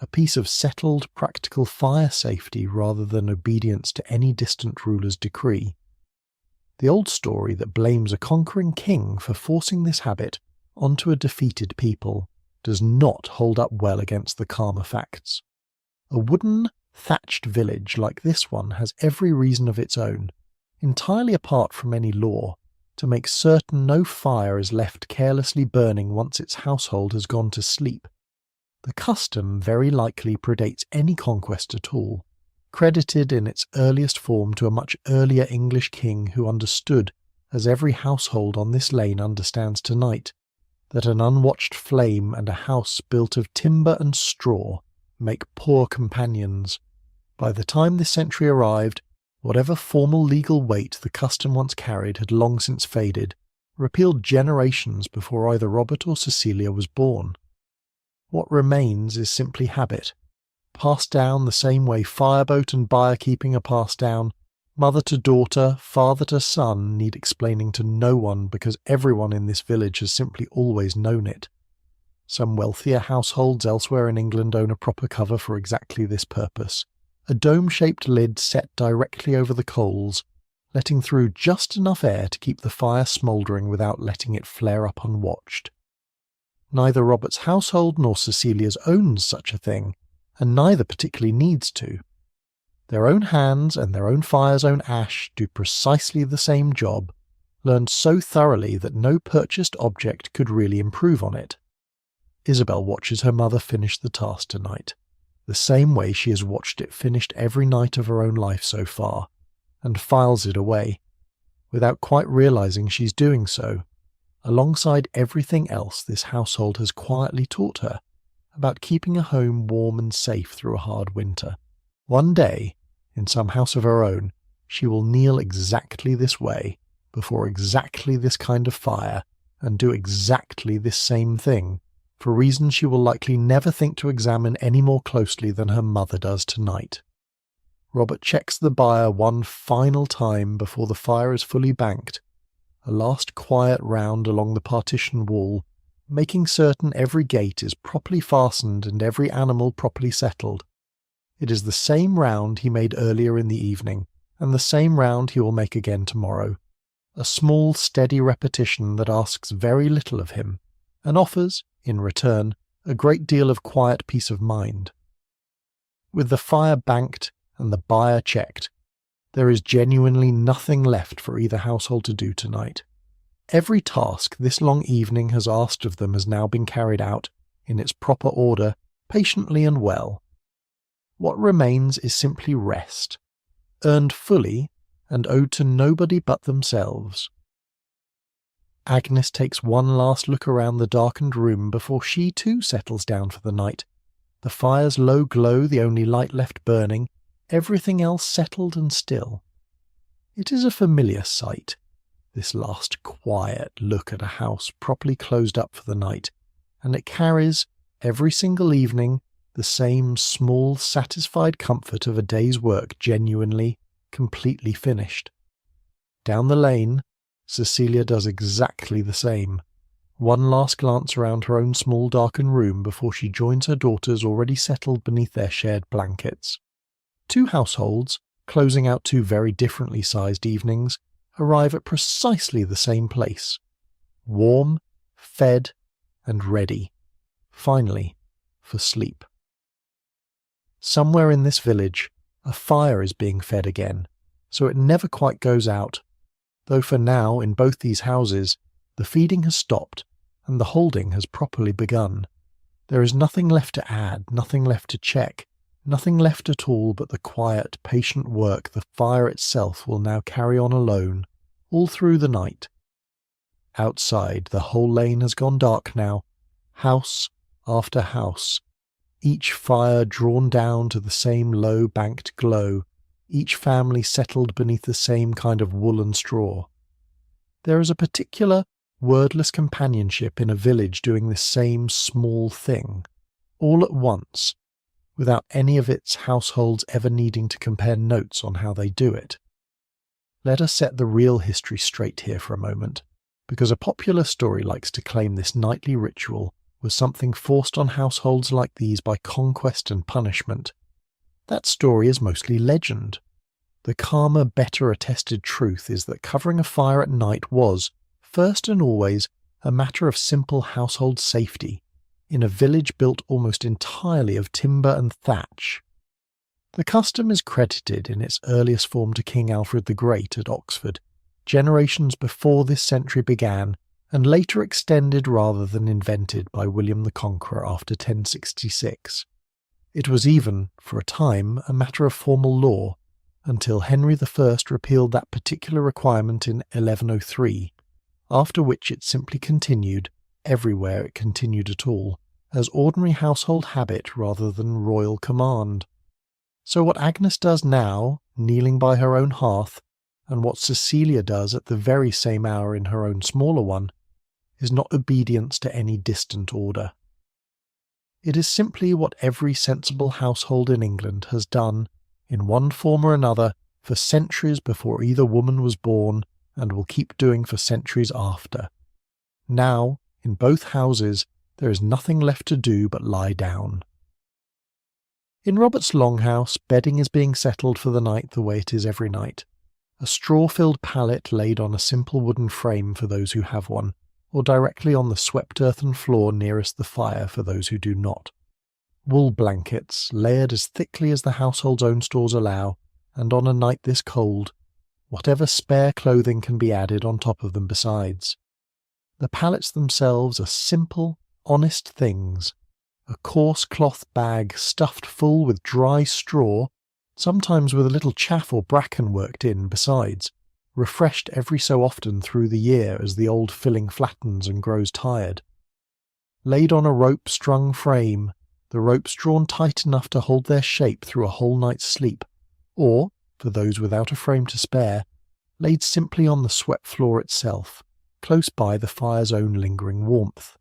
a piece of settled, practical fire safety rather than obedience to any distant ruler's decree. The old story that blames a conquering king for forcing this habit onto a defeated people does not hold up well against the calmer facts. A wooden, thatched village like this one has every reason of its own, entirely apart from any law, to make certain no fire is left carelessly burning once its household has gone to sleep. The custom very likely predates any conquest at all, credited in its earliest form to a much earlier English king who understood, as every household on this lane understands tonight, that an unwatched flame and a house built of timber and straw make poor companions. By the time this century arrived, whatever formal legal weight the custom once carried had long since faded, repealed generations before either Robert or Cecilia was born. What remains is simply habit, passed down the same way fireboat and byre-keeping are passed down. Mother to daughter, father to son need explaining to no one because everyone in this village has simply always known it. Some wealthier households elsewhere in England own a proper cover for exactly this purpose, a dome-shaped lid set directly over the coals, letting through just enough air to keep the fire smouldering without letting it flare up unwatched. Neither Robert's household nor Cecilia's owns such a thing, and neither particularly needs to. Their own hands and their own fire's own ash do precisely the same job, learned so thoroughly that no purchased object could really improve on it. Isabel watches her mother finish the task tonight, the same way she has watched it finished every night of her own life so far, and files it away, without quite realizing she's doing so, alongside everything else this household has quietly taught her about keeping a home warm and safe through a hard winter. One day, in some house of her own, she will kneel exactly this way, before exactly this kind of fire, and do exactly this same thing, for reasons she will likely never think to examine any more closely than her mother does tonight. Robert checks the byre one final time before the fire is fully banked, a last quiet round along the partition wall, making certain every gate is properly fastened and every animal properly settled. It is the same round he made earlier in the evening, and the same round he will make again tomorrow, a small steady repetition that asks very little of him, and offers, in return, a great deal of quiet peace of mind. With the fire banked and the byre checked, there is genuinely nothing left for either household to do tonight. Every task this long evening has asked of them has now been carried out, in its proper order, patiently and well. What remains is simply rest, earned fully and owed to nobody but themselves. Agnes takes one last look around the darkened room before she too settles down for the night, the fire's low glow the only light left burning, everything else settled and still. It is a familiar sight, this last quiet look at a house properly closed up for the night, and it carries, every single evening, the same small, satisfied comfort of a day's work genuinely, completely finished. Down the lane, Cecilia does exactly the same. One last glance around her own small darkened room before she joins her daughters already settled beneath their shared blankets. Two households, closing out two very differently sized evenings, arrive at precisely the same place. Warm, fed, and ready, finally, for sleep. Somewhere in this village, a fire is being fed again, so it never quite goes out, though for now, in both these houses, the feeding has stopped, and the holding has properly begun. There is nothing left to add, nothing left to check, nothing left at all but the quiet, patient work the fire itself will now carry on alone, all through the night. Outside, the whole lane has gone dark now, house after house, each fire drawn down to the same low-banked glow, each family settled beneath the same kind of woolen straw. There is a particular, wordless companionship in a village doing this same small thing, all at once, without any of its households ever needing to compare notes on how they do it. Let us set the real history straight here for a moment, because a popular story likes to claim this nightly ritual was something forced on households like these by conquest and punishment. That story is mostly legend. The calmer, better attested truth is that covering a fire at night was, first and always, a matter of simple household safety, in a village built almost entirely of timber and thatch. The custom is credited in its earliest form to King Alfred the Great at Oxford, generations before this century began, and later extended rather than invented by William the Conqueror after 1066. It was even, for a time, a matter of formal law, until Henry I repealed that particular requirement in 1103, after which it simply continued, everywhere it continued at all, as ordinary household habit rather than royal command. So what Agnes does now, kneeling by her own hearth, and what Cecilia does at the very same hour in her own smaller one, is not obedience to any distant order. It is simply what every sensible household in England has done, in one form or another, for centuries before either woman was born, and will keep doing for centuries after. Now, in both houses, there is nothing left to do but lie down. In Robert's longhouse, bedding is being settled for the night the way it is every night. A straw-filled pallet laid on a simple wooden frame for those who have one, or directly on the swept earthen floor nearest the fire for those who do not. Wool blankets, layered as thickly as the household's own stores allow, and on a night this cold, whatever spare clothing can be added on top of them besides. The pallets themselves are simple, honest things. A coarse cloth bag stuffed full with dry straw, sometimes with a little chaff or bracken worked in besides, refreshed every so often through the year as the old filling flattens and grows tired. Laid on a rope-strung frame, the ropes drawn tight enough to hold their shape through a whole night's sleep, or, for those without a frame to spare, laid simply on the swept floor itself, close by the fire's own lingering warmth.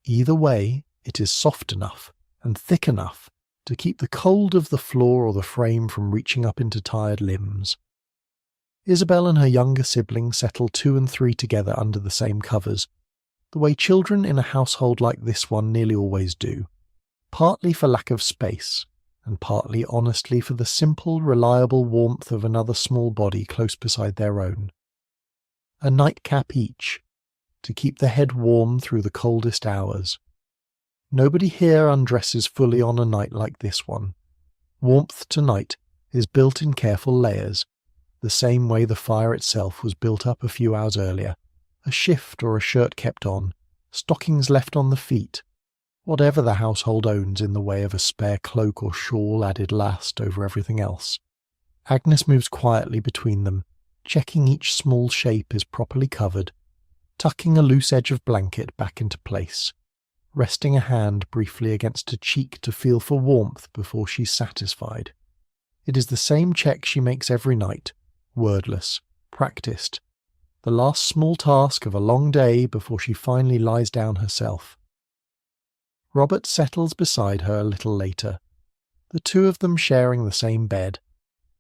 Either way, it is soft enough and thick enough to keep the cold of the floor or the frame from reaching up into tired limbs. Isabel and her younger siblings settle 2 and 3 together under the same covers, the way children in a household like this one nearly always do, partly for lack of space, and partly honestly for the simple, reliable warmth of another small body close beside their own. A nightcap each, to keep the head warm through the coldest hours. Nobody here undresses fully on a night like this one. Warmth tonight is built in careful layers, the same way the fire itself was built up a few hours earlier, a shift or a shirt kept on, stockings left on the feet, whatever the household owns in the way of a spare cloak or shawl added last over everything else. Agnes moves quietly between them, checking each small shape is properly covered, tucking a loose edge of blanket back into place, resting a hand briefly against a cheek to feel for warmth before she's satisfied. It is the same check she makes every night, wordless, practiced, the last small task of a long day before she finally lies down herself. Robert settles beside her a little later, the two of them sharing the same bed,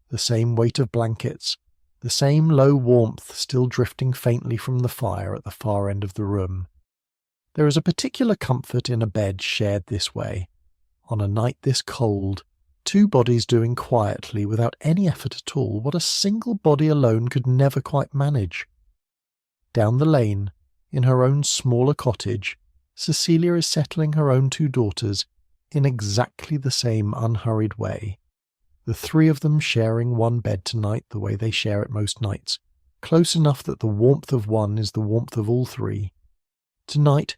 the same weight of blankets, the same low warmth still drifting faintly from the fire at the far end of the room. There is a particular comfort in a bed shared this way, on a night this cold, two bodies doing quietly without any effort at all what a single body alone could never quite manage. Down the lane, in her own smaller cottage, Cecilia is settling her own two daughters in exactly the same unhurried way. The three of them sharing one bed tonight the way they share it most nights, close enough that the warmth of one is the warmth of all three. Tonight,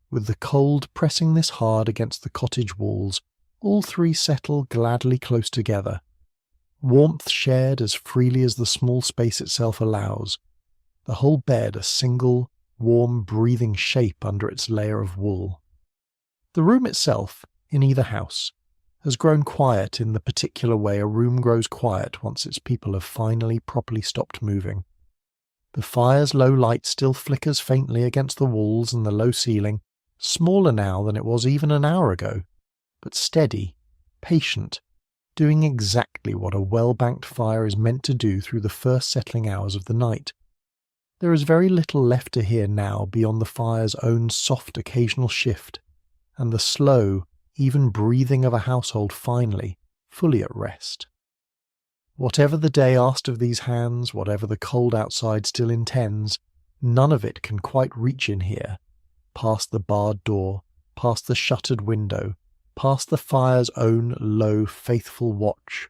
with the cold pressing this hard against the cottage walls, all three settle gladly close together, warmth shared as freely as the small space itself allows, the whole bed a single, warm, breathing shape under its layer of wool. The room itself, in either house, has grown quiet in the particular way a room grows quiet once its people have finally properly stopped moving. The fire's low light still flickers faintly against the walls and the low ceiling, smaller now than it was even an hour ago, but steady, patient, doing exactly what a well-banked fire is meant to do through the first settling hours of the night. There is very little left to hear now beyond the fire's own soft occasional shift, and the slow, even breathing of a household finally, fully at rest. Whatever the day asked of these hands, whatever the cold outside still intends, none of it can quite reach in here, past the barred door, past the shuttered window, past the fire's own low, faithful watch.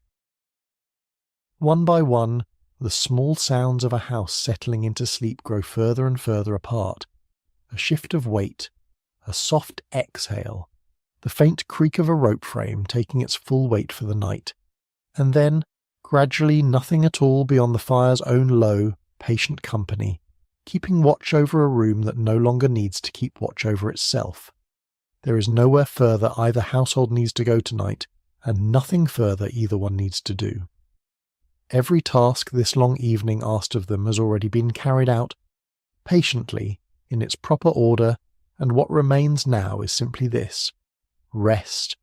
One by one, the small sounds of a house settling into sleep grow further and further apart. A shift of weight, a soft exhale, the faint creak of a rope frame taking its full weight for the night, and then, gradually nothing at all beyond the fire's own low, patient company, keeping watch over a room that no longer needs to keep watch over itself. There is nowhere further either household needs to go tonight, and nothing further either one needs to do. Every task this long evening asked of them has already been carried out, patiently, in its proper order, and what remains now is simply this: rest,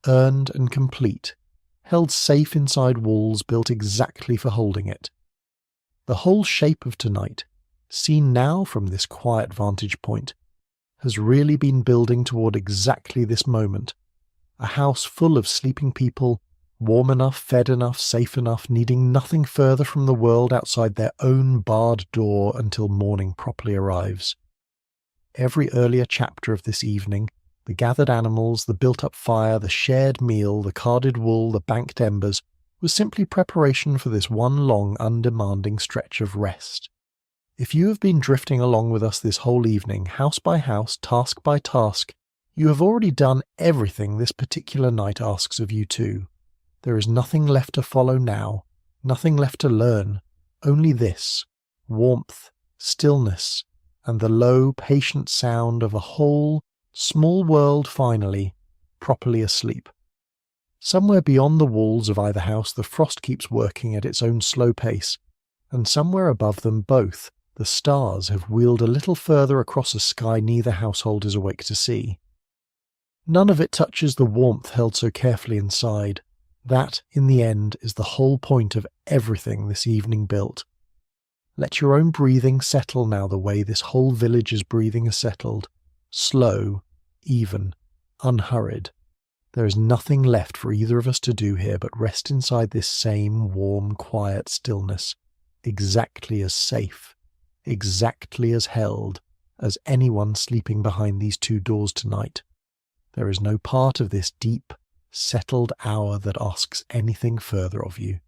earned and complete, held safe inside walls built exactly for holding it. The whole shape of tonight, seen now from this quiet vantage point, has really been building toward exactly this moment, a house full of sleeping people, warm enough, fed enough, safe enough, needing nothing further from the world outside their own barred door until morning properly arrives. Every earlier chapter of this evening, the gathered animals, the built-up fire, the shared meal, the carded wool, the banked embers, was simply preparation for this one long, undemanding stretch of rest. If you have been drifting along with us this whole evening, house by house, task by task, you have already done everything this particular night asks of you too. There is nothing left to follow now, nothing left to learn, only this: warmth, stillness, and the low, patient sound of a whole, small world finally, properly asleep. Somewhere beyond the walls of either house the frost keeps working at its own slow pace, and somewhere above them both the stars have wheeled a little further across a sky neither household is awake to see. None of it touches the warmth held so carefully inside. That, in the end, is the whole point of everything this evening built. Let your own breathing settle now the way this whole village's breathing is settled. Slow, even, unhurried. There is nothing left for either of us to do here but rest inside this same warm, quiet stillness, exactly as safe, exactly as held, as anyone sleeping behind these two doors tonight. There is no part of this deep, settled hour that asks anything further of you.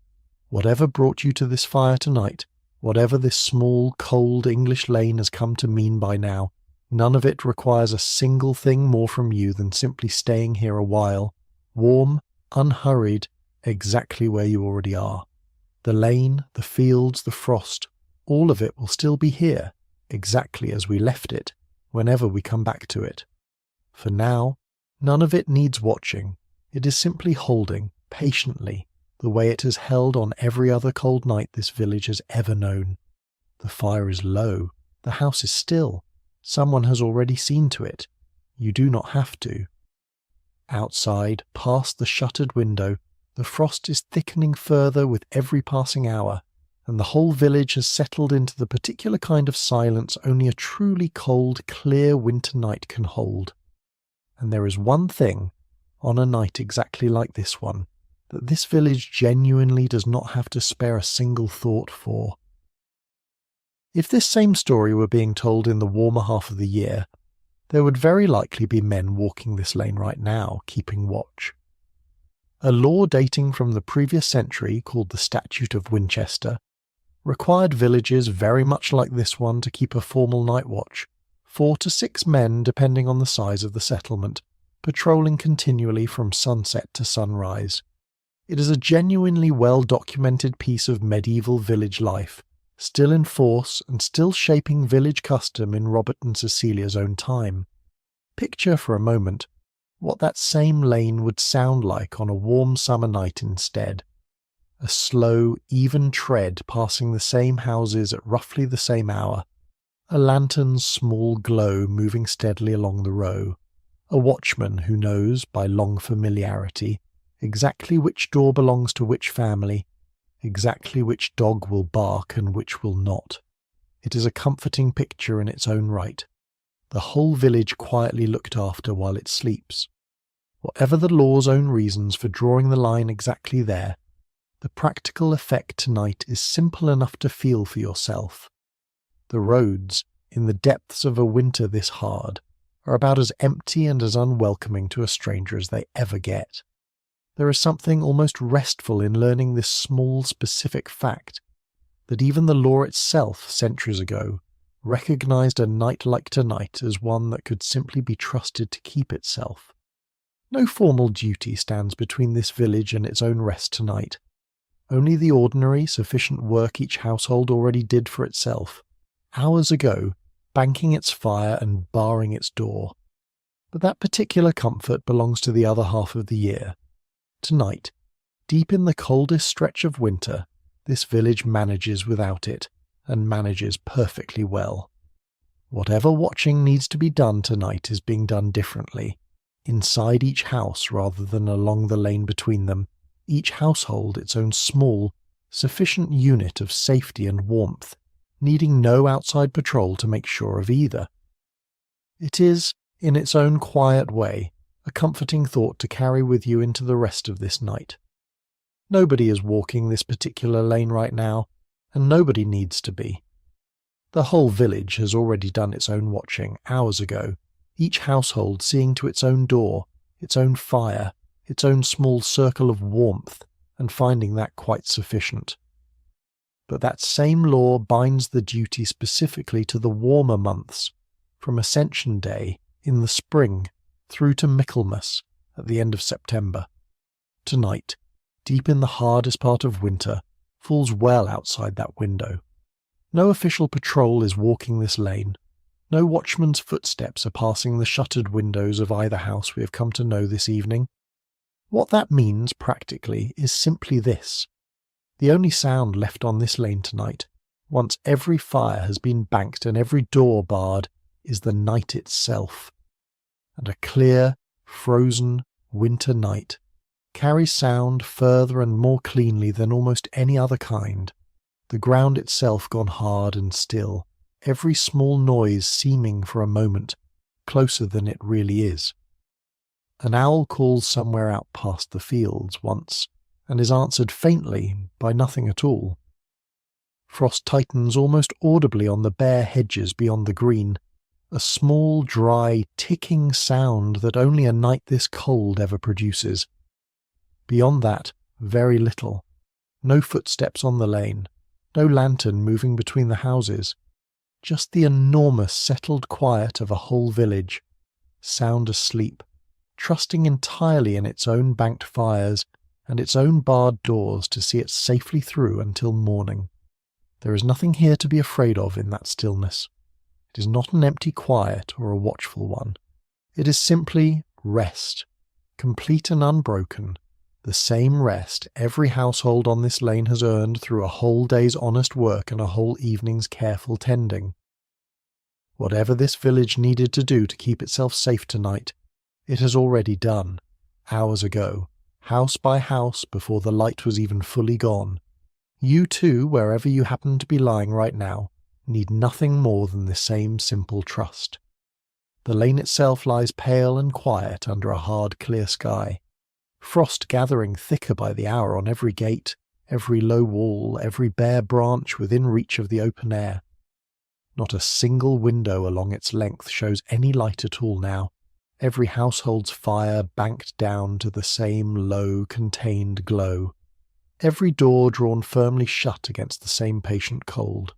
Whatever brought you to this fire tonight, Whatever this small, cold English lane has come to mean by now, none of it requires a single thing more from you than simply staying here a while, warm, unhurried, exactly where you already are. The lane, the fields, the frost, all of it will still be here, exactly as we left it, whenever we come back to it. For now, none of it needs watching. It is simply holding, patiently, the way it has held on every other cold night this village has ever known. The fire is low, the house is still. Someone has already seen to it. You do not have to. Outside, past the shuttered window, the frost is thickening further with every passing hour, and the whole village has settled into the particular kind of silence only a truly cold, clear winter night can hold. And there is one thing, on a night exactly like this one, that this village genuinely does not have to spare a single thought for. If this same story were being told in the warmer half of the year, there would very likely be men walking this lane right now, keeping watch. A law dating from the previous century, called the Statute of Winchester, required villages very much like this one to keep a formal night watch, 4 to 6 men depending on the size of the settlement, patrolling continually from sunset to sunrise. It is a genuinely well-documented piece of medieval village life, still in force and still shaping village custom in Robert and Cecilia's own time. Picture for a moment what that same lane would sound like on a warm summer night instead. A slow, even tread passing the same houses at roughly the same hour, a lantern's small glow moving steadily along the row, a watchman who knows, by long familiarity, exactly which door belongs to which family, exactly which dog will bark and which will not. It is a comforting picture in its own right. The whole village quietly looked after while it sleeps. Whatever the law's own reasons for drawing the line exactly there, the practical effect tonight is simple enough to feel for yourself. The roads, in the depths of a winter this hard, are about as empty and as unwelcoming to a stranger as they ever get. There is something almost restful in learning this small specific fact, that even the law itself, centuries ago, recognized a night like tonight as one that could simply be trusted to keep itself. No formal duty stands between this village and its own rest tonight. Only the ordinary, sufficient work each household already did for itself, hours ago, banking its fire and barring its door. But that particular comfort belongs to the other half of the year. Tonight, deep in the coldest stretch of winter, this village manages without it, and manages perfectly well. Whatever watching needs to be done tonight is being done differently, inside each house rather than along the lane between them, each household its own small, sufficient unit of safety and warmth, needing no outside patrol to make sure of either. It is, in its own quiet way, a comforting thought to carry with you into the rest of this night. Nobody is walking this particular lane right now, and nobody needs to be. The whole village has already done its own watching hours ago, each household seeing to its own door, its own fire, its own small circle of warmth, and finding that quite sufficient. But that same law binds the duty specifically to the warmer months, from Ascension Day in the spring through to Michaelmas at the end of September. Tonight, deep in the hardest part of winter, falls well outside that window. No official patrol is walking this lane. No watchman's footsteps are passing the shuttered windows of either house we have come to know this evening. What that means, practically, is simply this. The only sound left on this lane tonight, once every fire has been banked and every door barred, is the night itself. And a clear, frozen, winter night carries sound further and more cleanly than almost any other kind, the ground itself gone hard and still, every small noise seeming for a moment closer than it really is. An owl calls somewhere out past the fields once, and is answered faintly by nothing at all. Frost tightens almost audibly on the bare hedges beyond the green, a small, dry, ticking sound that only a night this cold ever produces. Beyond that, very little. No footsteps on the lane, no lantern moving between the houses, just the enormous settled quiet of a whole village, sound asleep, trusting entirely in its own banked fires and its own barred doors to see it safely through until morning. There is nothing here to be afraid of in that stillness. It is not an empty quiet or a watchful one. It is simply rest, complete and unbroken, the same rest every household on this lane has earned through a whole day's honest work and a whole evening's careful tending. Whatever this village needed to do to keep itself safe tonight, it has already done, hours ago, house by house before the light was even fully gone. You too, wherever you happen to be lying right now, need nothing more than the same simple trust. The lane itself lies pale and quiet under a hard, clear sky, frost gathering thicker by the hour on every gate, every low wall, every bare branch within reach of the open air. Not a single window along its length shows any light at all now, every household's fire banked down to the same low, contained glow, every door drawn firmly shut against the same patient cold.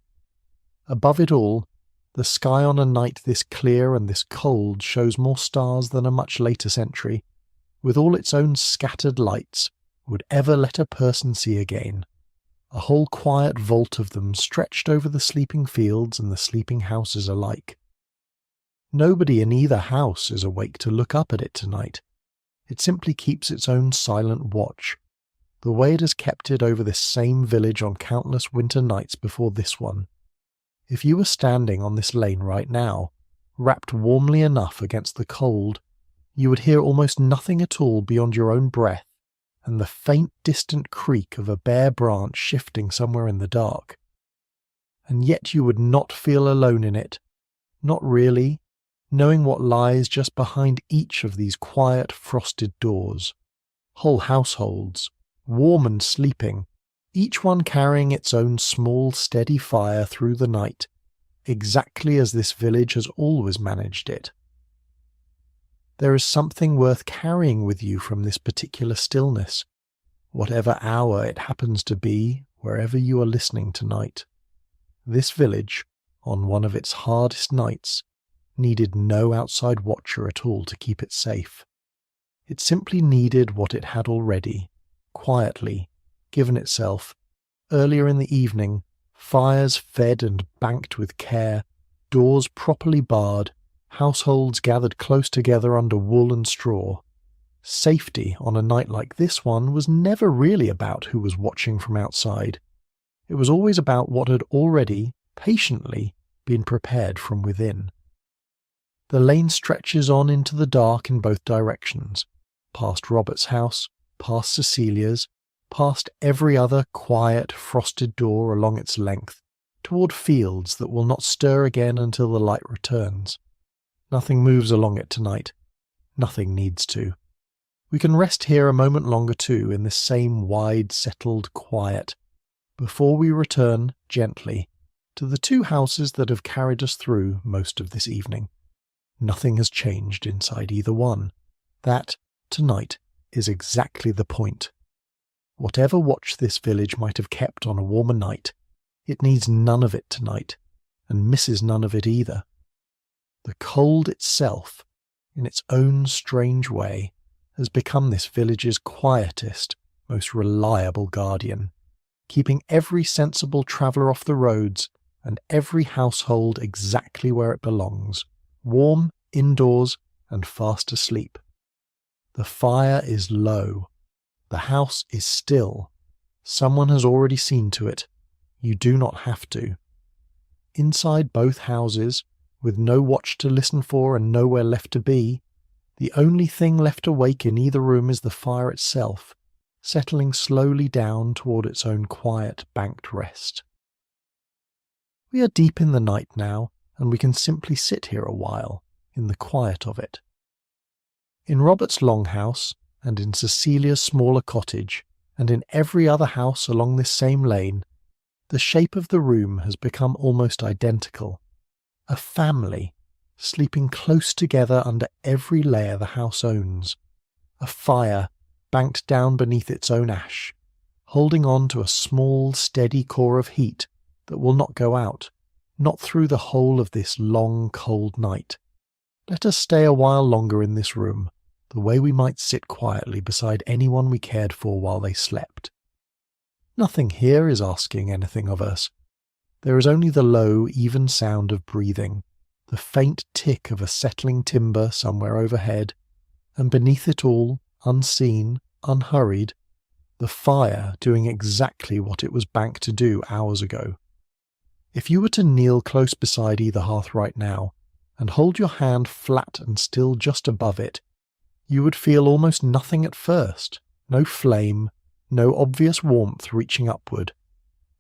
Above it all, the sky on a night this clear and this cold shows more stars than a much later century, with all its own scattered lights, would ever let a person see again. A whole quiet vault of them stretched over the sleeping fields and the sleeping houses alike. Nobody in either house is awake to look up at it tonight. It simply keeps its own silent watch, the way it has kept it over this same village on countless winter nights before this one. If you were standing on this lane right now, wrapped warmly enough against the cold, you would hear almost nothing at all beyond your own breath and the faint distant creak of a bare branch shifting somewhere in the dark. And yet you would not feel alone in it, not really, knowing what lies just behind each of these quiet frosted doors. Whole households, warm and sleeping, each one carrying its own small steady fire through the night, exactly as this village has always managed it. There is something worth carrying with you from this particular stillness, whatever hour it happens to be, wherever you are listening tonight. This village, on one of its hardest nights, needed no outside watcher at all to keep it safe. It simply needed what it had already, quietly, given itself, earlier in the evening, fires fed and banked with care, doors properly barred, households gathered close together under wool and straw. Safety on a night like this one was never really about who was watching from outside. It was always about what had already, patiently, been prepared from within. The lane stretches on into the dark in both directions, past Robert's house, past Cecilia's, past every other quiet, frosted door along its length, toward fields that will not stir again until the light returns. Nothing moves along it tonight. Nothing needs to. We can rest here a moment longer too, in this same wide, settled quiet, before we return, gently, to the two houses that have carried us through most of this evening. Nothing has changed inside either one. That, tonight, is exactly the point. Whatever watch this village might have kept on a warmer night, it needs none of it tonight, and misses none of it either. The cold itself, in its own strange way, has become this village's quietest, most reliable guardian, keeping every sensible traveller off the roads and every household exactly where it belongs, warm, indoors, and fast asleep. The fire is low. The house is still. Someone has already seen to it. You do not have to. Inside both houses, with no watch to listen for and nowhere left to be, the only thing left awake in either room is the fire itself, settling slowly down toward its own quiet, banked rest. We are deep in the night now, and we can simply sit here a while, in the quiet of it. In Robert's longhouse, and in Cecilia's smaller cottage, and in every other house along this same lane, the shape of the room has become almost identical. A family, sleeping close together under every layer the house owns. A fire, banked down beneath its own ash. holding on to a small, steady core of heat that will not go out, not through the whole of this long, cold night. Let us stay a while longer in this room, the way we might sit quietly beside anyone we cared for while they slept. Nothing here is asking anything of us. There is only the low, even sound of breathing, the faint tick of a settling timber somewhere overhead, and beneath it all, unseen, unhurried, the fire doing exactly what it was banked to do hours ago. If you were to kneel close beside either hearth right now, and hold your hand flat and still just above it, you would feel almost nothing at first, no flame, no obvious warmth reaching upward,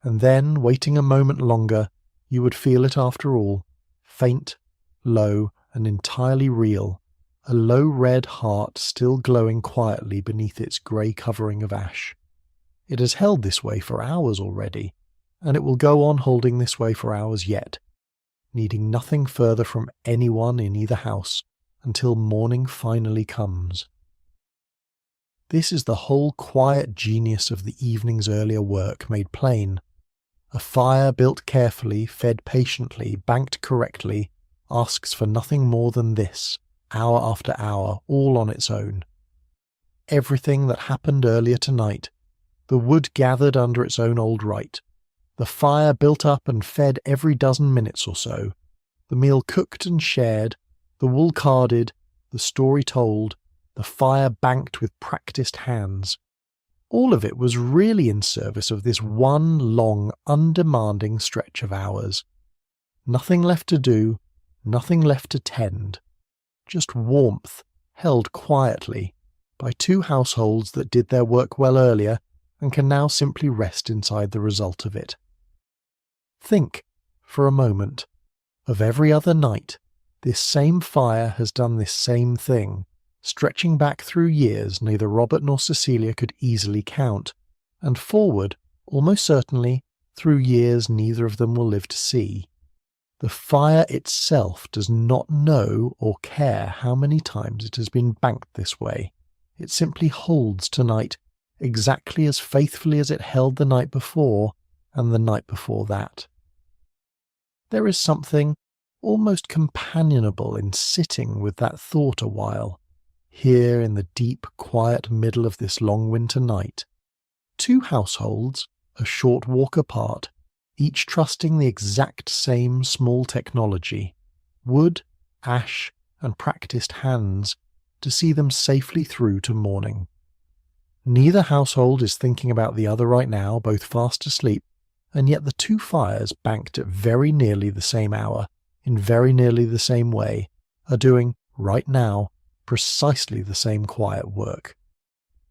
and then, waiting a moment longer, you would feel it after all, faint, low, and entirely real, a low red heart still glowing quietly beneath its grey covering of ash. It has held this way for hours already, and it will go on holding this way for hours yet, needing nothing further from anyone in either house until morning finally comes. This is the whole quiet genius of the evening's earlier work made plain. A fire built carefully, fed patiently, banked correctly, asks for nothing more than this, hour after hour, all on its own. Everything that happened earlier tonight, the wood gathered under its own old right, the fire built up and fed every dozen minutes or so, the meal cooked and shared, the wool carded, the story told, the fire banked with practised hands. All of it was really in service of this one long, undemanding stretch of hours. Nothing left to do, nothing left to tend. Just warmth, held quietly, by two households that did their work well earlier and can now simply rest inside the result of it. Think, for a moment, of every other night, this same fire has done this same thing, stretching back through years neither Robert nor Cecilia could easily count, and forward, almost certainly, through years neither of them will live to see. The fire itself does not know or care how many times it has been banked this way. It simply holds tonight exactly as faithfully as it held the night before and the night before that. There is something almost companionable in sitting with that thought a while, here in the deep, quiet middle of this long winter night. Two households, a short walk apart, each trusting the exact same small technology, wood, ash, and practised hands, to see them safely through to morning. Neither household is thinking about the other right now, both fast asleep, and yet the two fires banked at very nearly the same hour, in very nearly the same way, are doing, right now, precisely the same quiet work.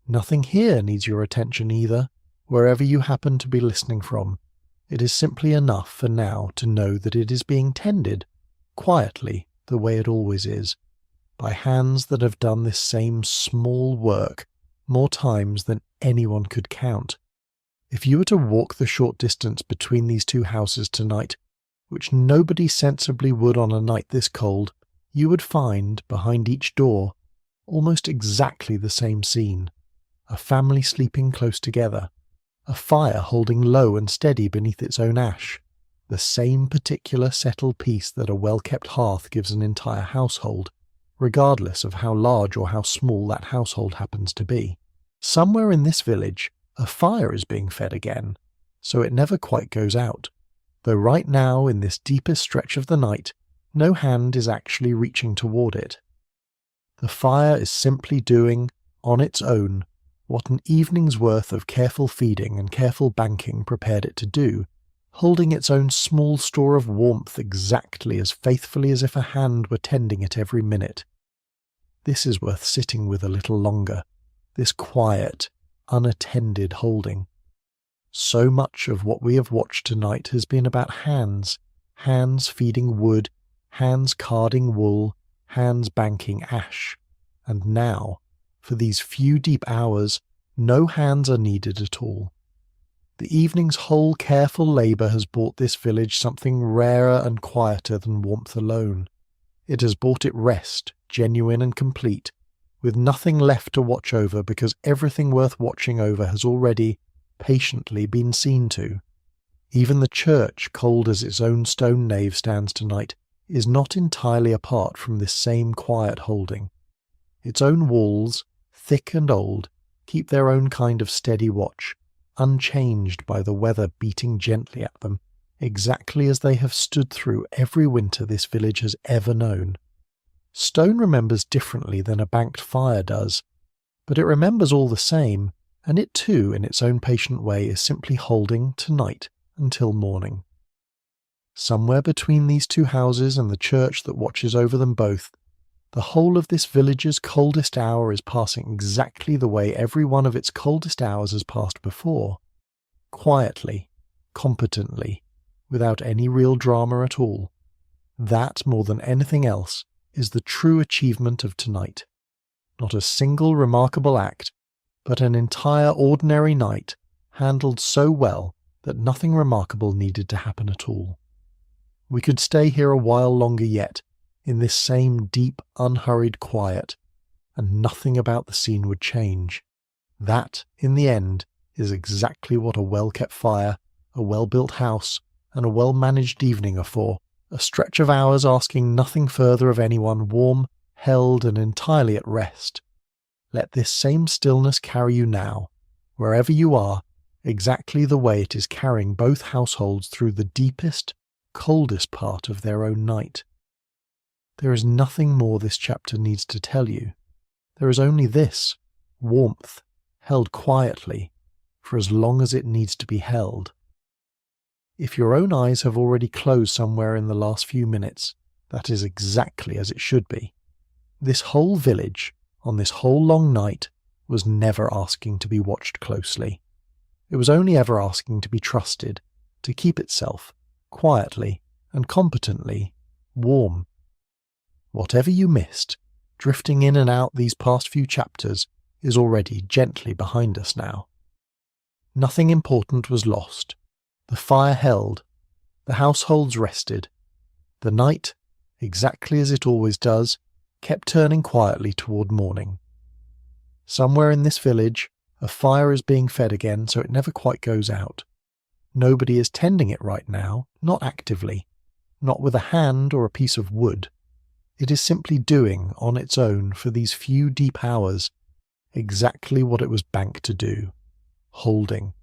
Nothing here needs your attention either, wherever you happen to be listening from. It is simply enough for now to know that it is being tended, quietly, the way it always is, by hands that have done this same small work more times than anyone could count. If you were to walk the short distance between these two houses tonight, which nobody sensibly would on a night this cold, you would find, behind each door, almost exactly the same scene. A family sleeping close together, a fire holding low and steady beneath its own ash, the same particular settled peace that a well-kept hearth gives an entire household, regardless of how large or how small that household happens to be. Somewhere in this village, a fire is being fed again, so it never quite goes out, though right now, in this deepest stretch of the night, no hand is actually reaching toward it. The fire is simply doing, on its own, what an evening's worth of careful feeding and careful banking prepared it to do, holding its own small store of warmth exactly as faithfully as if a hand were tending it every minute. This is worth sitting with a little longer, this quiet, unattended holding. So much of what we have watched tonight has been about hands feeding wood, hands carding wool, hands banking ash, and now, for these few deep hours, no hands are needed at all. The evening's whole careful labour has brought this village something rarer and quieter than warmth alone. It has brought it rest, genuine and complete, with nothing left to watch over because everything worth watching over has already, patiently been seen to. Even the church, cold as its own stone nave stands tonight, is not entirely apart from this same quiet holding. Its own walls, thick and old, keep their own kind of steady watch, unchanged by the weather beating gently at them, exactly as they have stood through every winter this village has ever known. Stone remembers differently than a banked fire does, but it remembers all the same, and it too, in its own patient way, is simply holding tonight until morning. Somewhere between these two houses and the church that watches over them both, the whole of this village's coldest hour is passing exactly the way every one of its coldest hours has passed before. Quietly, competently, without any real drama at all. That, more than anything else, is the true achievement of tonight. Not a single remarkable act, but an entire ordinary night, handled so well that nothing remarkable needed to happen at all. We could stay here a while longer yet, in this same deep, unhurried quiet, and nothing about the scene would change. That, in the end, is exactly what a well-kept fire, a well-built house, and a well-managed evening are for, a stretch of hours asking nothing further of anyone, warm, held, and entirely at rest. Let this same stillness carry you now, wherever you are, exactly the way it is carrying both households through the deepest, coldest part of their own night. There is nothing more this chapter needs to tell you. There is only this: warmth, held quietly, for as long as it needs to be held. If your own eyes have already closed somewhere in the last few minutes, that is exactly as it should be. This whole village, on this whole long night, was never asking to be watched closely. It was only ever asking to be trusted, to keep itself, quietly and competently, warm. Whatever you missed, drifting in and out these past few chapters, is already gently behind us now. Nothing important was lost. The fire held. The households rested. The night, exactly as it always does, kept turning quietly toward morning. Somewhere in this village, a fire is being fed again so it never quite goes out. Nobody is tending it right now, not actively, not with a hand or a piece of wood. It is simply doing, on its own, for these few deep hours, exactly what it was banked to do: holding.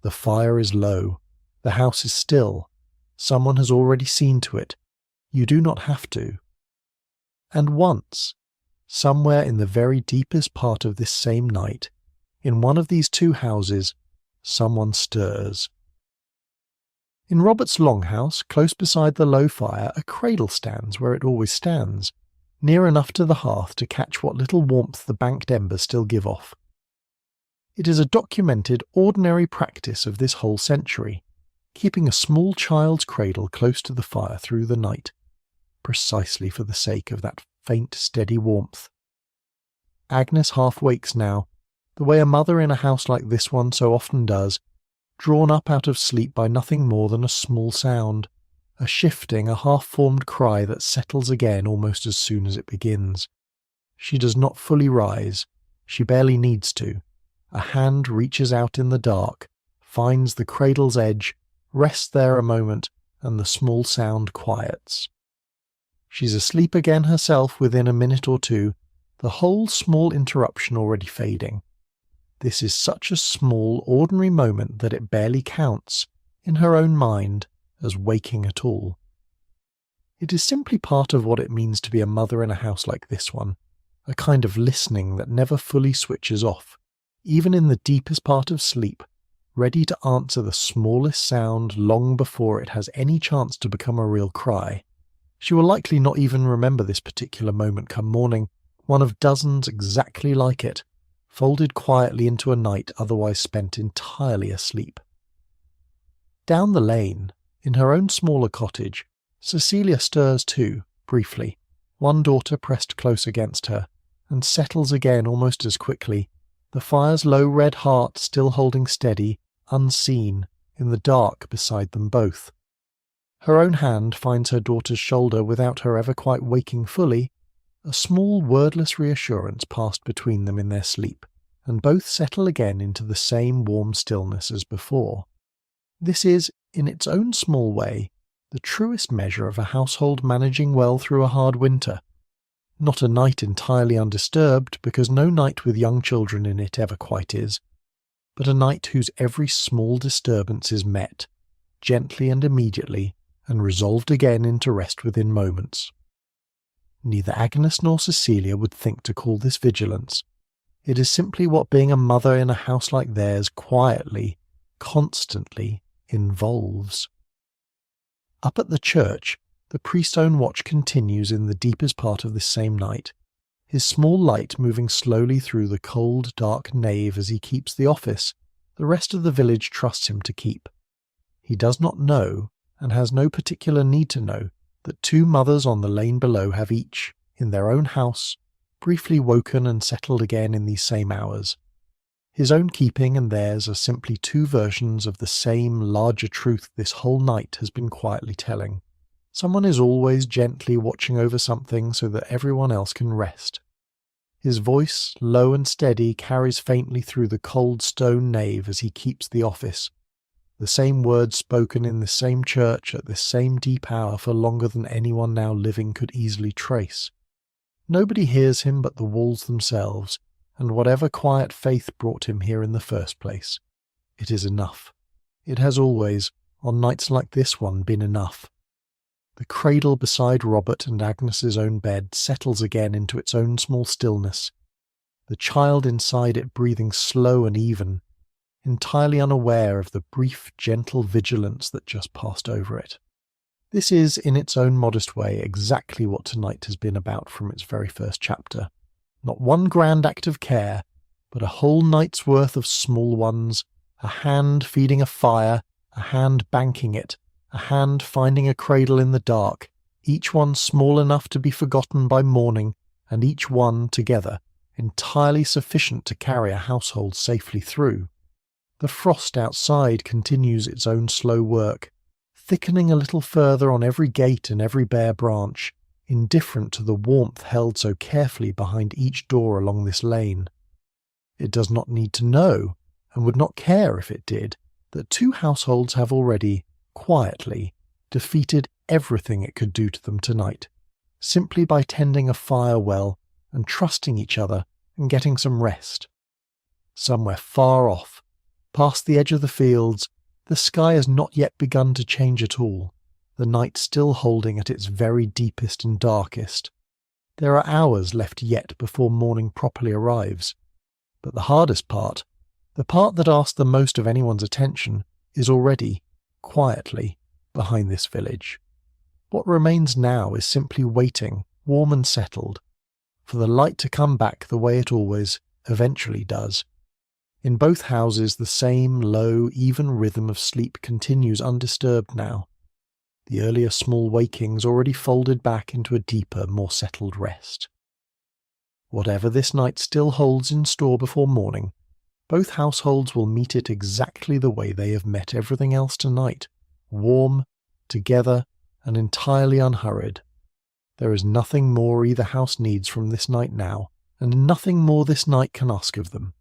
The fire is low. The house is still. Someone has already seen to it. You do not have to. And once, somewhere in the very deepest part of this same night, in one of these two houses, someone stirs. In Robert's longhouse, close beside the low fire, a cradle stands where it always stands, near enough to the hearth to catch what little warmth the banked embers still give off. It is a documented, ordinary practice of this whole century, keeping a small child's cradle close to the fire through the night, precisely for the sake of that faint, steady warmth. Agnes half wakes now, the way a mother in a house like this one so often does, drawn up out of sleep by nothing more than a small sound, a shifting, a half-formed cry that settles again almost as soon as it begins. She does not fully rise. She barely needs to. A hand reaches out in the dark, finds the cradle's edge, rests there a moment, and the small sound quiets. She's asleep again herself within a minute or two, the whole small interruption already fading. This is such a small, ordinary moment that it barely counts, in her own mind, as waking at all. It is simply part of what it means to be a mother in a house like this one, a kind of listening that never fully switches off, even in the deepest part of sleep, ready to answer the smallest sound long before it has any chance to become a real cry. She will likely not even remember this particular moment come morning, one of dozens exactly like it, folded quietly into a night otherwise spent entirely asleep. Down the lane, in her own smaller cottage, Cecilia stirs too, briefly, one daughter pressed close against her, and settles again almost as quickly, the fire's low red heart still holding steady, unseen, in the dark beside them both. Her own hand finds her daughter's shoulder without her ever quite waking fully. A small wordless reassurance passed between them in their sleep, and both settle again into the same warm stillness as before. This is, in its own small way, the truest measure of a household managing well through a hard winter. Not a night entirely undisturbed, because no night with young children in it ever quite is, but a night whose every small disturbance is met, gently and immediately, and resolved again into rest within moments. Neither Agnes nor Cecilia would think to call this vigilance. It is simply what being a mother in a house like theirs quietly, constantly involves. Up at the church, the priest's own watch continues in the deepest part of this same night, his small light moving slowly through the cold, dark nave as he keeps the office the rest of the village trusts him to keep. He does not know, and has no particular need to know, that two mothers on the lane below have each, in their own house, briefly woken and settled again in these same hours. His own keeping and theirs are simply two versions of the same larger truth this whole night has been quietly telling. Someone is always gently watching over something so that everyone else can rest. His voice, low and steady, carries faintly through the cold stone nave as he keeps the office. The same words spoken in the same church at this same deep hour for longer than anyone now living could easily trace. Nobody hears him but the walls themselves, and whatever quiet faith brought him here in the first place. It is enough. It has always, on nights like this one, been enough. The cradle beside Robert and Agnes's own bed settles again into its own small stillness, the child inside it breathing slow and even, entirely unaware of the brief, gentle vigilance that just passed over it. This is, in its own modest way, exactly what tonight has been about from its very first chapter. Not one grand act of care, but a whole night's worth of small ones, a hand feeding a fire, a hand banking it, a hand finding a cradle in the dark, each one small enough to be forgotten by morning, and each one, together, entirely sufficient to carry a household safely through. The frost outside continues its own slow work, thickening a little further on every gate and every bare branch, indifferent to the warmth held so carefully behind each door along this lane. It does not need to know, and would not care if it did, that two households have already, quietly, defeated everything it could do to them tonight, simply by tending a fire well and trusting each other and getting some rest. Somewhere far off, past the edge of the fields, the sky has not yet begun to change at all, the night still holding at its very deepest and darkest. There are hours left yet before morning properly arrives, but the hardest part, the part that asks the most of anyone's attention, is already, quietly, behind this village. What remains now is simply waiting, warm and settled, for the light to come back the way it always, eventually does. In both houses the same low, even rhythm of sleep continues undisturbed now, the earlier small wakings already folded back into a deeper, more settled rest. Whatever this night still holds in store before morning, both households will meet it exactly the way they have met everything else tonight, warm, together, and entirely unhurried. There is nothing more either house needs from this night now, and nothing more this night can ask of them.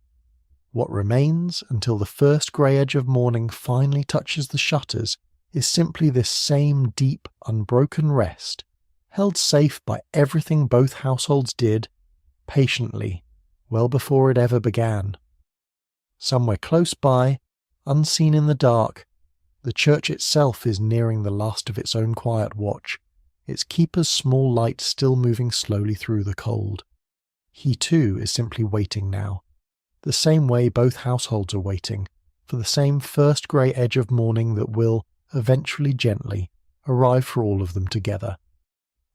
What remains until the first grey edge of morning finally touches the shutters is simply this same deep, unbroken rest, held safe by everything both households did, patiently, well before it ever began. Somewhere close by, unseen in the dark, the church itself is nearing the last of its own quiet watch, its keeper's small light still moving slowly through the cold. He too is simply waiting now, the same way both households are waiting, for the same first grey edge of morning that will, eventually gently, arrive for all of them together.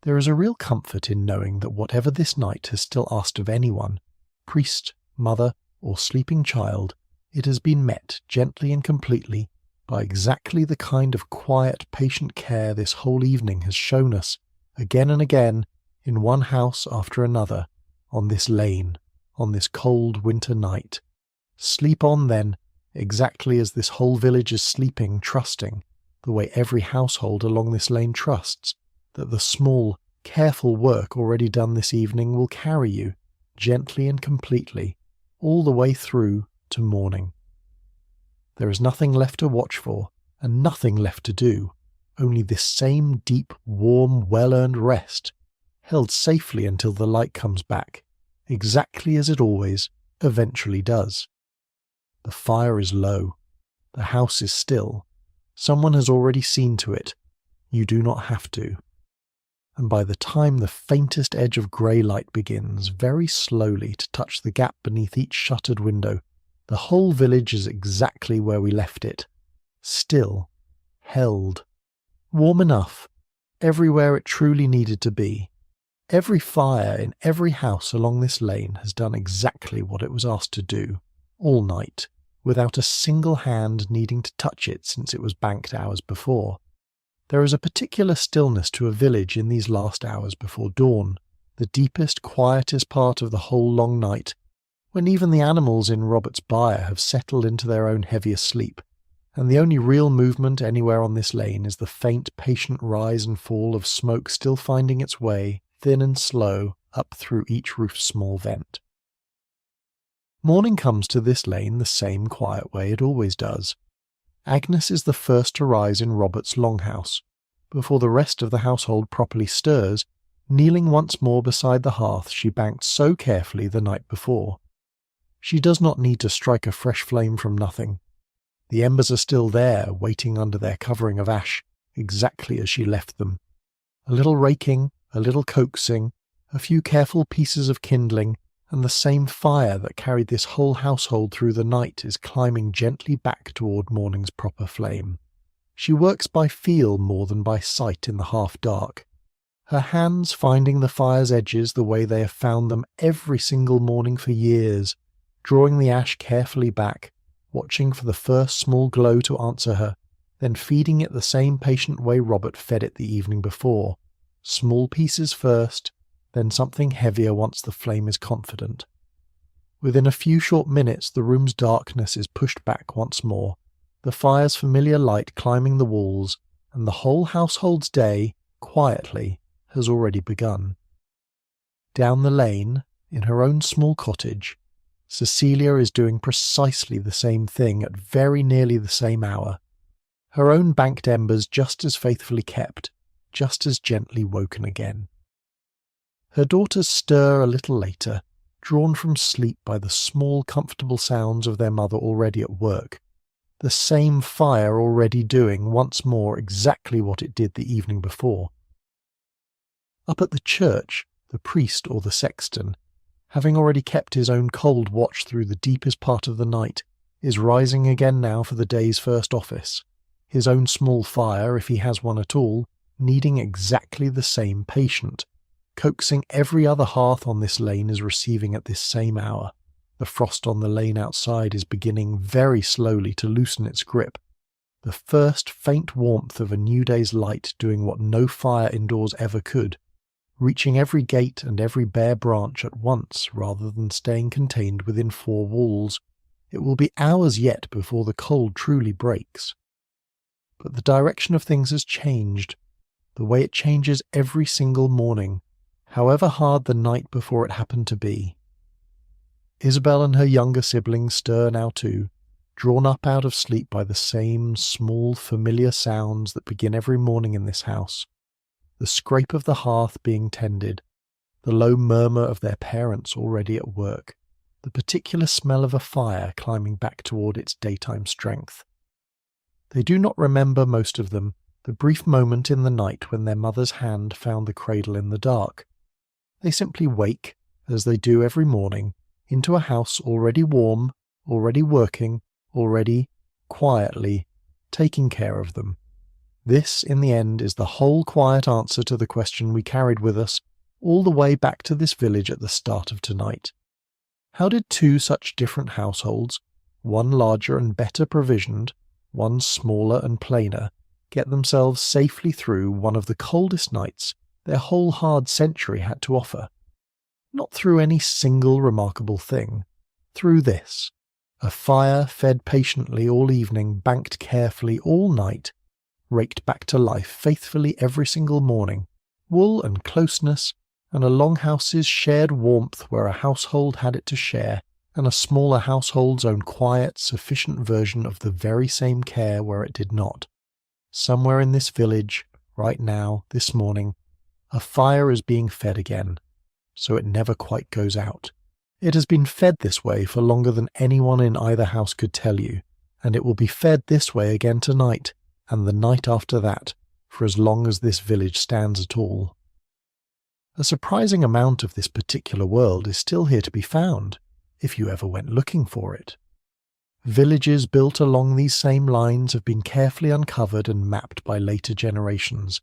There is a real comfort in knowing that whatever this night has still asked of anyone, priest, mother, or sleeping child, it has been met gently and completely by exactly the kind of quiet, patient care this whole evening has shown us, again and again, in one house after another, on this lane, on this cold winter night. Sleep on then, exactly as this whole village is sleeping, trusting, the way every household along this lane trusts, that the small, careful work already done this evening will carry you, gently and completely, all the way through to morning. There is nothing left to watch for, and nothing left to do, only this same deep, warm, well-earned rest, held safely until the light comes back, exactly as it always, eventually does. The fire is low, the house is still, someone has already seen to it, you do not have to. And by the time the faintest edge of grey light begins very slowly to touch the gap beneath each shuttered window, the whole village is exactly where we left it. Still, held, warm enough, everywhere it truly needed to be. Every fire in every house along this lane has done exactly what it was asked to do, all night, without a single hand needing to touch it since it was banked hours before. There is a particular stillness to a village in these last hours before dawn, the deepest, quietest part of the whole long night, when even the animals in Robert's byre have settled into their own heavier sleep, and the only real movement anywhere on this lane is the faint, patient rise and fall of smoke still finding its way, thin and slow, up through each roof's small vent. Morning comes to this lane the same quiet way it always does. Agnes is the first to rise in Robert's longhouse, before the rest of the household properly stirs, kneeling once more beside the hearth she banked so carefully the night before. She does not need to strike a fresh flame from nothing. The embers are still there, waiting under their covering of ash, exactly as she left them. A little raking, a little coaxing, a few careful pieces of kindling, and the same fire that carried this whole household through the night is climbing gently back toward morning's proper flame. She works by feel more than by sight in the half-dark, her hands finding the fire's edges the way they have found them every single morning for years, drawing the ash carefully back, watching for the first small glow to answer her, then feeding it the same patient way Robert fed it the evening before, small pieces first, then something heavier once the flame is confident. Within a few short minutes the room's darkness is pushed back once more, the fire's familiar light climbing the walls, and the whole household's day, quietly, has already begun. Down the lane, in her own small cottage, Cecilia is doing precisely the same thing at very nearly the same hour, her own banked embers just as faithfully kept, just as gently woken again. Her daughters stir a little later, drawn from sleep by the small, comfortable sounds of their mother already at work, the same fire already doing once more exactly what it did the evening before. Up at the church, the priest or the sexton, having already kept his own cold watch through the deepest part of the night, is rising again now for the day's first office, his own small fire, if he has one at all, needing exactly the same patient, coaxing every other hearth on this lane is receiving at this same hour. The frost on the lane outside is beginning very slowly to loosen its grip, the first faint warmth of a new day's light doing what no fire indoors ever could, reaching every gate and every bare branch at once rather than staying contained within four walls. It will be hours yet before the cold truly breaks. But the direction of things has changed, the way it changes every single morning, however hard the night before it happened to be. Isabel and her younger siblings stir now too, drawn up out of sleep by the same small, familiar sounds that begin every morning in this house, the scrape of the hearth being tended, the low murmur of their parents already at work, the particular smell of a fire climbing back toward its daytime strength. They do not remember, most of them, the brief moment in the night when their mother's hand found the cradle in the dark. They simply wake, as they do every morning, into a house already warm, already working, already, quietly, taking care of them. This, in the end, is the whole quiet answer to the question we carried with us all the way back to this village at the start of tonight. How did two such different households, one larger and better provisioned, one smaller and plainer, get themselves safely through one of the coldest nights their whole hard century had to offer? Not through any single remarkable thing. Through this. A fire fed patiently all evening, banked carefully all night, raked back to life faithfully every single morning, wool and closeness, and a longhouse's shared warmth where a household had it to share, and a smaller household's own quiet, sufficient version of the very same care where it did not. Somewhere in this village, right now, this morning, a fire is being fed again, so it never quite goes out. It has been fed this way for longer than anyone in either house could tell you, and it will be fed this way again tonight, and the night after that, for as long as this village stands at all. A surprising amount of this particular world is still here to be found, if you ever went looking for it. Villages built along these same lines have been carefully uncovered and mapped by later generations,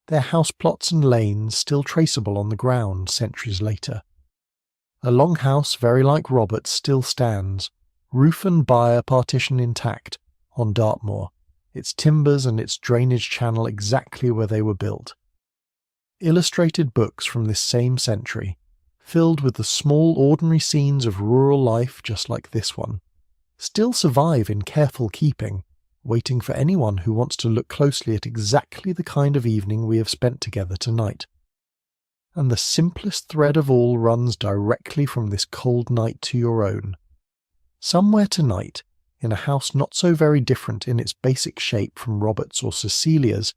their house plots and lanes still traceable on the ground centuries later. A longhouse very like Robert's still stands, roof and byre partition intact, on Dartmoor, its timbers and its drainage channel exactly where they were built. Illustrated books from this same century, filled with the small ordinary scenes of rural life just like this one, still survive in careful keeping, waiting for anyone who wants to look closely at exactly the kind of evening we have spent together tonight. And the simplest thread of all runs directly from this cold night to your own. Somewhere tonight, in a house not so very different in its basic shape from Robert's or Cecilia's,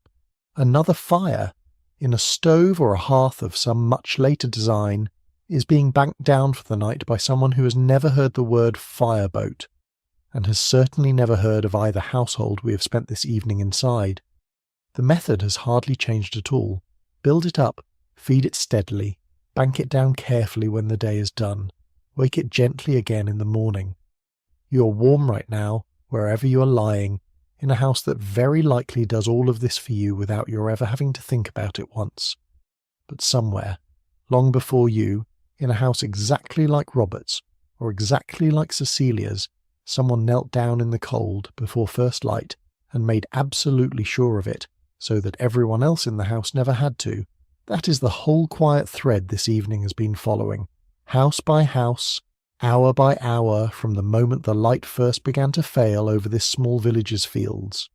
another fire, in a stove or a hearth of some much later design, is being banked down for the night by someone who has never heard the word fireboat, and has certainly never heard of either household we have spent this evening inside. The method has hardly changed at all. Build it up, feed it steadily, bank it down carefully when the day is done, wake it gently again in the morning. You are warm right now, wherever you are lying, in a house that very likely does all of this for you without your ever having to think about it once. But somewhere, long before you, in a house exactly like Robert's, or exactly like Cecilia's, someone knelt down in the cold before first light and made absolutely sure of it, so that everyone else in the house never had to. That is the whole quiet thread this evening has been following, house by house, hour by hour, from the moment the light first began to fail over this small village's fields.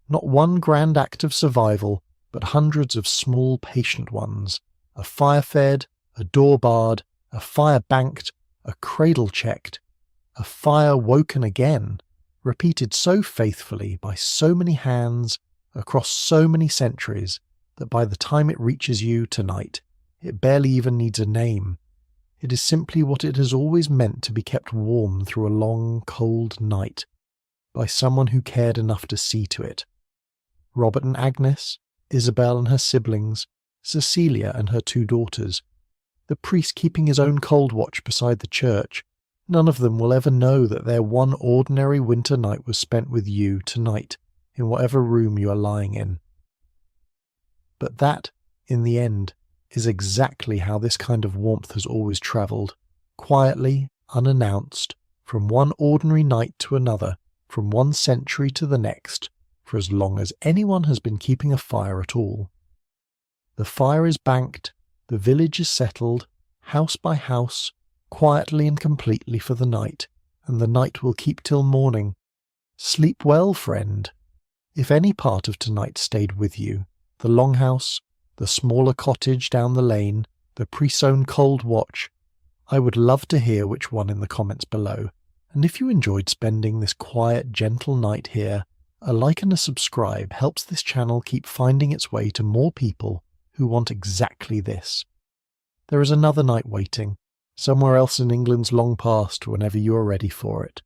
Not one grand act of survival, but hundreds of small patient ones, a fire fed, a door barred, a fire banked, a cradle checked, a fire woken again, repeated so faithfully by so many hands across so many centuries that by the time it reaches you tonight, it barely even needs a name. It is simply what it has always meant to be kept warm through a long, cold night, by someone who cared enough to see to it. Robert and Agnes, Isabel and her siblings, Cecilia and her 2 daughters, the priest keeping his own cold watch beside the church, none of them will ever know that their one ordinary winter night was spent with you tonight, in whatever room you are lying in. But that, in the end, is exactly how this kind of warmth has always travelled, quietly, unannounced, from one ordinary night to another, from one century to the next, for as long as anyone has been keeping a fire at all. The fire is banked, the village is settled, house by house, quietly and completely for the night, and the night will keep till morning. Sleep well, friend. If any part of tonight stayed with you, the longhouse, the smaller cottage down the lane, the priest's own cold watch, I would love to hear which one in the comments below. And if you enjoyed spending this quiet, gentle night here, a like and a subscribe helps this channel keep finding its way to more people who want exactly this. There is another night waiting, somewhere else in England's long past whenever you are ready for it.